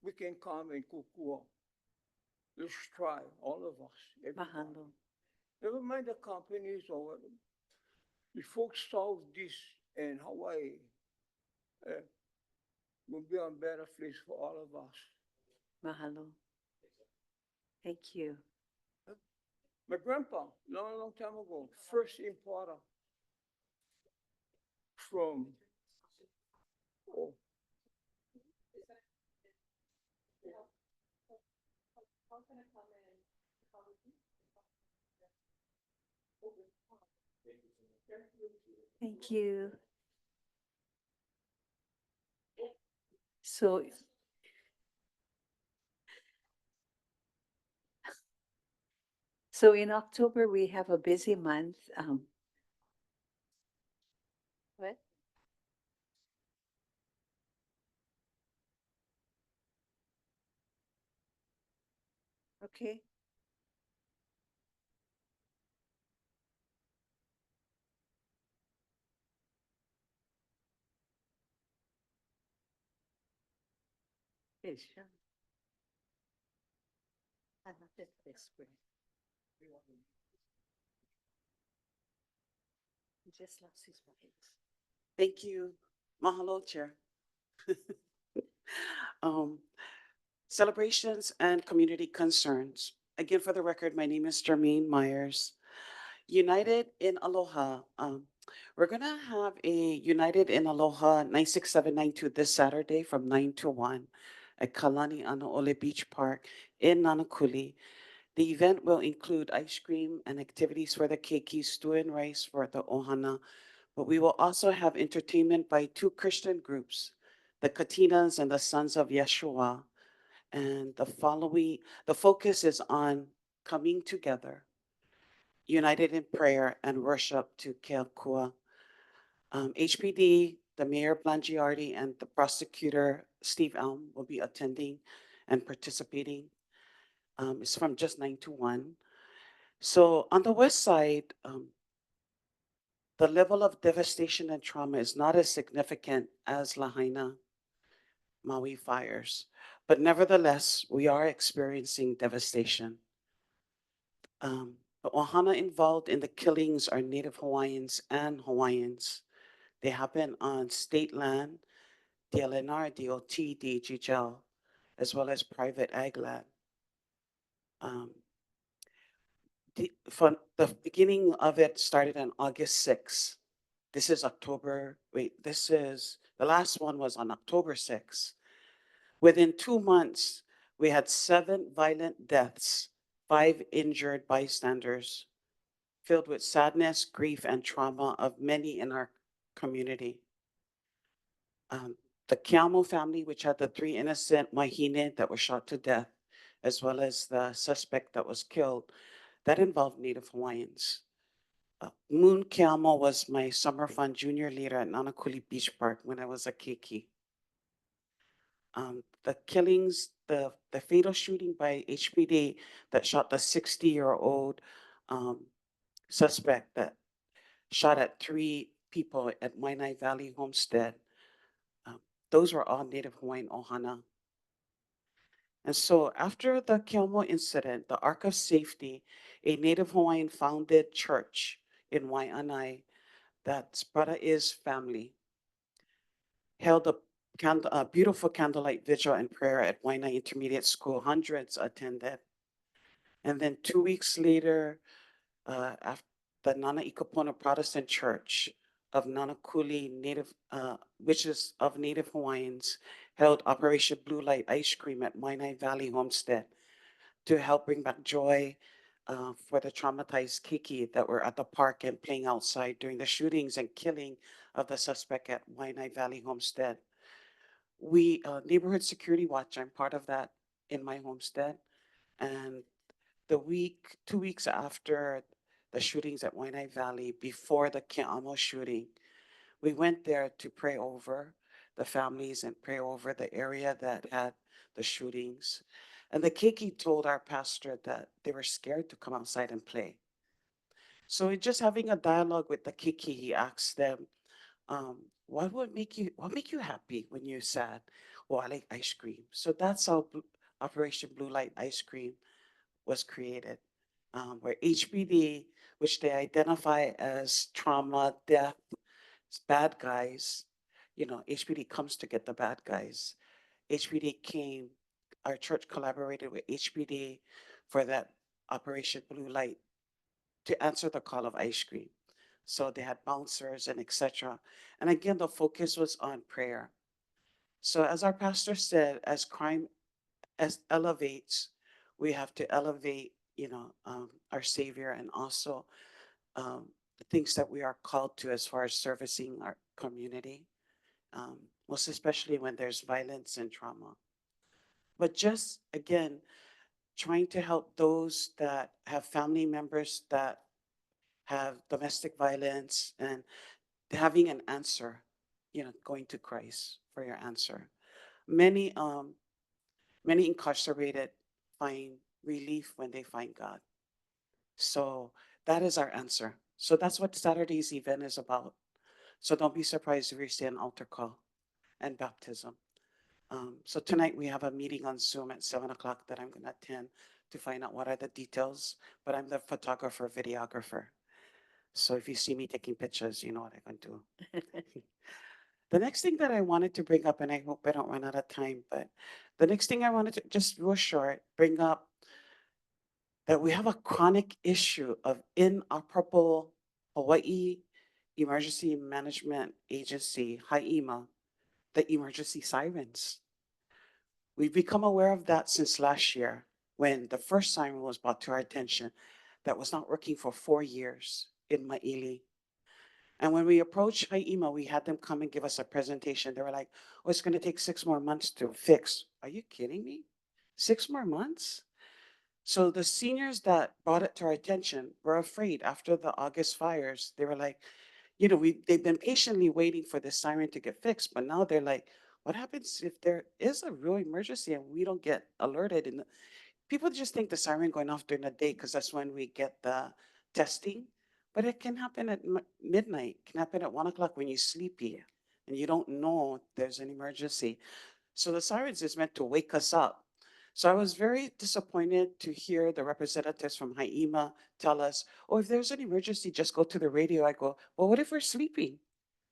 O: we can come and kukua. Let's try, all of us. Everybody.
A: Mahalo.
O: Never mind the companies or whatever. If folks solve this in Hawaii, uh, we'll be a better place for all of us.
A: Mahalo. Thank you.
O: My grandpa, long, long time ago, first importer from, oh,
A: Thank you. So in October, we have a busy month. What? Okay. Fish. I love it this way. He just loves his wife.
G: Thank you. Mahalo, Chair. Um, Celebrations and community concerns. Again, for the record, my name is Jermaine Myers. United in Aloha. We're gonna have a United in Aloha 96792 this Saturday from 9 to 1 at Kalani Anaole Beach Park in Nanakuli. The event will include ice cream and activities for the keiki, stew and rice for the ohana, but we will also have entertainment by two Christian groups, the Katinas and the Sons of Yeshua. And the focus is on coming together, united in prayer and worship to Keakua. HPD, the Mayor Blangiardi and the Prosecutor Steve Elm will be attending and participating. It's from just 9 to 1. So on the west side, the level of devastation and trauma is not as significant as Lahaina Maui fires, but nevertheless, we are experiencing devastation. The ohana involved in the killings are Native Hawaiians and Hawaiians. They happen on state land, DLNR, DOT, DHHL, as well as private ag land. From the beginning of it started on August 6th. This is October, wait, the last one was on October 6th. Within 2 months, we had 7 violent deaths, 5 injured bystanders, filled with sadness, grief, and trauma of many in our community. The Kiamo family, which had the 3 innocent Mahine that were shot to death, as well as the suspect that was killed, that involved Native Hawaiians. Moon Kiamo was my summer fun junior leader at Nanakuli Beach Park when I was a keiki. The killings, the fatal shooting by HPD that shot the 60-year-old suspect that shot at 3 people at Waianae Valley Homestead, those were all Native Hawaiian ohana. And so after the Kilmo incident, the Ark of Safety, a Native Hawaiian founded church in Waianae that's Brada is family, held a beautiful candlelight vigil and prayer at Waianae Intermediate School. Hundreds attended. And then 2 weeks later, after the Nana Ikapona Protestant Church of Nanakuli Native, which is of Native Hawaiians, held Operation Blue Light Ice Cream at Waianae Valley Homestead to help bring back joy for the traumatized Kiki that were at the park and playing outside during the shootings and killing of the suspect at Waianae Valley Homestead. We, Neighborhood Security Watch, I'm part of that in my homestead. And 2 weeks after the shootings at Waianae Valley, before the Ke'amo shooting, we went there to pray over the families and pray over the area that had the shootings. And the keiki told our pastor that they were scared to come outside and play. So in just having a dialogue with the keiki, he asked them, what make you happy when you're sad? Well, I like ice cream. So that's how Operation Blue Light Ice Cream was created, where HPD, which they identify as trauma, death, bad guys, HPD comes to get the bad guys. HPD came, our church collaborated with HPD for that Operation Blue Light to answer the call of ice cream. So they had bouncers and etc. And again, the focus was on prayer. So as our pastor said, as crime elevates, we have to elevate, our Savior and also the things that we are called to as far as servicing our community, most especially when there's violence and trauma. But just again, trying to help those that have family members that have domestic violence and having an answer, going to Christ for your answer. Many incarcerated find relief when they find God. So that is our answer. So that's what Saturday's event is about. So don't be surprised if you see an altar call and baptism. So tonight we have a meeting on Zoom at 7 o'clock that I'm going to attend to find out what are the details. But I'm the photographer, videographer. So if you see me taking pictures, you know what I'm going to do. The next thing that I wanted to bring up, and I hope I don't run out of time, but the next thing I wanted to just real short bring up that we have a chronic issue of inoperable Hawaii Emergency Management Agency, HIEMA, the emergency sirens. We've become aware of that since last year when the first siren was brought to our attention that was not working for 4 years in Maili. And when we approached HIEMA, we had them come and give us a presentation. They were like, oh, it's going to take 6 more months to fix. Are you kidding me? 6 more months? So the seniors that brought it to our attention were afraid after the August fires. They were like, they've been patiently waiting for this siren to get fixed, but now they're like, what happens if there is a real emergency and we don't get alerted? And people just think the siren going off during the day because that's when we get the testing, but it can happen at midnight. It can happen at 1 o'clock when you're sleepy and you don't know there's an emergency. So the sirens is meant to wake us up. So I was very disappointed to hear the representatives from HIEMA tell us, oh, if there's an emergency, just go to the radio. I go, well, what if we're sleeping?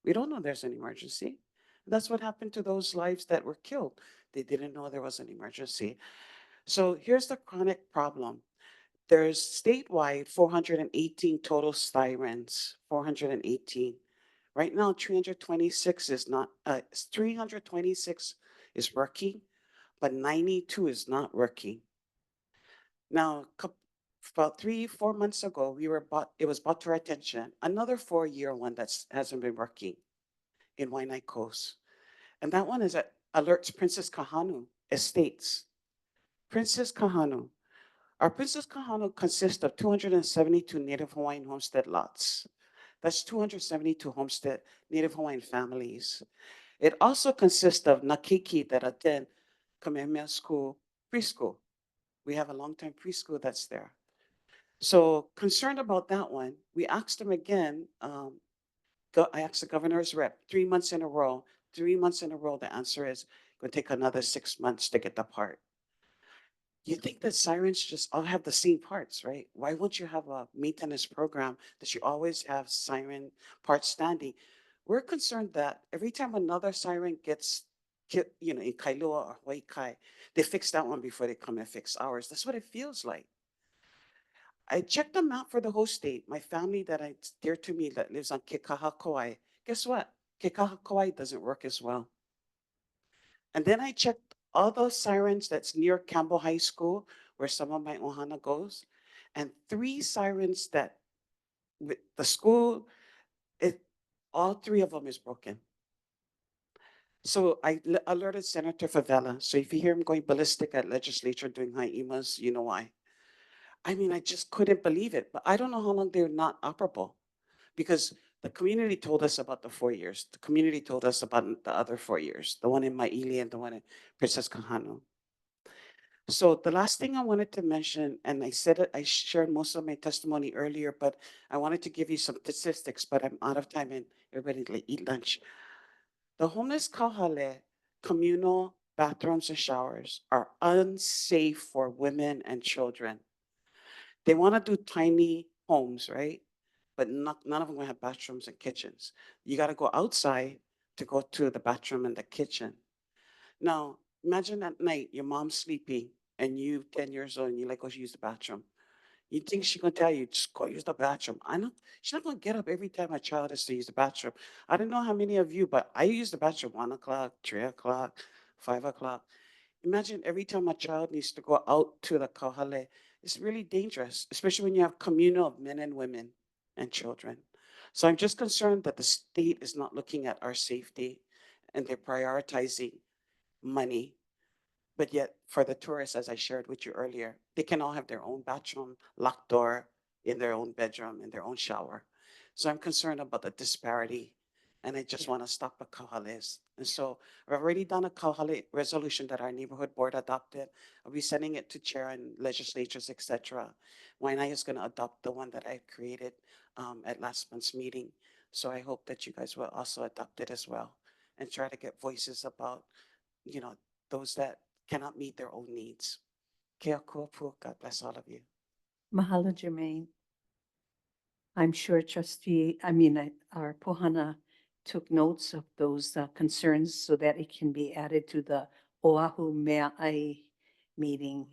G: We don't know there's an emergency. And that's what happened to those lives that were killed. They didn't know there was an emergency. So here's the chronic problem. There's statewide 418 total sirens, 418. Right now, 326 is not, 326 is working, but 92 is not working. Now, about 3-4 months ago, it was brought to our attention, another 4-year one that hasn't been working in Waianae Coast. And that one is at alerts Princess Kahanu Estates. Princess Kahanu. Our Princess Kahanu consists of 272 Native Hawaiian homestead lots. That's 272 homestead Native Hawaiian families. It also consists of Nakiki that attend Kamehameha School preschool. We have a long-time preschool that's there. So concerned about that one, we asked them again. I asked the governor's rep 3 months in a row. 3 months in a row, the answer is going to take another 6 months to get the part. You think that sirens just all have the same parts, right? Why won't you have a maintenance program that you always have siren parts standing? We're concerned that every time another siren gets, in Kailua or Waikai, they fix that one before they come and fix ours. That's what it feels like. I checked them out for the whole state. My family that is dear to me that lives on Kekaha guess what? Kekaha doesn't work as well. And then I checked all those sirens that's near Campbell High School, where some of my ohana goes, and 3 sirens that with the school, all 3 of them is broken. So I alerted Senator Favela. So if you hear him going ballistic at legislature doing high emas, you know why. I mean, I just couldn't believe it, but I don't know how long they're not operable because the community told us about the 4 years. The community told us about the other 4 years, the one in Maili and the one in Princess Kahanu. So the last thing I wanted to mention, and I said it, I shared most of my testimony earlier, but I wanted to give you some statistics, but I'm out of time and everybody eat lunch. The homeless kauhale communal bathrooms and showers are unsafe for women and children. They want to do tiny homes, right? But none of them have bathrooms and kitchens. You got to go outside to go to the bathroom and the kitchen. Now, imagine at night, your mom's sleeping and you 10 years old and you like, go use the bathroom. You think she's gonna tell you, just go use the bathroom. I know she's not gonna get up every time a child has to use the bathroom. I don't know how many of you, but I use the bathroom 1 o'clock, 3 o'clock, 5 o'clock. Imagine every time a child needs to go out to the kauhale. It's really dangerous, especially when you have communal of men and women and children. So I'm just concerned that the state is not looking at our safety and they're prioritizing money. But yet, for the tourists, as I shared with you earlier, they can all have their own bathroom, locked door, in their own bedroom, in their own shower. So I'm concerned about the disparity, and I just want to stop the kauhales. And so I've already done a kauhale resolution that our neighborhood board adopted. I'll be sending it to chair and legislatures, etc. Waianae is going to adopt the one that I created at last month's meeting. So I hope that you guys will also adopt it as well and try to get voices about, those that cannot meet their own needs. Kia kua pu, God bless all of you.
A: Mahalo, Jermaine. I'm sure our Pohana took notes of those concerns so that it can be added to the Oahu Mea'ai meeting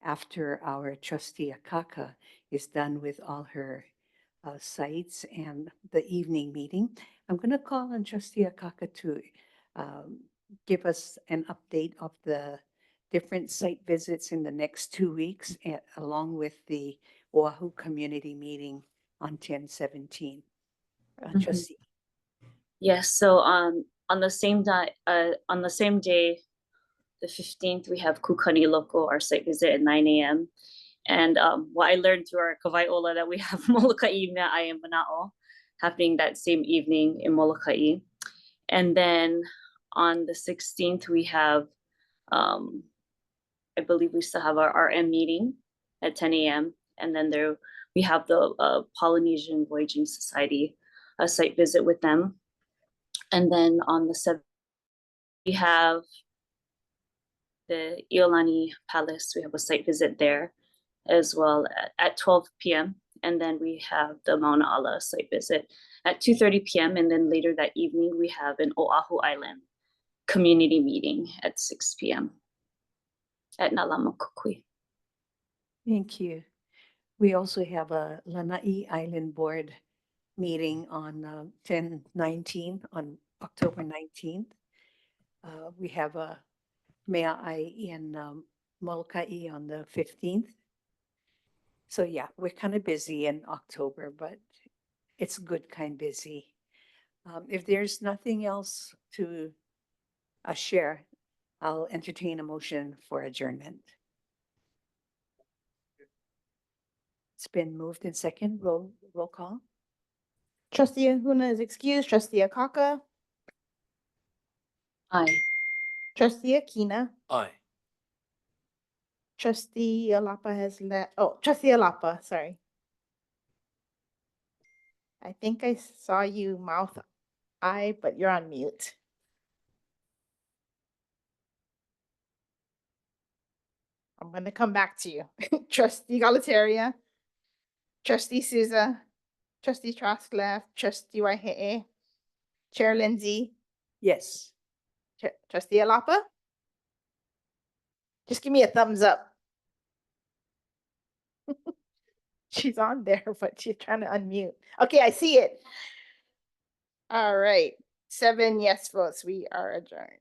A: after our trustee Akaka is done with all her sites and the evening meeting. I'm going to call on trustee Akaka to give us an update of the different site visits in the next 2 weeks, along with the Oahu community meeting on 10/17.
E: Mhm.
A: Trustee.
E: Yes, so on the same day, the 15th, we have Kukani Loco, our site visit at 9 a.m. And what I learned through our Kawaiʻola that we have Molokaʻi Mea'ai and Mana'o happening that same evening in Molokaʻi. And then on the 16th, we have, I believe we still have our RM meeting at 10 a.m. And then we have the Polynesian Voyaging Society site visit with them. And then on the 7th, we have the Iolani Palace. We have a site visit there as well at 12 p.m. And then we have the Mauna Ala site visit at 2:30 p.m. And then later that evening, we have an Oahu Island community meeting at 6 p.m. at Nalamakukui.
A: Thank you. We also have a Lanai Island Board meeting on 10/19, on October 19th. We have a Mea'ai in Molokai on the 15th. So yeah, we're kind of busy in October, but it's good kind busy. If there's nothing else to share, I'll entertain a motion for adjournment. It's been moved in second. Roll call.
F: Trustee Ahuna is excused. Trustee Akaka,
E: Aye.
F: Trustee Akina,
N: Aye.
F: Trustee Alapa has left. Oh, Trustee Alapa, sorry. I think I saw you mouth aye, but you're on mute. I'm gonna come back to you. Trustee Galataria, Trustee Souza, Trustee Trask left, Trustee Waihe'e, Chair Lindsay,
A: Yes.
F: Trustee Alapa. Just give me a thumbs up. She's on there, but she's trying to unmute. Okay, I see it. All right, 7 yes votes. We are adjourned.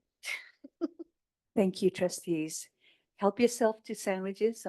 A: Thank you, trustees. Help yourself to sandwiches.